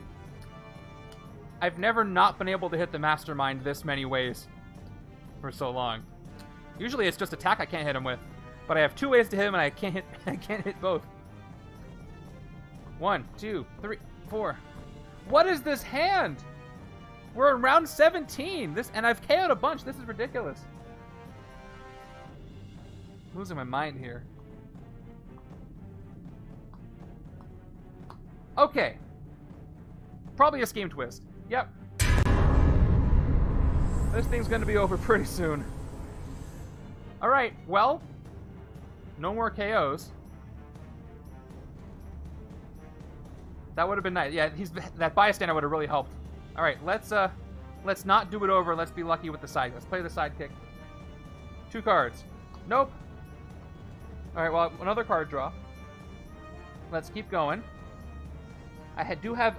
I've never not been able to hit the Mastermind this many ways for so long. Usually it's just attack I can't hit him with. But I have 2 ways to hit him and I can't hit both. 1, 2, 3, 4. What is this hand? We're in round 17. And I've KO'd a bunch. This is ridiculous. I'm losing my mind here. Okay. Probably a scheme twist. Yep. This thing's gonna be over pretty soon. Alright, well. No more KOs. That would have been nice. Yeah, that bystander would have really helped. Alright, let's not do it over. Let's be lucky with the side. Let's play the sidekick. 2 cards. Nope. Alright, well, another card draw. Let's keep going. I do have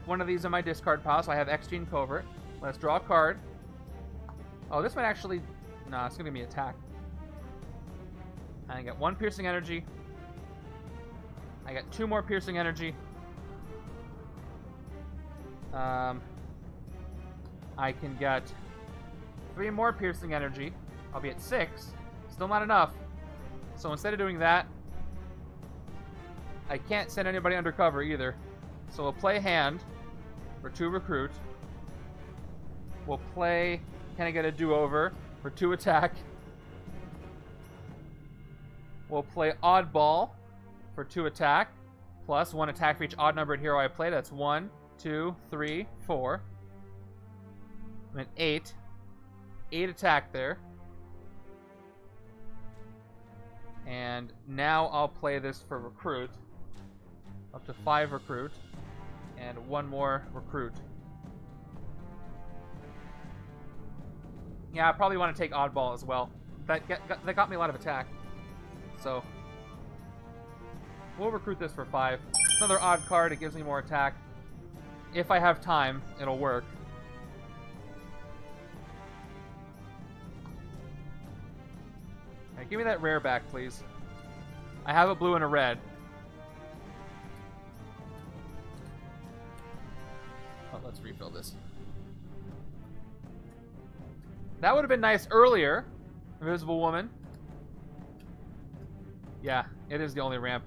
one of these in my discard pile, so I have X-Gene Covert. Let's draw a card. Oh, this might actually... Nah, it's going to give me attack. I get 1 piercing energy. I got 2 more piercing energy. I can get 3 more piercing energy. I'll be at 6. Still not enough. So instead of doing that, I can't send anybody undercover either. So we'll play hand for 2 recruit. We'll play, can I get a do-over for 2 attack. We'll play oddball for 2 attack, plus 1 attack for each odd numbered hero I play. That's 1, 2, 3, 4. I'm at 8. 8 attack there. And now I'll play this for recruit. Up to 5 recruit. And 1 more recruit. Yeah, I probably want to take oddball as well. That got me a lot of attack. So we'll recruit this for 5. Another odd card, it gives me more attack. If I have time, it'll work. Alright, give me that rare back, please. I have a blue and a red. Oh, let's refill this. That would have been nice earlier. Invisible Woman. Yeah, it is the only ramp.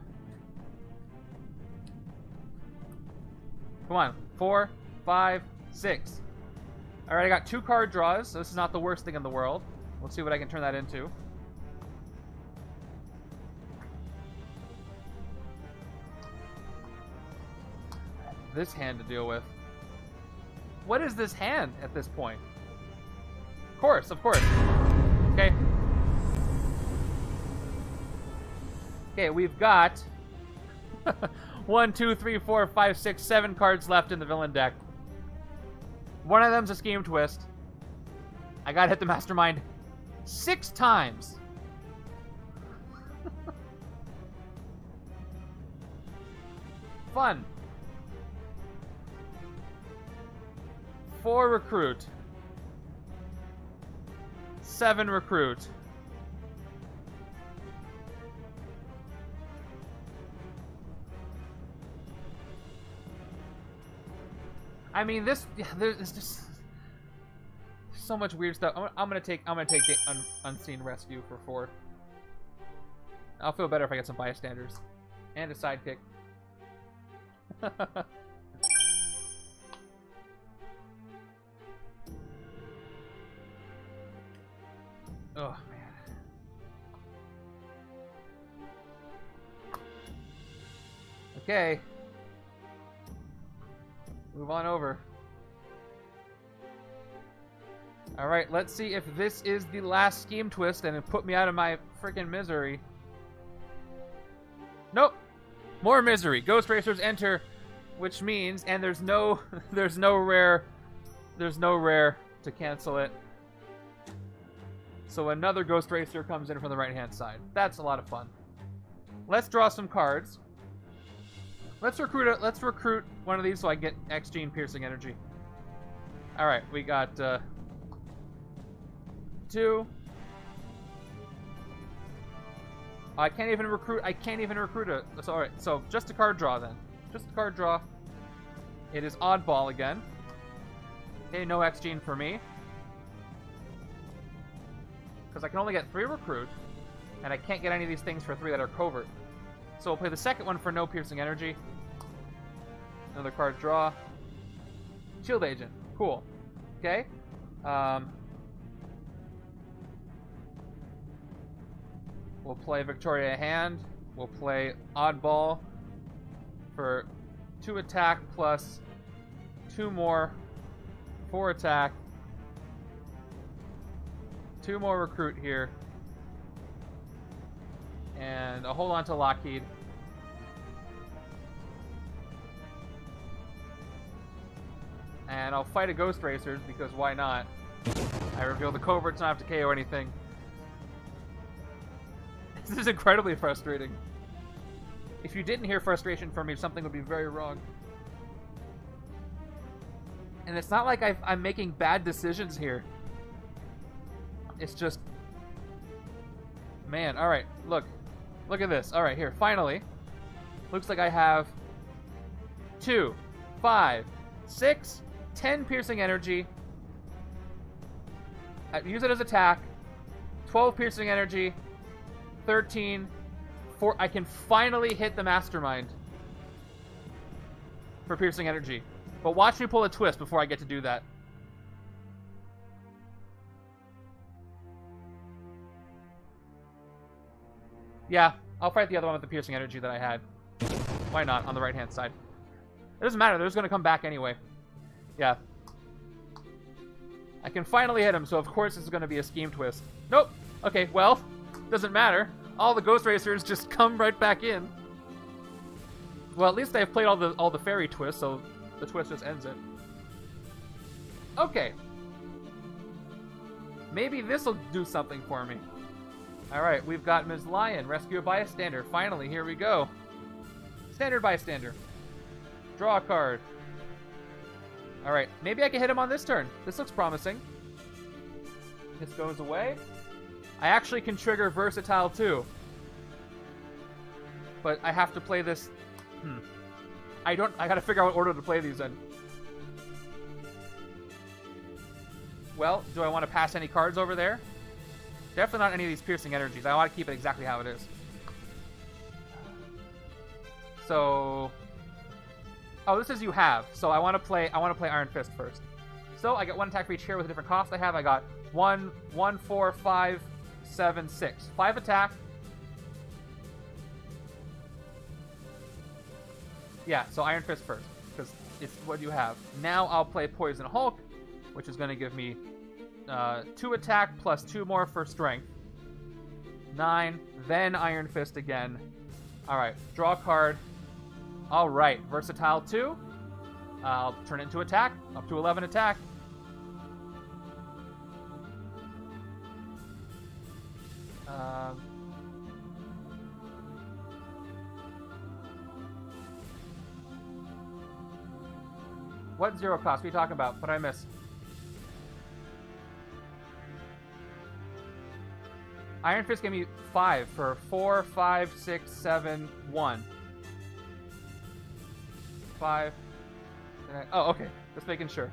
Come on. 4, 5, 6. Alright, I got 2 card draws, so this is not the worst thing in the world. Let's see what I can turn that into. This hand to deal with. What is this hand at this point? Of course, of course. Okay. Okay, we've got 1, 2, 3, 4, 5, 6, 7 cards left in the villain deck. One of them's a scheme twist. I gotta hit the Mastermind 6 times. Fun. 4 recruit. 7 recruit. I mean, this. Yeah, there's just so much weird stuff. I'm gonna take the unseen rescue for 4. I'll feel better if I get some bystanders and a sidekick. Oh man. Okay. Move on over. Alright, let's see if this is the last scheme twist and it put me out of my freaking misery. Nope. More misery. Ghost Racers enter, which means, and there's no rare to cancel it. So another Ghost Racer comes in from the right-hand side. That's a lot of fun. Let's draw some cards. Let's recruit one of these so I get XG and piercing energy. All right, we got 2. I can't even recruit it. So, all right, so just a card draw then. Just a card draw. It is oddball again. Okay, no XG for me. Because I can only get 3 recruit, and I can't get any of these things for 3 that are covert. So we'll play the second one for no piercing energy. Another card draw. Shield Agent. Cool. Okay. We'll play Victoria Hand. We'll play Oddball for 2 attack plus 2 more 4 attack. 2 more recruit here. And I'll hold on to Lockheed. And I'll fight a Ghost Racers because why not? I reveal the coverts, not have to KO anything. This is incredibly frustrating. If you didn't hear frustration from me, something would be very wrong. And it's not like I'm making bad decisions here. It's just... Man, alright, look. Look at this. Alright, here, finally. Looks like I have 2, 5, 6, 10 piercing energy. I use it as attack. 12 piercing energy. 13. 4. I can finally hit the Mastermind for piercing energy. But watch me pull a twist before I get to do that. Yeah, I'll fight the other one with the piercing energy that I had. Why not? On the right-hand side. It doesn't matter. They're just going to come back anyway. Yeah. I can finally hit him, so of course this is going to be a scheme twist. Nope. Okay, well, doesn't matter. All the Ghost Racers just come right back in. Well, at least I've played all the Ferry twists, so the twist just ends it. Okay. Maybe this will do something for me. Alright, we've got Ms. Lion, rescue a bystander. Finally, here we go. Standard bystander. Draw a card. Alright, maybe I can hit him on this turn. This looks promising. This goes away. I actually can trigger Versatile too. But I have to play this... I gotta figure out what order to play these in. Well, do I want to pass any cards over there? Definitely not any of these piercing energies. I want to keep it exactly how it is. So... Oh, this is you have. So I want to play Iron Fist first. So I get 1 attack for each hero with a different cost I have. I got 1, 1, 4, 5, 7, 6. 5 attack. Yeah, so Iron Fist first, because it's what you have. Now I'll play Poison Hulk, which is going to give me 2 attack plus 2 more for strength. 9, then Iron Fist again. Alright, draw a card. Alright, Versatile 2. I'll turn it into attack, up to 11 attack. What 0 cost? What are you talking about? What did I miss? Iron Fist gave me 5 for 4, 5, 6, 7, 1. 5. Oh, okay. Just making sure.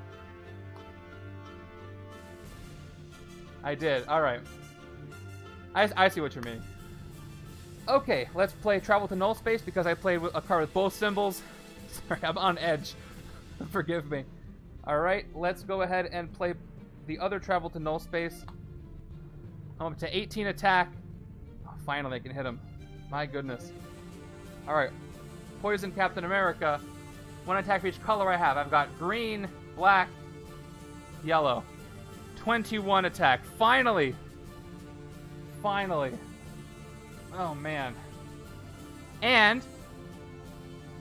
I did. Alright. I see what you mean. Okay, let's play Travel to Null Space because I played a card with both symbols. Sorry, I'm on edge. Forgive me. Alright, let's go ahead and play the other Travel to Null Space. I'm up to 18 attack. Oh, finally, I can hit him. My goodness. Alright. Poison Captain America. 1 attack for each color I have. I've got green, black, yellow. 21 attack. Finally! Finally. Oh, man. And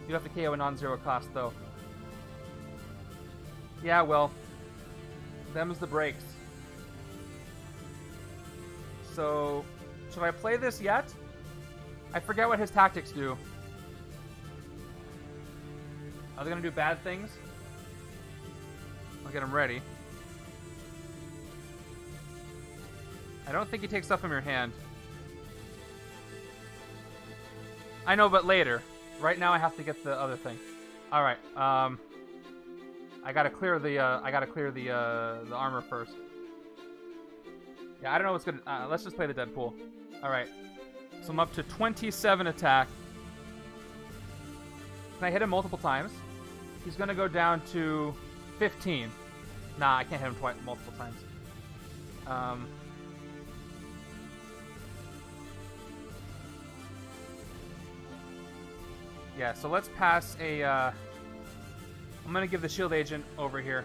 you have to KO a non-zero cost, though. Yeah, well, them's the breaks. So, should I play this yet? I forget what his tactics do. Are they going to do bad things? I'll get him ready. I don't think he takes stuff from your hand. I know, but later. Right now I have to get the other thing. Alright, I gotta clear the armor first. Yeah, I don't know what's good. Let's just play the Deadpool. Alright. So I'm up to 27 attack. Can I hit him multiple times? He's gonna go down to 15. Nah, I can't hit him multiple times. Yeah, so let's pass a, I'm gonna give the shield agent over here.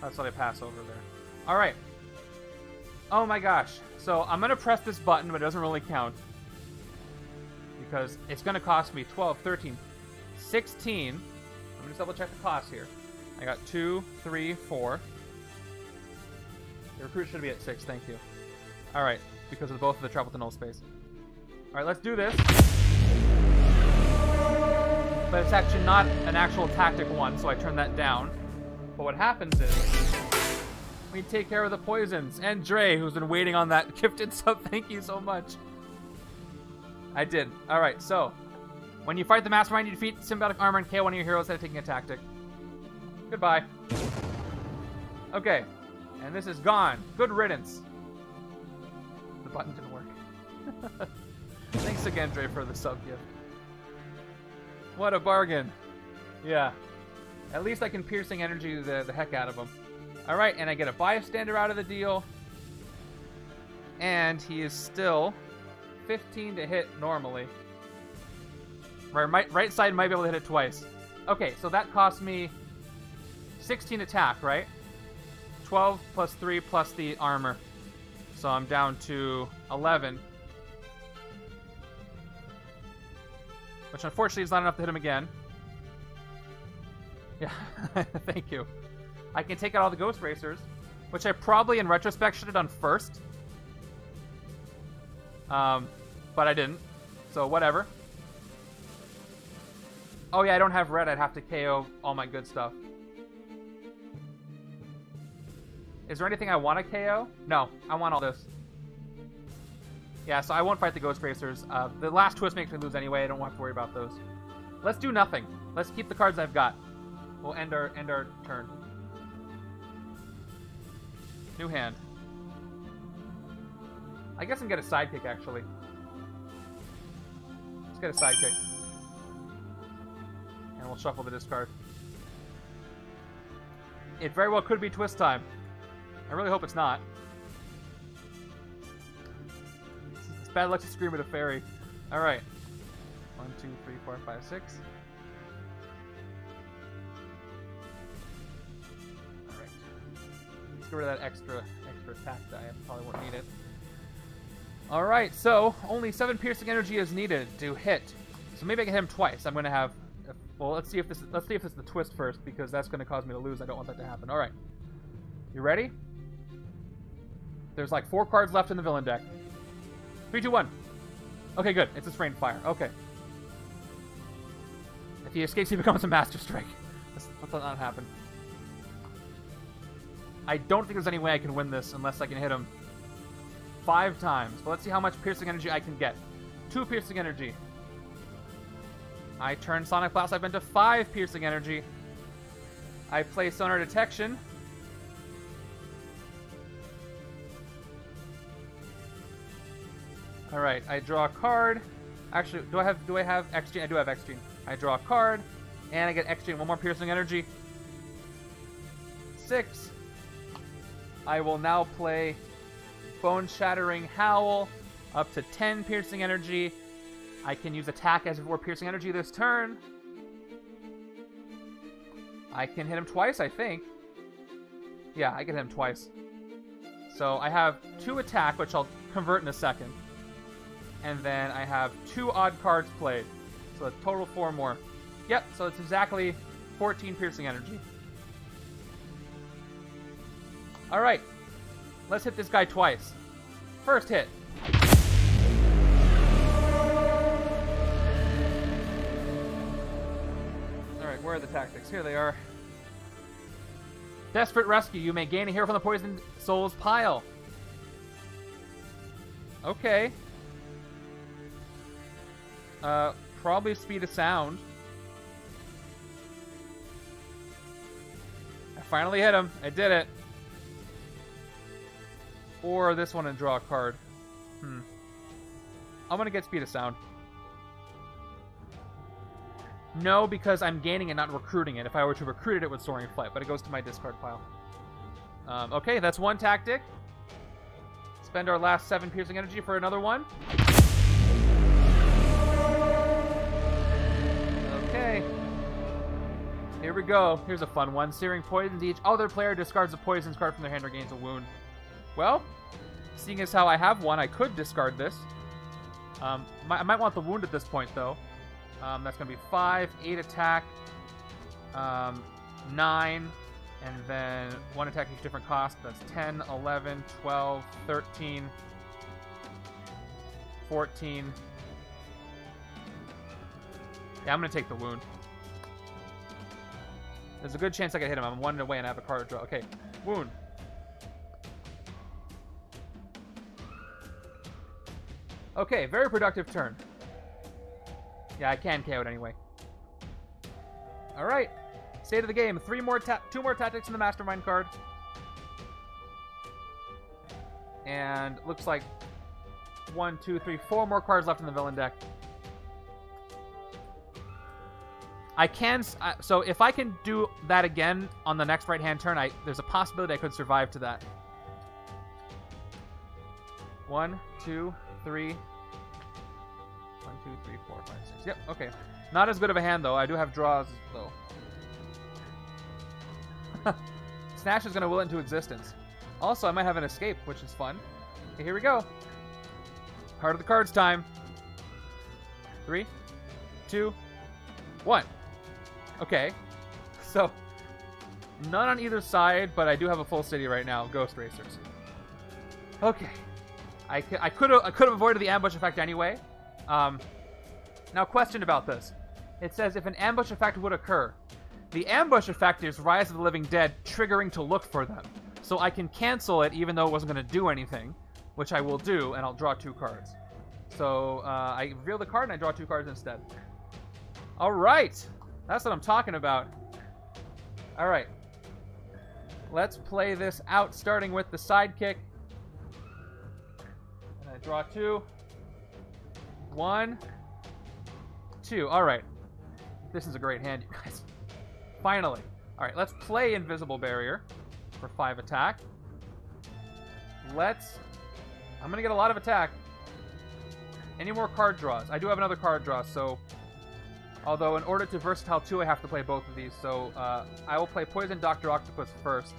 That's what I pass over there. Alright. Oh my gosh. So I'm gonna press this button, but it doesn't really count. Because it's gonna cost me 12, 13, 16. I'm gonna double check the cost here. I got 2, 3, 4. The recruit should be at 6, thank you. Alright, because of both of the travel to null space. Alright, let's do this. But it's actually not an actual tactic one, so I turn that down. But what happens is we take care of the poisons. And Dre, who's been waiting on that gifted sub, thank you so much. I did. Alright, so when you fight the Mastermind, you defeat symbiotic armor and KO one of your heroes instead of taking a tactic. Goodbye. Okay, and this is gone. Good riddance. The button didn't work. Thanks again, Dre, for the sub gift. What a bargain. Yeah. At least I can piercing energy the heck out of him. Alright, and I get a bystander out of the deal. And he is still 15 to hit normally. Right side might be able to hit it twice. Okay, so that cost me 16 attack, right? 12 plus 3 plus the armor. So I'm down to 11. Which unfortunately is not enough to hit him again. Yeah, thank you. I can take out all the Ghost Racers, which I probably in retrospect should have done first. But I didn't. So whatever. Oh yeah, I don't have red. I'd have to KO all my good stuff. Is there anything I want to KO? No, I want all this. Yeah, so I won't fight the Ghost Racers. The last twist makes me lose anyway. I don't have to worry about those. Let's do nothing. Let's keep the cards I've got. We'll end our turn. New hand. I guess I can get a sidekick, actually. Let's get a sidekick. And we'll shuffle the discard. It very well could be twist time. I really hope it's not. It's bad luck to scream at a fairy. Alright. 1, 2, 3, 4, 5, 6. Alright. Let's get rid of that extra attack die. I probably won't need it. Alright, so only 7 piercing energy is needed to hit. So maybe I can hit him twice. I'm gonna have, well, let's see if this is the twist first, because that's gonna cause me to lose. I don't want that to happen. Alright. You ready? There's like 4 cards left in the villain deck. 3, 2, 1. Okay, good. It's a strained fire. Okay. If he escapes, he becomes a Master Strike. Let's not happen. I don't think there's any way I can win this unless I can hit him 5 times. But let's see how much piercing energy I can get. 2 piercing energy. I turn Sonic Blast Life into 5 piercing energy. I play Sonar Detection. Alright, I draw a card. Actually, do I have X-Gene? I do have X-Gene. I draw a card, and I get X-Gene. 1 more piercing energy. 6. I will now play Bone Shattering Howl, up to 10 piercing energy. I can use attack as if it were piercing energy this turn. I can hit him twice, I think. Yeah, I can hit him twice. So I have 2 attack, which I'll convert in a second. And then I have 2 odd cards played. So a total 4 more. Yep, so it's exactly 14 piercing energy. Alright. Let's hit this guy twice. First hit. Alright, where are the tactics? Here they are. Desperate Rescue. You may gain a hero from the Poisoned Souls pile. Okay. Probably Speed of Sound. I finally hit him. I did it. Or this one and draw a card. I'm gonna get Speed of Sound. No, because I'm gaining it, not recruiting it. If I were to recruit it, it would Soaring Flight, but it goes to my discard pile. Okay, that's one tactic. Spend our last 7 piercing energy for another one. Okay. Here we go. Here's a fun one. Searing Poisons. Each other player discards a Poisons card from their hand or gains a wound. Well, seeing as how I have one, I could discard this. I might want the wound at this point, though. That's going to be 5, 8 attack, 9, and then 1 attack each different cost. That's 10, 11, 12, 13, 14. Yeah, I'm going to take the wound. There's a good chance I can hit him. I'm 1 away and I have a card to draw. Okay, wound. Okay, very productive turn. Yeah, I can KO it anyway. Alright. State of the game. 2 more tactics in the Mastermind card. And looks like 1, 2, 3, 4 more cards left in the villain deck. I can... so if I can do that again on the next right-hand turn, there's a possibility I could survive to that. 1, 2, 3... 1, 2, 3, 4, 5, 6. Yep, okay. Not as good of a hand, though. I do have draws, though. Snash is going to will it into existence. Also, I might have an escape, which is fun. Okay, here we go. Heart of the Cards time. 3, 2, 1. Okay. So, none on either side, but I do have a full city right now of Ghost Racers. Okay. I could have avoided the ambush effect anyway. Now, question about this. It says if an ambush effect would occur, the ambush effect is Rise of the Living Dead triggering to look for them. So I can cancel it even though it wasn't going to do anything, which I will do, and I'll draw 2 cards. So I reveal the card and I draw 2 cards instead. All right. That's what I'm talking about. All right. Let's play this out, starting with the sidekick. And I draw 2. 1, 2. All right. This is a great hand, you guys. Finally. All right, let's play Invisible Barrier for 5 attack. I'm going to get a lot of attack. Any more card draws? I do have another card draw, so... Although, in order to Versatile 2, I have to play both of these, so I will play Poison Dr. Octopus first.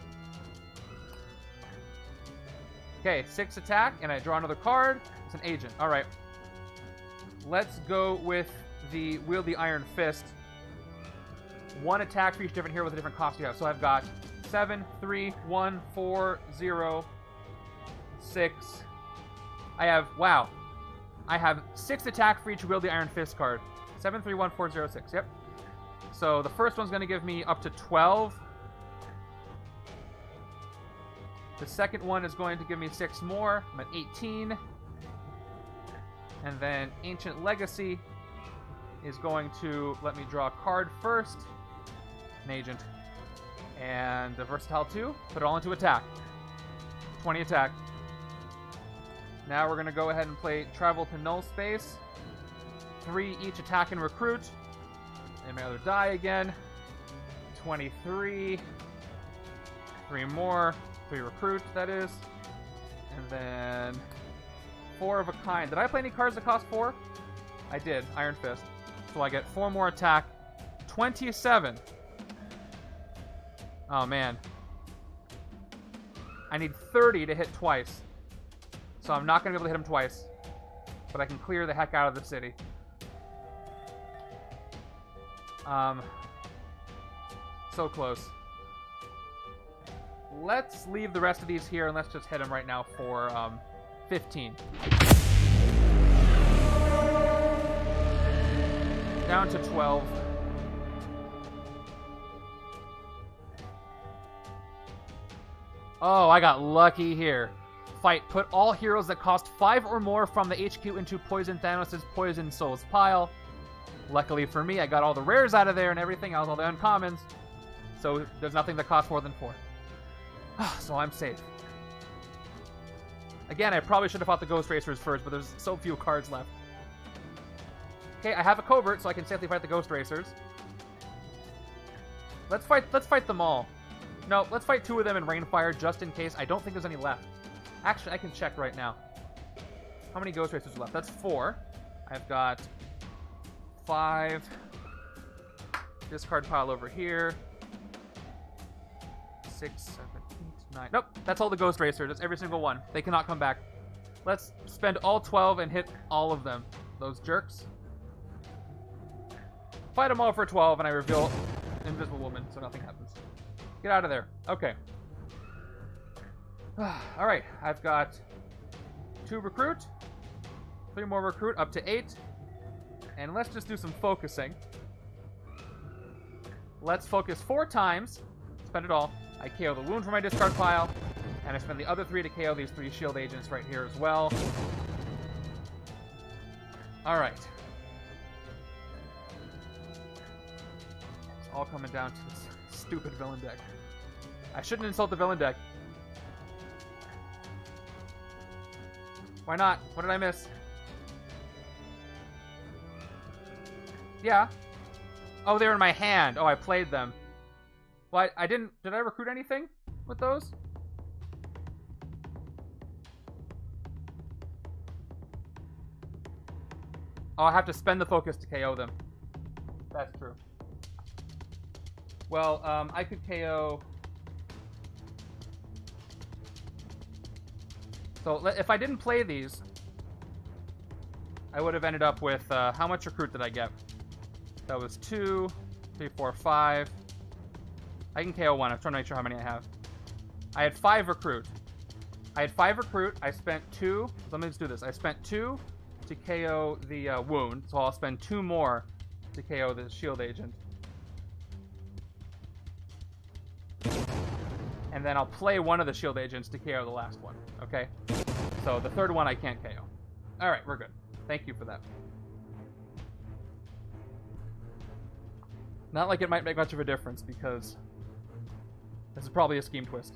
Okay, 6 attack, and I draw another card. It's an agent. All right. Let's go with the Wield the Iron Fist. 1 attack for each different hero with a different cost you have. So I've got 7, 3, 1, 4, 0, 6. I have 6 attack for each Wield the Iron Fist card. 7, 3, 1, 4, 0, 6. Yep. So the first one's going to give me up to 12. The second one is going to give me 6 more. I'm at 18. And then Ancient Legacy is going to let me draw a card first. An agent. And the Versatile 2. Put it all into attack. 20 attack. Now we're going to go ahead and play Travel to Null Space. 3 each attack and recruit. And my other die again. 23. 3 more. 3 recruit, that is. And then 4 of a kind. Did I play any cards that cost 4? I did. Iron Fist. So I get 4 more attack. 27. Oh, man. I need 30 to hit twice. So I'm not going to be able to hit him twice. But I can clear the heck out of the city. So close. Let's leave the rest of these here and let's just hit them right now for 15. Down to 12. Oh, I got lucky here. Fight. Put all heroes that cost 5 or more from the HQ into Poison Thanos' Poison Souls pile. Luckily for me, I got all the rares out of there and everything else, all the uncommons. So there's nothing that costs more than 4. So I'm safe. Again, I probably should have fought the Ghost Racers first, but there's so few cards left. Okay, I have a Covert, so I can safely fight the Ghost Racers. Let's fight them all. No, let's fight 2 of them in Rainfire, just in case. I don't think there's any left. Actually, I can check right now. How many Ghost Racers are left? That's 4. I've got 5. Discard pile over here. 6, 7, 8, 9. Nope, that's all the Ghost Racers. That's every single one. They cannot come back. Let's spend all 12 and hit all of them. Those jerks. Fight them all for 12, and I reveal Invisible Woman, so nothing happens. Get out of there. Okay. Alright, I've got 2 recruit, 3 more recruit, up to 8. And let's just do some focusing. Let's focus 4 times. Spend it all. I KO the wound from my discard pile, and I spend the other 3 to KO these 3 shield agents right here as well. Alright. It's all coming down to this stupid villain deck. I shouldn't insult the villain deck. Why not? What did I miss? Yeah. Oh, they're in my hand. Oh, I played them. Well, I didn't... Did I recruit anything with those? Oh, I have to spend the focus to KO them. That's true. Well, I could KO... So, if I didn't play these, I would have ended up with... how much recruit did I get? That was 2, 3, 4, 5. I can KO 1. I'm trying to make sure how many I have. I had 5 recruit. I spent 2. Let me just do this. I spent 2 to KO the wound, so I'll spend 2 more to KO the shield agent. And then I'll play one of the shield agents to KO the last one. Okay? So the third one I can't KO. Alright, we're good. Thank you for that. Not like it might make much of a difference, because this is probably a scheme twist.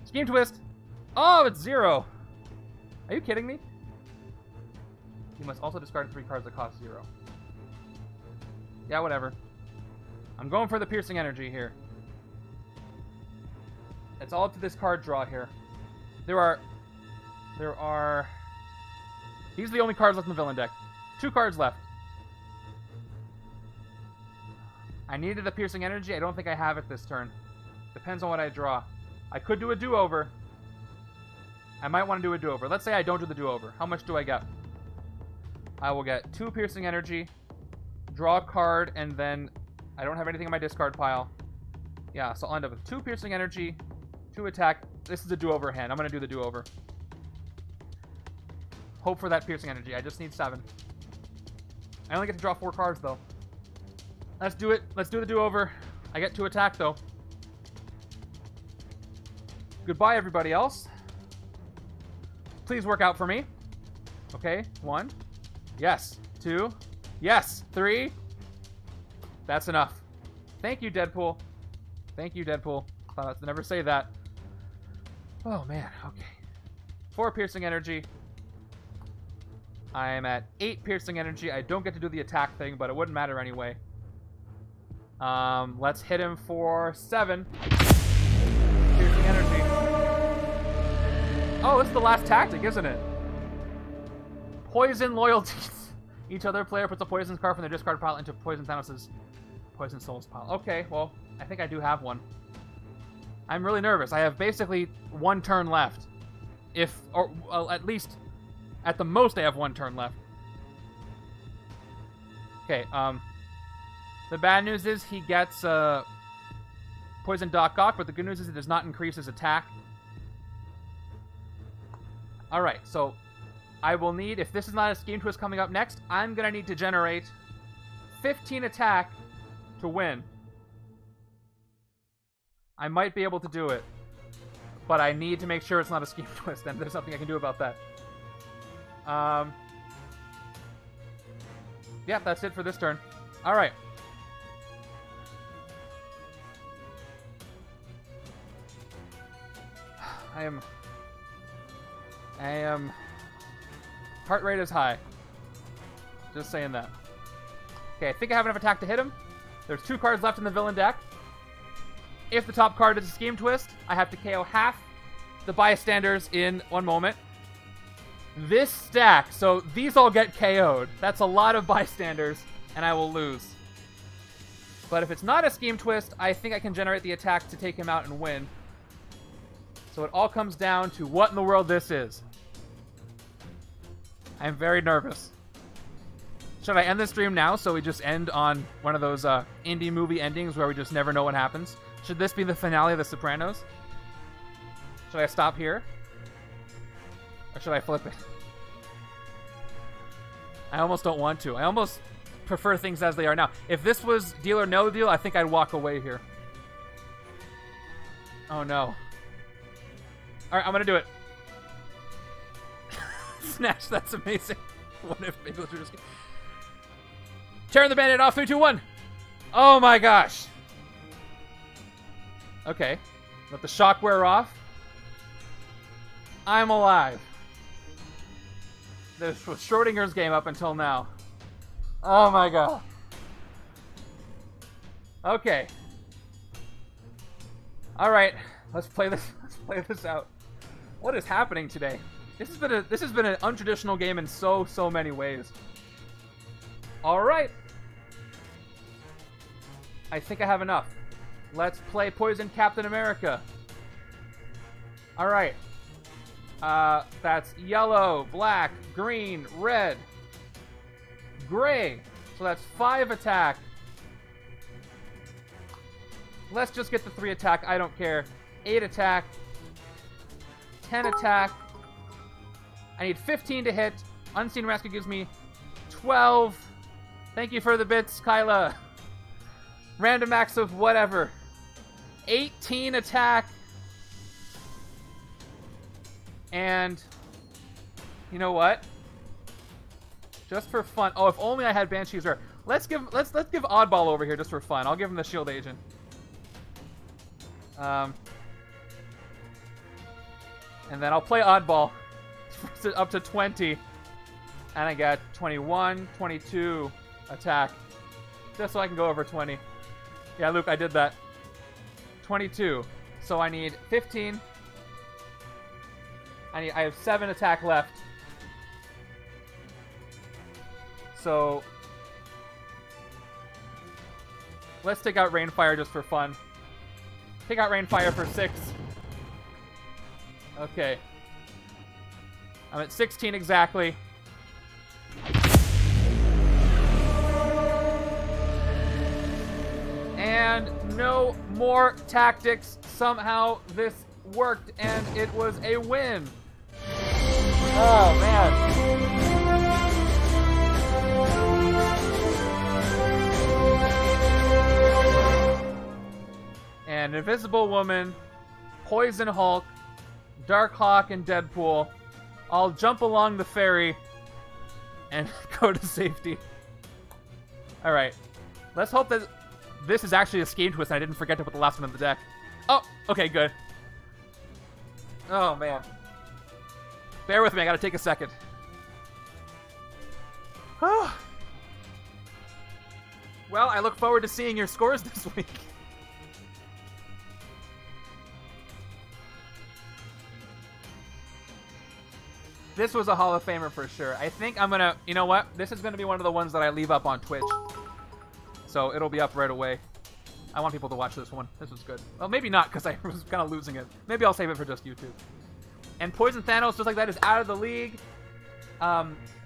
Scheme twist! Oh, it's 0! Are you kidding me? You must also discard 3 cards that cost 0. Yeah, whatever. I'm going for the piercing energy here. It's all up to this card draw here. There are... These are the only cards left in the villain deck. 2 cards left. I needed a piercing energy. I don't think I have it this turn. Depends on what I draw. I could do a do-over. I might want to do a do-over. Let's say I don't do the do-over. How much do I get? I will get 2 piercing energy, draw a card, and then I don't have anything in my discard pile. Yeah, so I'll end up with 2 piercing energy, 2 attack. This is a do-over hand. I'm going to do the do-over. Hope for that piercing energy. I just need 7. I only get to draw 4 cards, though. Let's do it. Let's do the do-over. I get to attack, though. Goodbye, everybody else. Please work out for me. Okay, 1. Yes. 2. Yes. 3. That's enough. Thank you, Deadpool. Thank you, Deadpool. Thought I'd never say that. Oh, man. Okay. 4 piercing energy. I am at 8 piercing energy. I don't get to do the attack thing, but it wouldn't matter anyway. Let's hit him for 7 piercing energy. Oh, this is the last tactic, isn't it? Poison loyalties. Each other player puts a poison card from their discard pile into Poison Thanos' Poison Souls pile. Okay, well, I think I do have one. I'm really nervous. I have basically 1 turn left. Or at least, at the most, I have 1 turn left. Okay, the bad news is he gets Poison Darkhawk, but the good news is it does not increase his attack. Alright, so I will need, if this is not a Scheme Twist coming up next, I'm going to need to generate 15 attack to win. I might be able to do it, but I need to make sure it's not a Scheme Twist, and there's nothing I can do about that. Yeah, that's it for this turn. Alright. I am... Heart rate is high. Just saying that. Okay, I think I have enough attack to hit him. There's 2 cards left in the villain deck. If the top card is a Scheme Twist, I have to KO half the bystanders in 1 moment. This stack, so these all get KO'd. That's a lot of bystanders, and I will lose. But if it's not a Scheme Twist, I think I can generate the attack to take him out and win. So it all comes down to what in the world this is. I'm very nervous. Should I end the stream now so we just end on one of those indie movie endings where we just never know what happens? Should this be the finale of The Sopranos? Should I stop here? Or should I flip it? I almost don't want to. I almost prefer things as they are now. If this was Deal or No Deal, I think I'd walk away here. Oh no. Alright, I'm gonna do it. Snatch, that's amazing. What if Bagels are just... Tearing the Band-Aid off, 3, 2, 1. Oh my gosh. Okay. Let the shock wear off. I'm alive. This was Schrodinger's game up until now. Oh my god. Okay. Alright. Let's play this. Let's play this out. What is happening today? This has been an untraditional game in so many ways. Alright. I think I have enough. Let's play Poison Captain America. Alright. That's yellow, black, green, red, gray. So that's 5 attack. Let's just get the 3 attack. I don't care. 8 attack. 10 attack. I need 15 to hit. Unseen Rescue gives me 12. Thank you for the bits, Kyla. Random max of whatever. 18 attack. And you know what? Just for fun. Oh, if only I had Banshee's rare. Let's give Oddball over here just for fun. I'll give him the Shield Agent. And then I'll play Oddball up to 20. And I got 21, 22 attack. Just so I can go over 20. Yeah, Luke, I did that. 22. So I need 15. I have 7 attack left. So let's take out Rainfire just for fun. Take out Rainfire for 6. Okay. I'm at 16 exactly. And no more tactics. Somehow this worked and it was a win. Oh, man. Invisible Woman, Poison Hulk, Darkhawk, and Deadpool all jump along the ferry and go to safety. Alright. Let's hope that this is actually a scheme twist and I didn't forget to put the last one in the deck. Oh, okay, good. Oh, man. Bear with me, I gotta take a second. Well, I look forward to seeing your scores this week. This was a Hall of Famer for sure. I think I'm gonna, you know what? This is gonna be one of the ones that I leave up on Twitch. So it'll be up right away. I want people to watch this one. This was good. Well, maybe not, because I was kind of losing it. Maybe I'll save it for just YouTube. And Poison Thanos, just like that, is out of the league.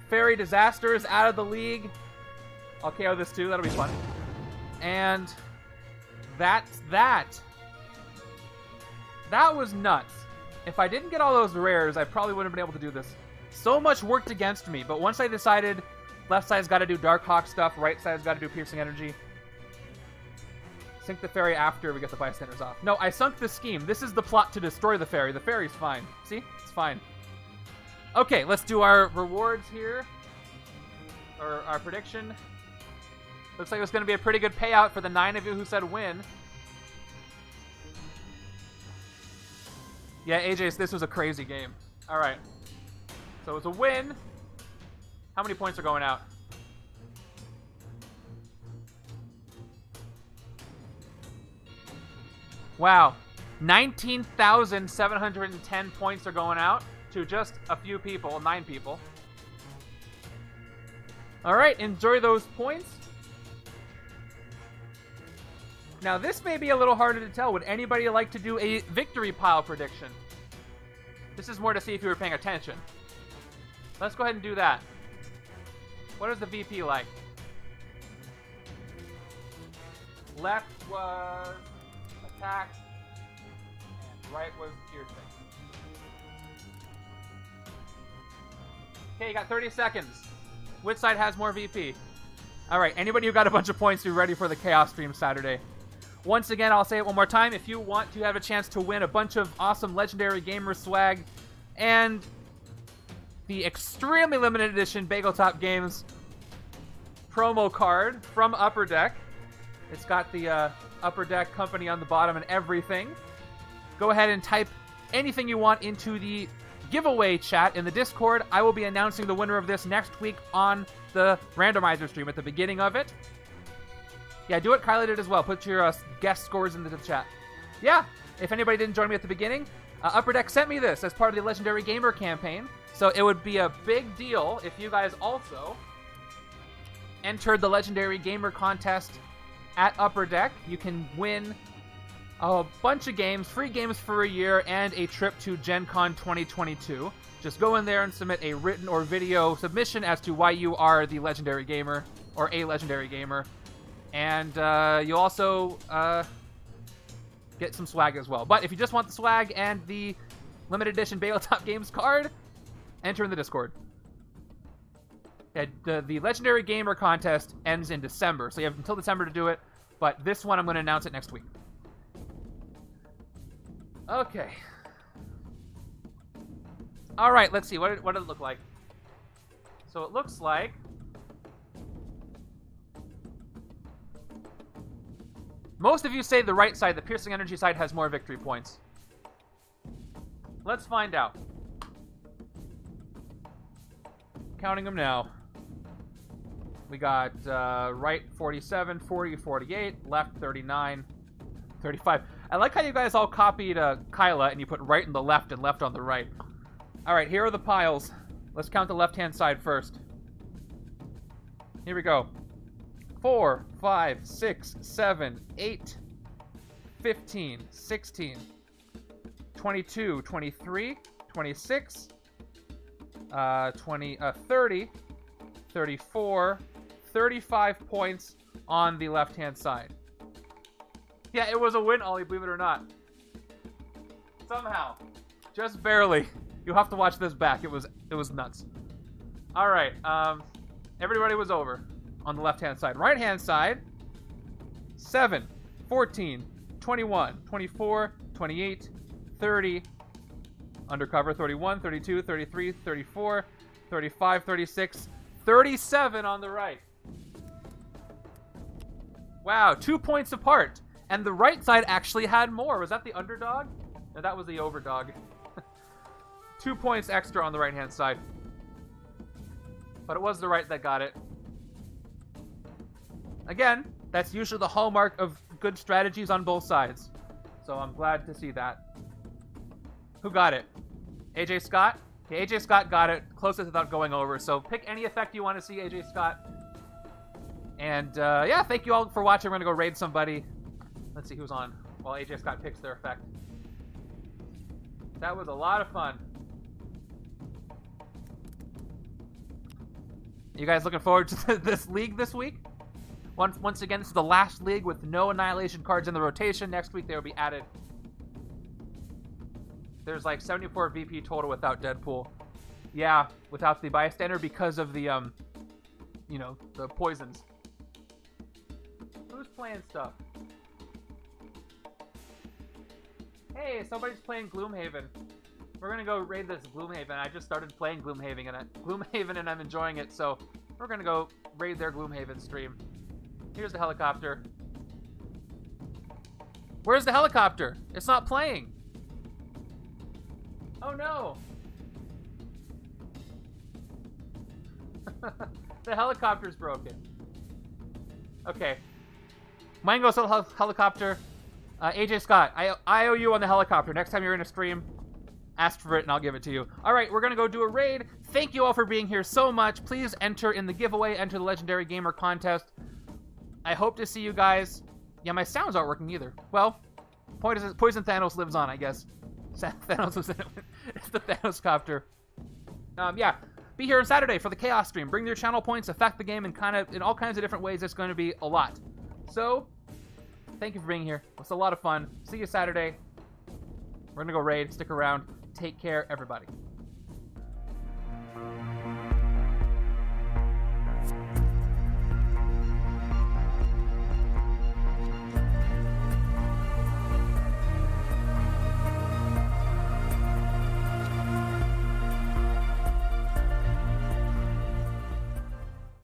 Ferry Disaster is out of the league. I'll KO this too. That'll be fun. And that's that. That was nuts. If I didn't get all those rares, I probably wouldn't have been able to do this. So much worked against me, but once I decided left side's got to do Darkhawk stuff, right side's got to do Piercing Energy. Sink the ferry after we get the bystanders off. No, I sunk the scheme. This is the plot to destroy the ferry. The ferry's fine. See? It's fine. Okay, let's do our rewards here. Or our prediction. Looks like it's going to be a pretty good payout for the 9 of you who said win. Yeah, AJ, this was a crazy game. Alright. So it's a win. How many points are going out? Wow. 19,710 points are going out to just a few people, 9 people. Alright, enjoy those points. Now, this may be a little harder to tell. Would anybody like to do a victory pile prediction? This is more to see if you were paying attention. Let's go ahead and do that. What is the VP like? Left was attack, and right was piercing. Okay, you got 30 seconds. Which side has more VP? Alright, anybody who got a bunch of points, be ready for the Chaos Stream Saturday. Once again, I'll say it one more time. If you want to have a chance to win a bunch of awesome Legendary Gamer swag and the extremely limited edition Bageltop Games promo card from Upper Deck. It's got the Upper Deck company on the bottom and everything. Go ahead and type anything you want into the giveaway chat in the Discord. I will be announcing the winner of this next week on the Randomizer stream at the beginning of it. Yeah, do what Kyla did as well. Put your guest scores into the chat. Yeah, if anybody didn't join me at the beginning, Upper Deck sent me this as part of the Legendary Gamer campaign. So it would be a big deal if you guys also entered the Legendary Gamer contest at Upper Deck. You can win a bunch of games, free games for a year, and a trip to Gen Con 2022. Just go in there and submit a written or video submission as to why you are the Legendary Gamer, or a Legendary Gamer. And you'll also get some swag as well. But if you just want the swag and the limited edition Bageltop Games card, enter in the Discord. Yeah, the Legendary Gamer contest ends in December, so you have until December to do it. But this one, I'm going to announce it next week. Okay. All right, let's see. What did it look like? So it looks like most of you say the right side, the Piercing Energy side, has more victory points. Let's find out. Counting them now. We got right 47, 40, 48, left 39, 35. I like how you guys all copied Kyla and you put right on the left and left on the right. All right, here are the piles. Let's count the left-hand side first. Here we go. 4, 5, 6, 7, 8, 15, 16, 22, 23, 26, 30, 34, 35 points on the left-hand side. Yeah, it was a win, Ollie, believe it or not. Somehow. Just barely. You'll have to watch this back. It was nuts. Alright, everybody was over on the left-hand side. Right-hand side, 7, 14, 21, 24, 28, 30, undercover 31, 32, 33, 34, 35, 36, 37 on the right. Wow, 2 points apart. And the right side actually had more. Was that the underdog? No, that was the overdog. 2 points extra on the right-hand side. But it was the right that got it. Again, that's usually the hallmark of good strategies on both sides. So I'm glad to see that. Who got it? AJ Scott? Okay, AJ Scott got it. Closest without going over. So pick any effect you want to see, AJ Scott. And yeah, thank you all for watching. We're going to go raid somebody. Let's see who's on while AJ Scott picks their effect. That was a lot of fun. You guys looking forward to this league this week? Once again, this is the last league with no Annihilation cards in the rotation. Next week, they will be added. There's like 74 VP total without Deadpool. Yeah, without the bystander because of the, you know, the poisons. Who's playing stuff? Hey, somebody's playing Gloomhaven. We're gonna go raid this Gloomhaven. I just started playing Gloomhaven and I'm enjoying it, so we're gonna go raid their Gloomhaven stream. Here's the helicopter. Where's the helicopter? It's not playing. Oh no! The helicopter's broken. Okay. Mango's helicopter. AJ Scott, I owe you on the helicopter. Next time you're in a stream, ask for it and I'll give it to you. Alright, we're gonna go do a raid. Thank you all for being here so much. Please enter in the giveaway, enter the Legendary Gamer contest. I hope to see you guys. Yeah, my sounds aren't working either. Well, Poison Thanos lives on, I guess. Thanos was in it. It's the Thanos copter. Yeah, be here on Saturday for the Chaos stream. Bring your channel points, affect the game in all kinds of different ways. It's going to be a lot. So, thank you for being here. It's a lot of fun. See you Saturday. We're going to go raid. Stick around. Take care, everybody.